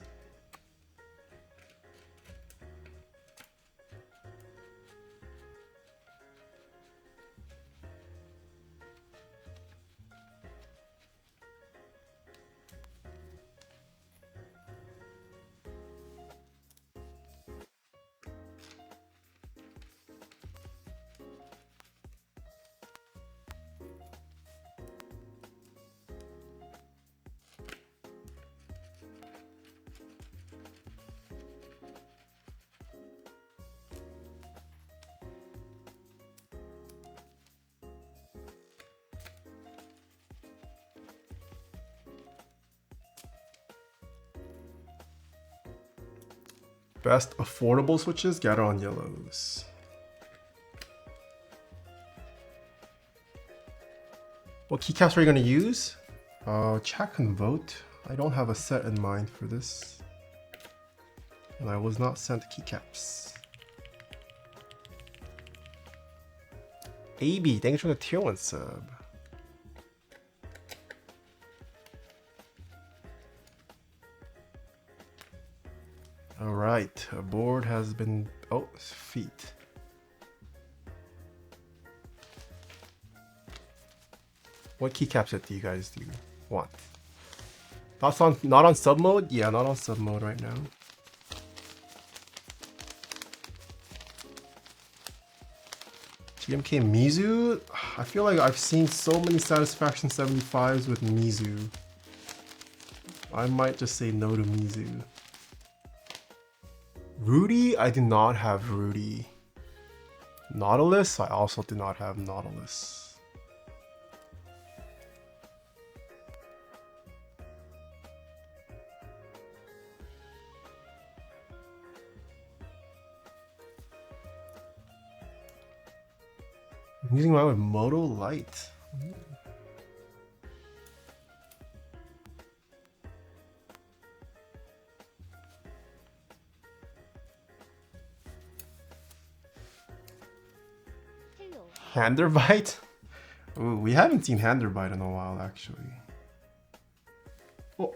Best affordable switches, get on yellows. What keycaps are you going to use? Chat can vote. I don't have a set in mind for this. And I was not sent keycaps. AB, thanks for the tier 1 sub. Alright, a board has been... Oh, feet. What keycap set do you guys want? Not on sub mode? Yeah, not on sub mode right now. GMK Mizu? I feel like I've seen so many Satisfaction 75s with Mizu. I might just say no to Mizu. Rudy? I do not have Rudy. Nautilus? I also do not have Nautilus. I'm using mine with Moto Light. Handerbite? Ooh, we haven't seen Handerbite in a while, actually. Oh.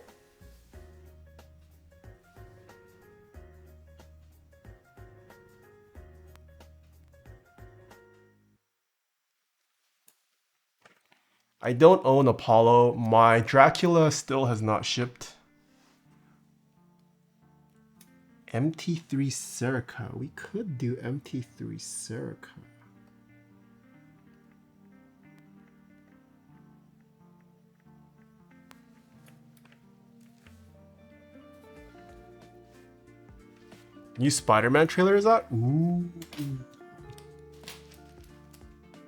I don't own Apollo. My Dracula still has not shipped. MT3 Serica. We could do MT3 Serica. New Spider-Man trailer is out? Ooh.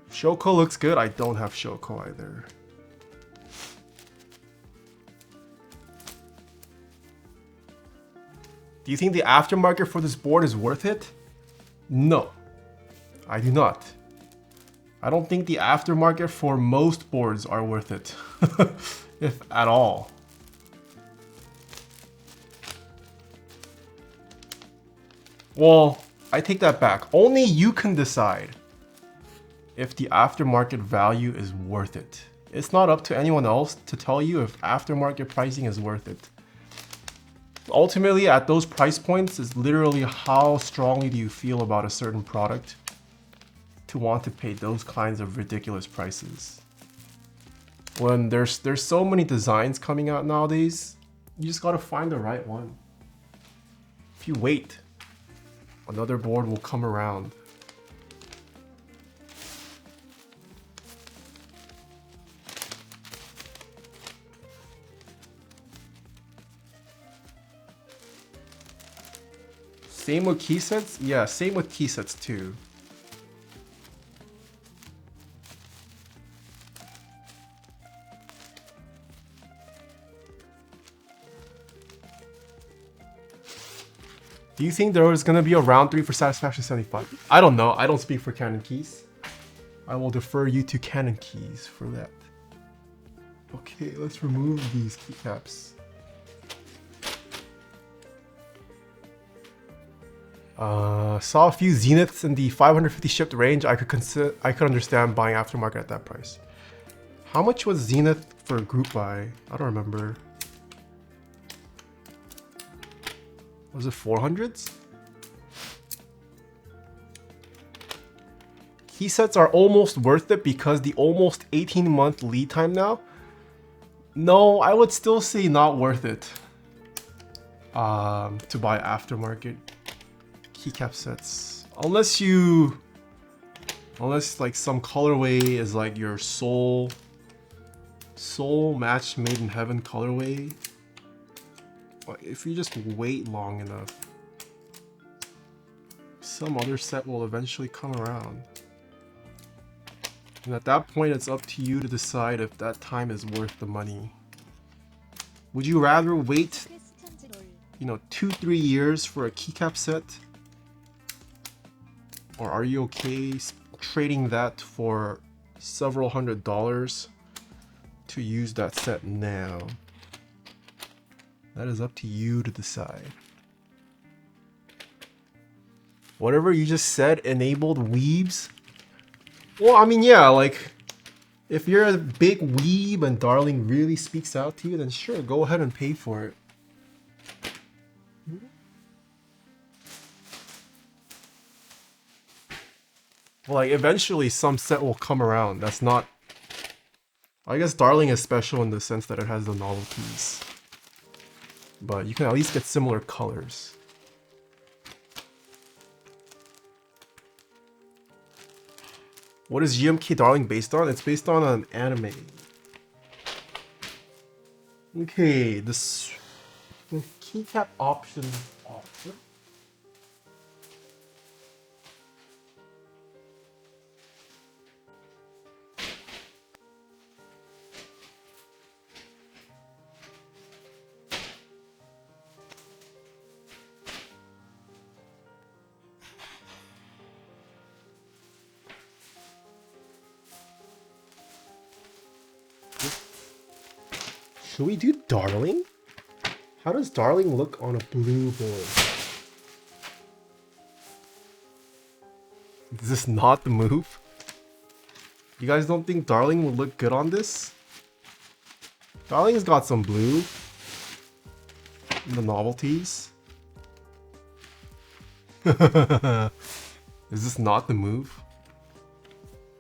Shoko looks good. I don't have Shoko either. Do you think the aftermarket for this board is worth it? No, I do not. I don't think the aftermarket for most boards are worth it, if at all. Well, I take that back. Only you can decide if the aftermarket value is worth it. It's not up to anyone else to tell you if aftermarket pricing is worth it. Ultimately, at those price points is literally how strongly do you feel about a certain product to want to pay those kinds of ridiculous prices. When there's so many designs coming out nowadays, you just gotta find the right one. If you wait, another board will come around. Same with key sets? Yeah, same with key sets too. Do you think there was gonna be a round 3 for Satisfaction 75? I don't know. I don't speak for Canon Keys. I will defer you to Canon Keys for that. Okay, let's remove these keycaps. Saw a few Zeniths in the 550 shipped range. I could understand buying aftermarket at that price. How much was Zenith for a group buy? I don't remember. Was it 400s? Key sets are almost worth it because the almost 18-month lead time now. No, I would still say not worth it. To buy aftermarket keycap sets, unless like some colorway is like your soul match made in heaven colorway. If you just wait long enough, some other set will eventually come around. And at that point, it's up to you to decide if that time is worth the money. Would you rather wait, 2-3 years for a keycap set? Or are you okay trading that for several $100s to use that set now? That is up to you to decide. Whatever you just said enabled weebs. Well, I mean, yeah, like, if you're a big weeb and Darling really speaks out to you, then sure, go ahead and pay for it. Well, like, eventually some set will come around. That's not... I guess Darling is special in the sense that it has the novelties. But you can at least get similar colors. What is GMK Darling based on? It's based on an anime. Okay, the keycap option. Should we do Darling? How does Darling look on a blue board? Is this not the move? You guys don't think Darling would look good on this? Darling's got some blue in the novelties. Is this not the move?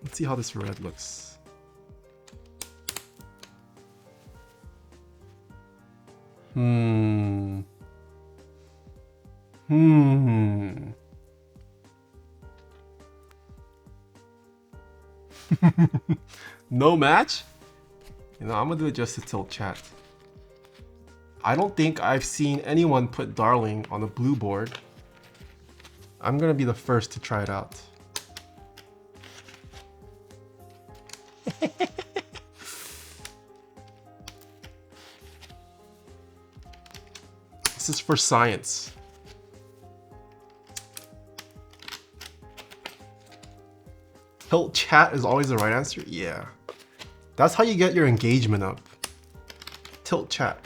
Let's see how this red looks. No match? You know, I'm gonna do it just to tilt chat. I don't think I've seen anyone put Darling on a blue board. I'm gonna be the first to try it out. This is for science. Tilt chat is always the right answer? Yeah. That's how you get your engagement up. Tilt chat.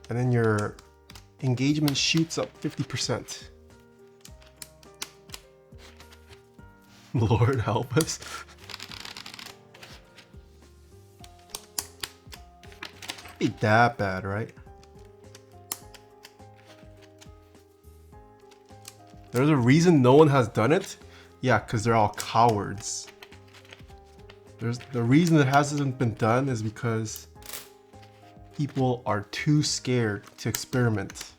And then your engagement shoots up 50%. Lord help us. Can't be that bad, right? There's a reason no one has done it? Yeah, because they're all cowards. The reason it hasn't been done is because people are too scared to experiment.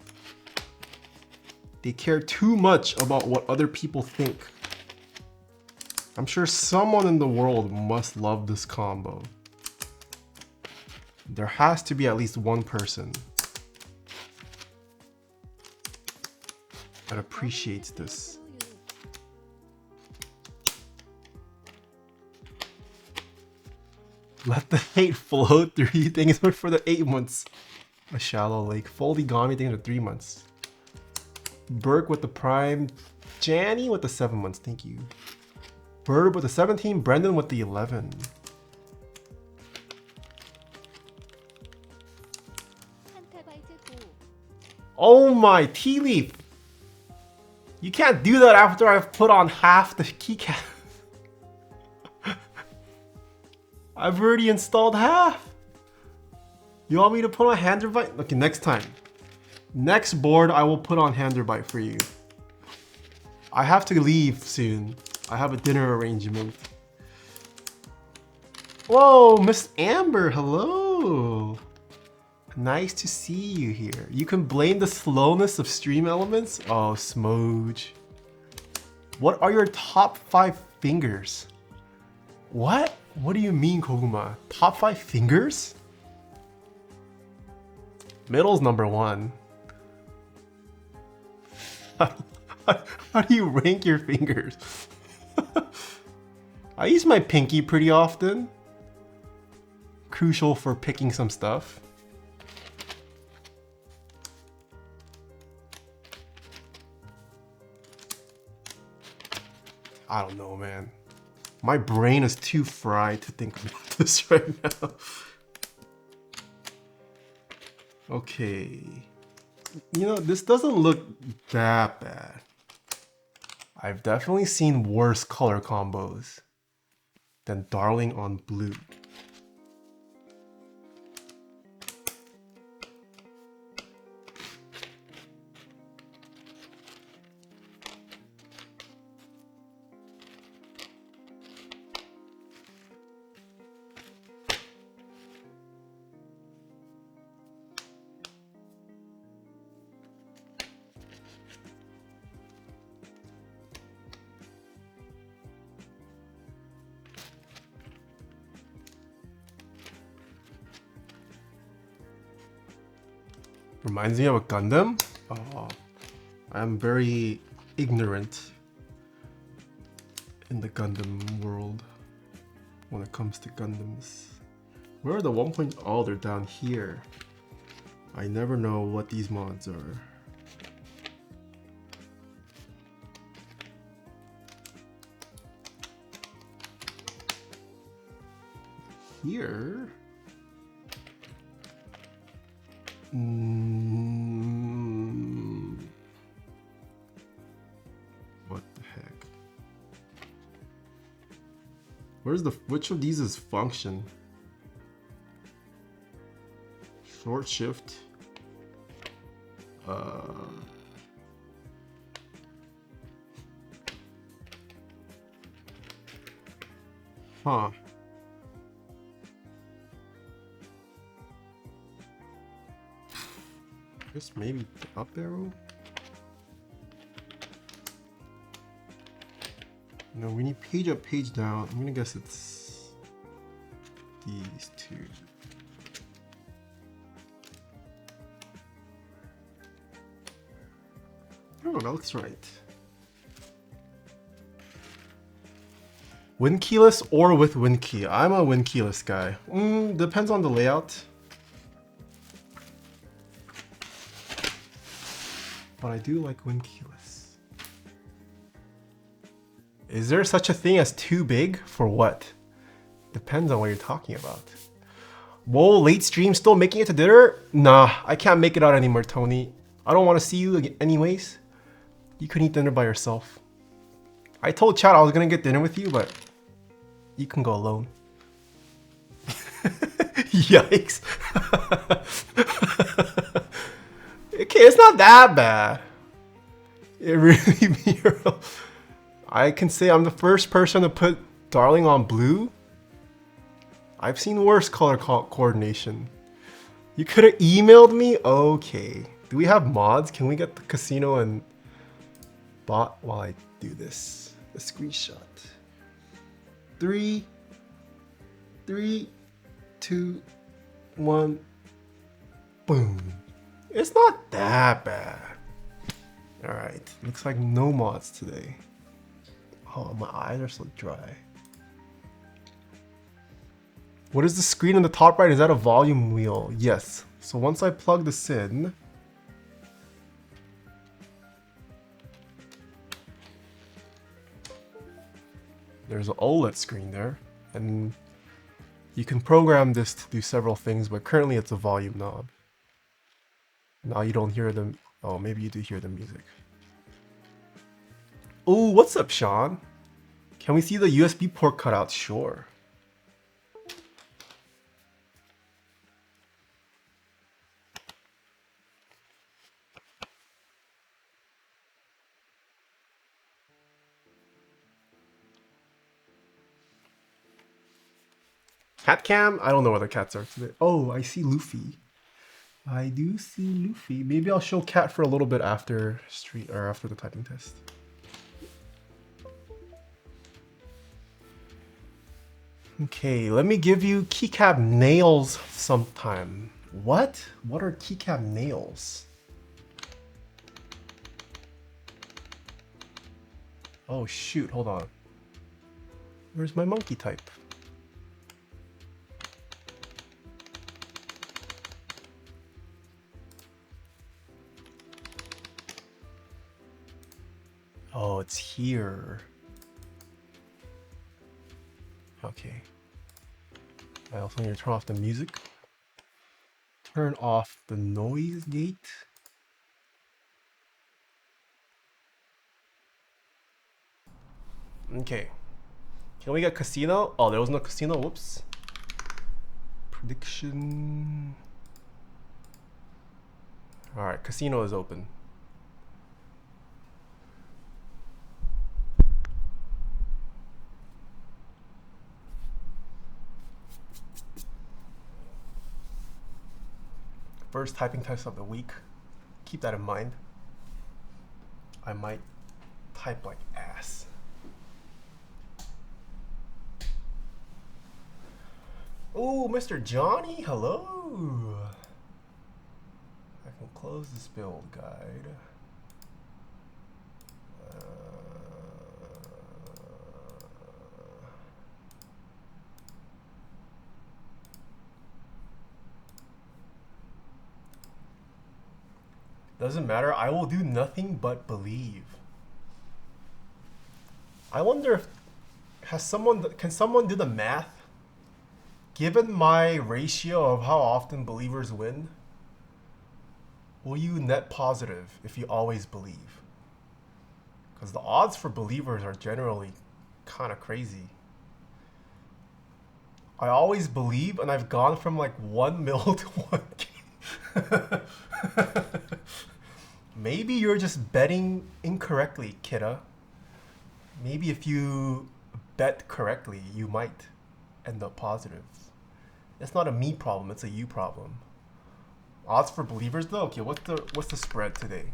They care too much about what other people think. I'm sure someone in the world must love this combo. There has to be at least one person that appreciates this. Let the hate flow through you. Think it's for the 8 months. A shallow lake. Fold Igami thing for 3 months. Burke with the prime. Janny with the 7 months. Thank you. Bird with the 17. Brendan with the 11. Oh my, tea leaf. You can't do that after I've put on half the keycap. I've already installed half. You want me to put on Handerbite? Okay, next time. Next board, I will put on Handerbite for you. I have to leave soon. I have a dinner arrangement. Whoa, Miss Amber, hello. Nice to see you here. You can blame the slowness of stream elements? Oh, Smooge. What are your top 5 fingers? What? What do you mean, Koguma? Top 5 fingers? Middle's number 1. How do you rank your fingers? I use my pinky pretty often. Crucial for picking some stuff. I don't know, man. My brain is too fried to think about this right now. Okay. You know, this doesn't look that bad. I've definitely seen worse color combos than Darling on blue. Reminds me of a Gundam? Oh, I'm very ignorant in the Gundam world when it comes to Gundams. Where are the 1.0? Oh, they're down here. I never know what these mods are. Here? What the heck? Where's the, which of these is function? Short shift. Huh. Guess maybe up arrow? No, we need page up, page down. I'm gonna guess it's these two. Oh, that looks right. Win keyless or with win key? I'm a win keyless guy. Depends on the layout. But I do like win keyless. Is there such a thing as too big? For what? Depends on what you're talking about. Whoa, late stream still making it to dinner? Nah, I can't make it out anymore, Tony. I don't want to see you anyways. You can eat dinner by yourself. I told Chad I was gonna get dinner with you, but you can go alone. Yikes. Okay, it's not that bad. It really, I can say I'm the first person to put Darling on blue. I've seen worse color coordination. You could have emailed me? Okay. Do we have mods? Can we get the casino and bot while I do this? A screenshot. 3, 2, 1. Boom. It's not that bad. Alright, looks like no mods today. Oh, my eyes are so dry. What is the screen on the top right? Is that a volume wheel? Yes. So once I plug this in, there's an OLED screen there, and you can program this to do several things, but currently it's a volume knob. Now you don't hear them. Oh, maybe you do hear the music. Oh, what's up, Sean? Can we see the USB port cutout? Sure. Cat cam? I don't know where the cats are today. Oh, I see Luffy. I do see Luffy. Maybe I'll show Cat for a little bit after street or after the typing test. Okay, let me give you Keycap nails sometime. What? What are Keycap nails? Oh shoot, hold on. Where's my monkey type? Oh, it's here. Okay. I also need to turn off the music. Turn off the noise gate. Okay. Can we get casino? Oh, there was no casino. Whoops. Prediction. Alright, casino is open. First typing test of the week. Keep that in mind. I might type like ass. Oh, Mr. Johnny, hello. I can close this build guide. Doesn't matter. I will do nothing but believe. I wonder if can someone do the math? Given my ratio of how often believers win, will you net positive if you always believe? Because the odds for believers are generally kind of crazy. I always believe, and I've gone from like 1 mil to 1K. Maybe you're just betting incorrectly, kidda. Maybe if you bet correctly, you might end up positive. It's not a me problem, it's a you problem. Odds for believers though? Okay, what's the spread today?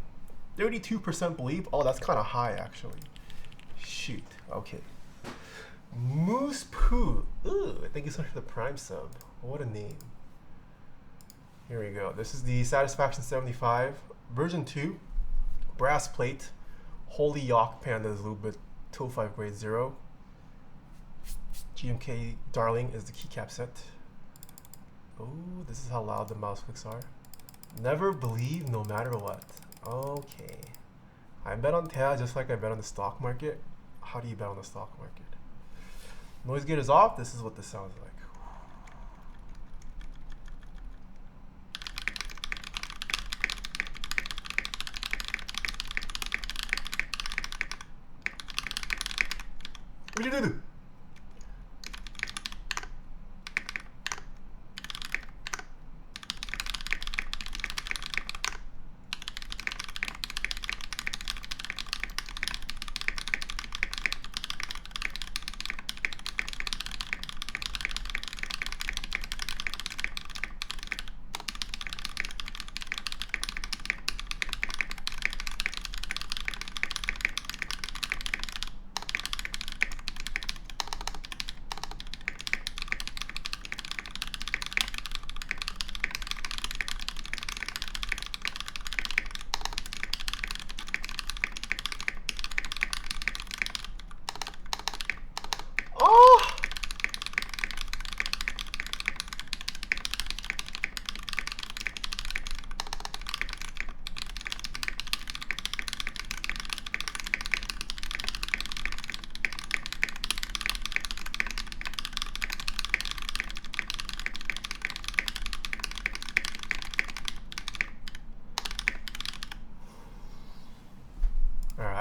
32% believe? Oh, that's kind of high actually. Shoot, okay. Moose Poo. Ooh, thank you so much for the Prime sub. What a name. Here we go. This is the Satisfaction 75 version 2, brass plate, Holy Yawk Pandas Lube 205 grade 0. GMK Darling is the keycap set. Oh, this is how loud the mouse clicks are. Never believe no matter what. Okay. I bet on Taeha just like I bet on the stock market. How do you bet on the stock market? Noise gate is off. This is what this sounds like. What did you do?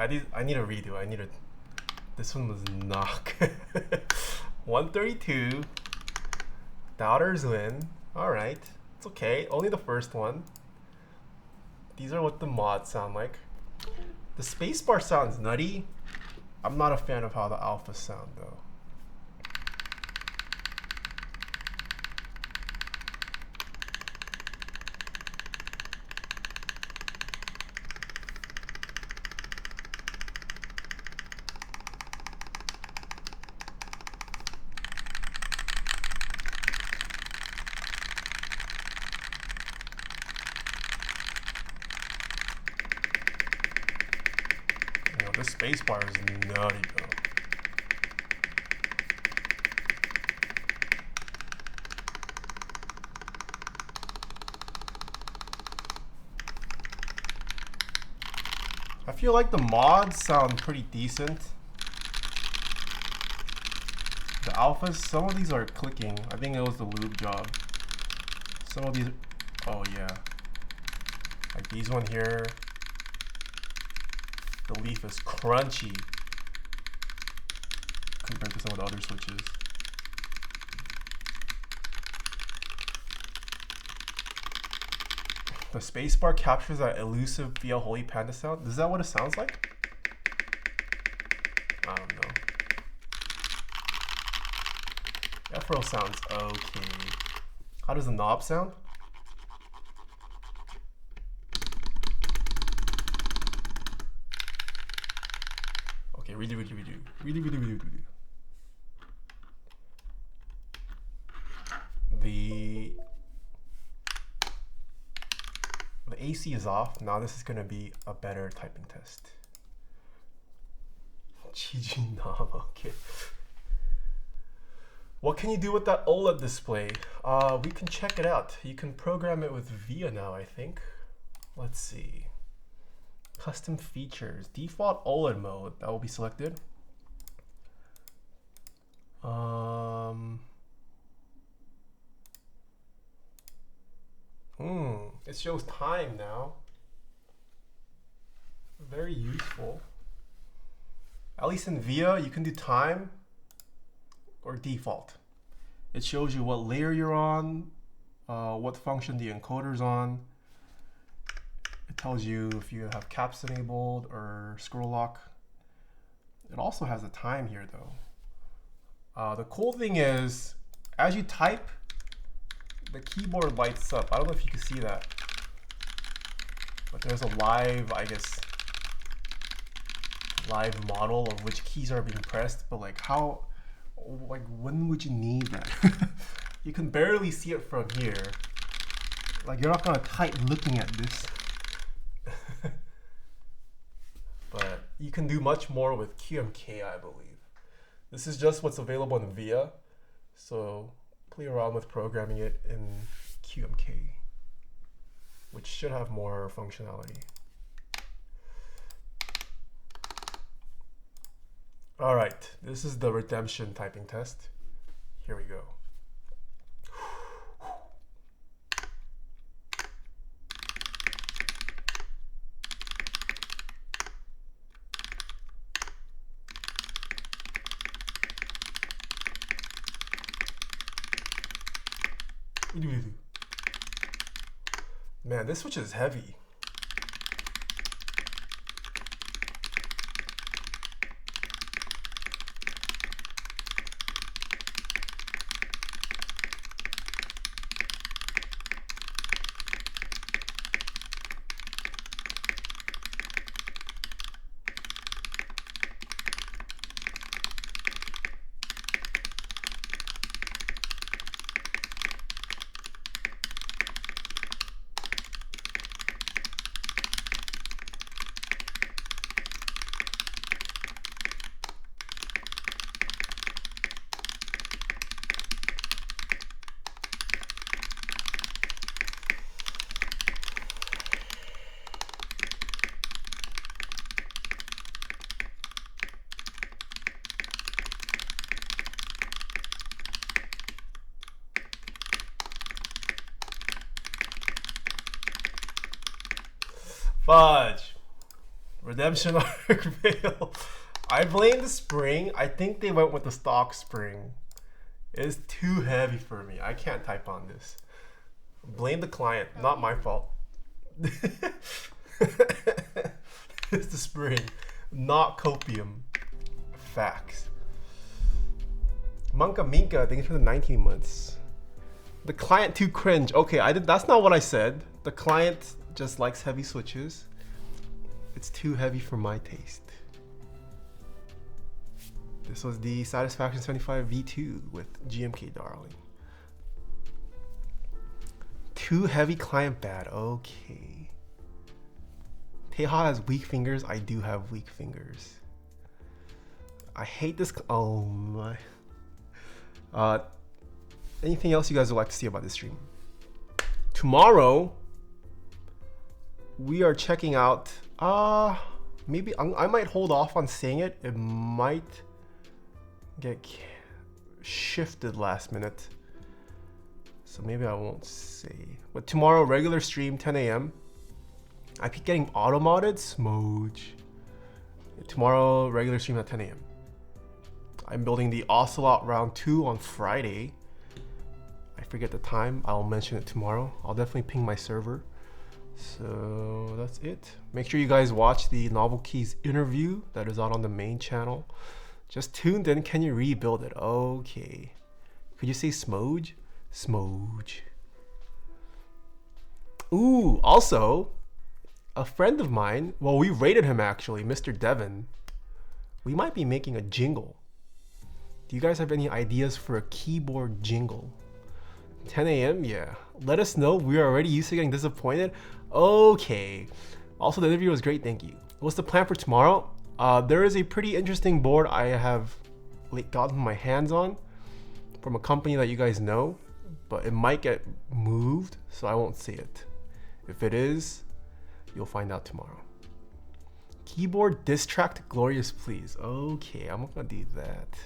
I need a redo. This one was not good. 132. Doubters win. Alright. It's okay. Only the first one. These are what the mods sound like. The spacebar sounds nutty. I'm not a fan of how the alphas sound though. This spacebar is nutty though. I feel like the mods sound pretty decent. The alphas, some of these are clicking. I think it was the lube job. Some of these, oh yeah. Like these one here. The leaf is crunchy compared to some of the other switches. The spacebar captures that elusive via holy panda sound. Is that what it sounds like? I don't know. F-roll sounds okay. How does the knob sound? Redo. The AC is off. Now this is gonna be a better typing test. GG knob, okay. What can you do with that OLED display? We can check it out. You can program it with VIA now, I think. Let's see. Custom features, default OLED mode, that will be selected. It shows time now. Very useful. At least in VIA, you can do time or default. It shows you what layer you're on, what function the encoder's on. It tells you if you have caps enabled or scroll lock. It also has a time here though. The cool thing is, as you type, the keyboard lights up. I don't know if you can see that, but there's a live, I guess, live model of which keys are being pressed. But like how, like when would you need that? You can barely see it from here. Like you're not gonna type looking at this. But you can do much more with GMK, I believe. This is just what's available in VIA, so play around with programming it in GMK, which should have more functionality. All right, this is the redemption typing test. Here we go. Man, this switch is heavy. Fudge. Redemption arc fail. I blame the spring. I think they went with the stock spring. It's too heavy for me. I can't type on this. Blame the client, not my fault. It's the spring, not copium. Facts. Manka Minka, thank you for the 19 months. The client too cringe. Okay, that's not what I said. The client just likes heavy switches. It's too heavy for my taste. This was the Satisfaction 75 V2 with GMK Darling. Too heavy client bad. Okay. Taeha has weak fingers. I do have weak fingers. I hate this. Oh my. Anything else you guys would like to see about this stream? Tomorrow, we are checking out. Maybe I might hold off on saying it. It might get shifted last minute. So maybe I won't say. But tomorrow, regular stream, 10 a.m. I keep getting auto-modded. Smooch. Tomorrow, regular stream at 10 a.m. I'm building the Ocelot round 2 on Friday. I forget the time. I'll mention it tomorrow. I'll definitely ping my server. So that's it. Make sure you guys watch the Novel Keys interview that is out on the main channel. Just tuned in. Can you rebuild it? Okay. Could you say Smoge? Smoge. Ooh, also, a friend of mine, well, we rated him actually, Mr. Devon. We might be making a jingle. Do you guys have any ideas for a keyboard jingle? 10 a.m. Yeah. Let us know. We are already used to getting disappointed. Okay. Also, the interview was great. Thank you. What's the plan for tomorrow? There is a pretty interesting board I have gotten my hands on from a company that you guys know, but it might get moved, so I won't say it. If it is, you'll find out tomorrow. Keyboard diss track to Glorious, please. Okay, I'm not gonna do that.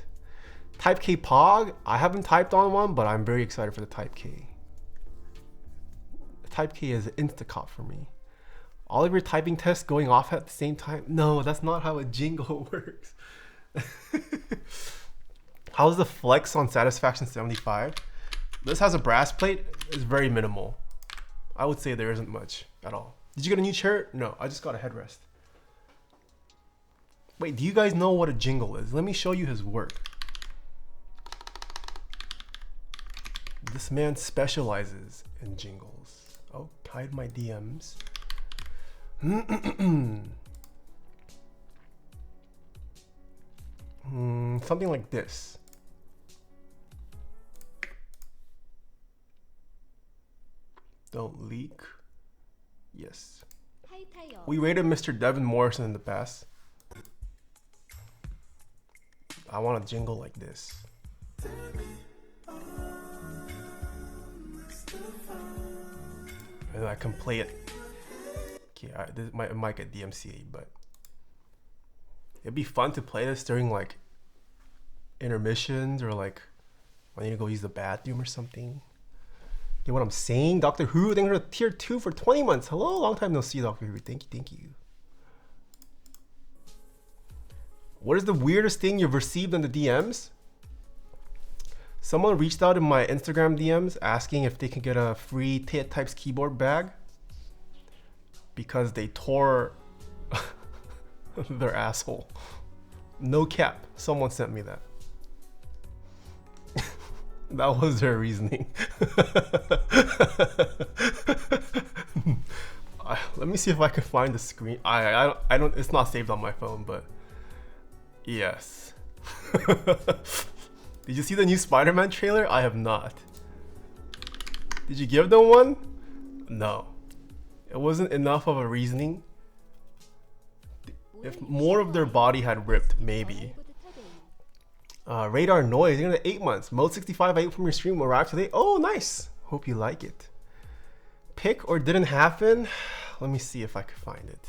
Type K Pog, I haven't typed on one, but I'm very excited for the Type K. The Type K is an Instacop for me. All of your typing tests going off at the same time? No, that's not how a jingle works. How's the flex on Satisfaction 75? This has a brass plate. It's very minimal. I would say there isn't much at all. Did you get a new chair? No, I just got a headrest. Wait, do you guys know what a jingle is? Let me show you his work. This man specializes in jingles. Oh, hide my DMs. Something like this. Don't leak. Yes. We rated Mr. Devin Morrison in the past. I want a jingle like this. And I can play it. Okay, this might get DMCA, but it'd be fun to play this during like intermissions or like when I need to go use the bathroom or something. You know what I'm saying? Doctor Who, thank you for tier 2 for 20 months. Hello, long time no see, Doctor Who. Thank you, thank you. What is the weirdest thing you've received in the DMs? Someone reached out in my Instagram DMs asking if they can get a free Taeha Types keyboard bag because they tore their asshole. No cap. Someone sent me that. That was their reasoning. Let me see if I can find the screen. I don't. It's not saved on my phone, but yes. Did you see the new Spider-Man trailer? I have not. Did you give them one? No. It wasn't enough of a reasoning. If more of their body had ripped, maybe. Radar Noise, you're gonna 8 months. Mode 65 8 from your stream will arrive today. Oh, nice. Hope you like it. Pick or didn't happen? Let me see if I can find it.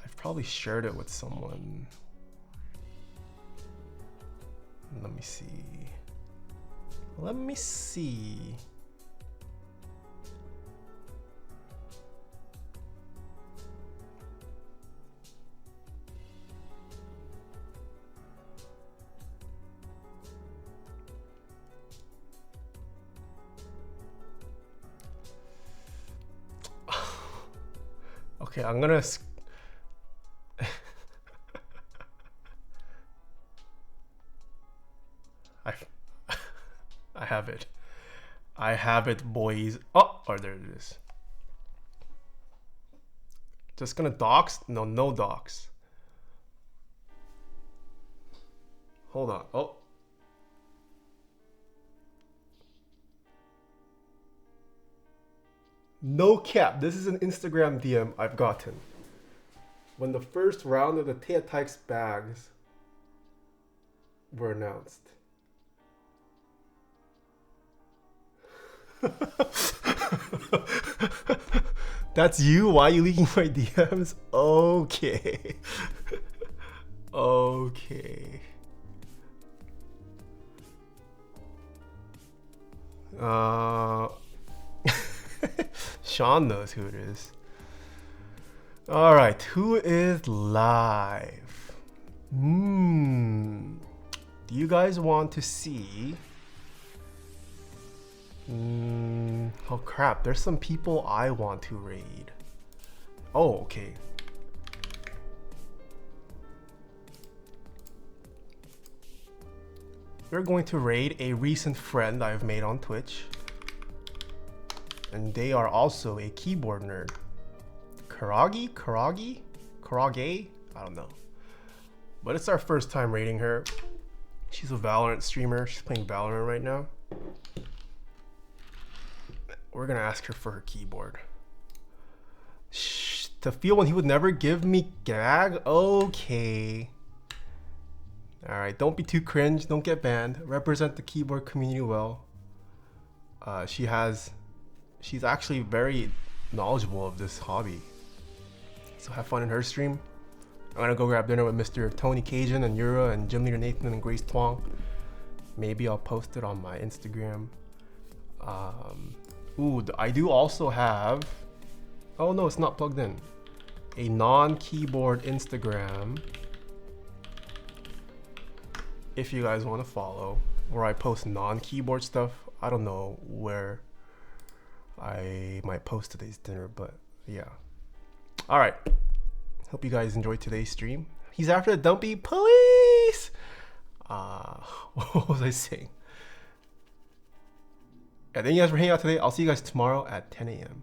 I've probably shared it with someone. Let me see. Let me see. Okay, I'm gonna. I have it. I have it, boys. Oh, there it is. Just gonna docs? No, no docs. Hold on. Oh. No cap. This is an Instagram DM I've gotten. When the first round of the Taeha bags were announced. That's you? Why are you leaking my DMs? Okay. Okay. Sean knows who it is. Alright, who is live? Do you guys want to see? Oh crap, there's some people I want to raid. Oh, okay. We're going to raid a recent friend I've made on Twitch. And they are also a keyboard nerd. Karage? I don't know. But it's our first time raiding her. She's a Valorant streamer. She's playing Valorant right now. We're gonna ask her for her keyboard. Shh, to feel when he would never give me gag? Okay. Alright, don't be too cringe. Don't get banned. Represent the keyboard community well. She's actually very knowledgeable of this hobby. So have fun in her stream. I'm gonna go grab dinner with Mr. Tony Cajun and Yura and Gym Leader Nathan and Grace Twong. Maybe I'll post it on my Instagram. I do also have, oh no, it's not plugged in, a non-keyboard Instagram if you guys want to follow, where I post non-keyboard stuff. I don't know where I might post today's dinner, but yeah. All right, hope you guys enjoyed today's stream. He's after the dumpy police. What was I saying? Yeah, thank you guys for hanging out today. I'll see you guys tomorrow at 10 a.m.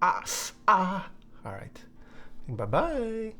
All right. Bye-bye.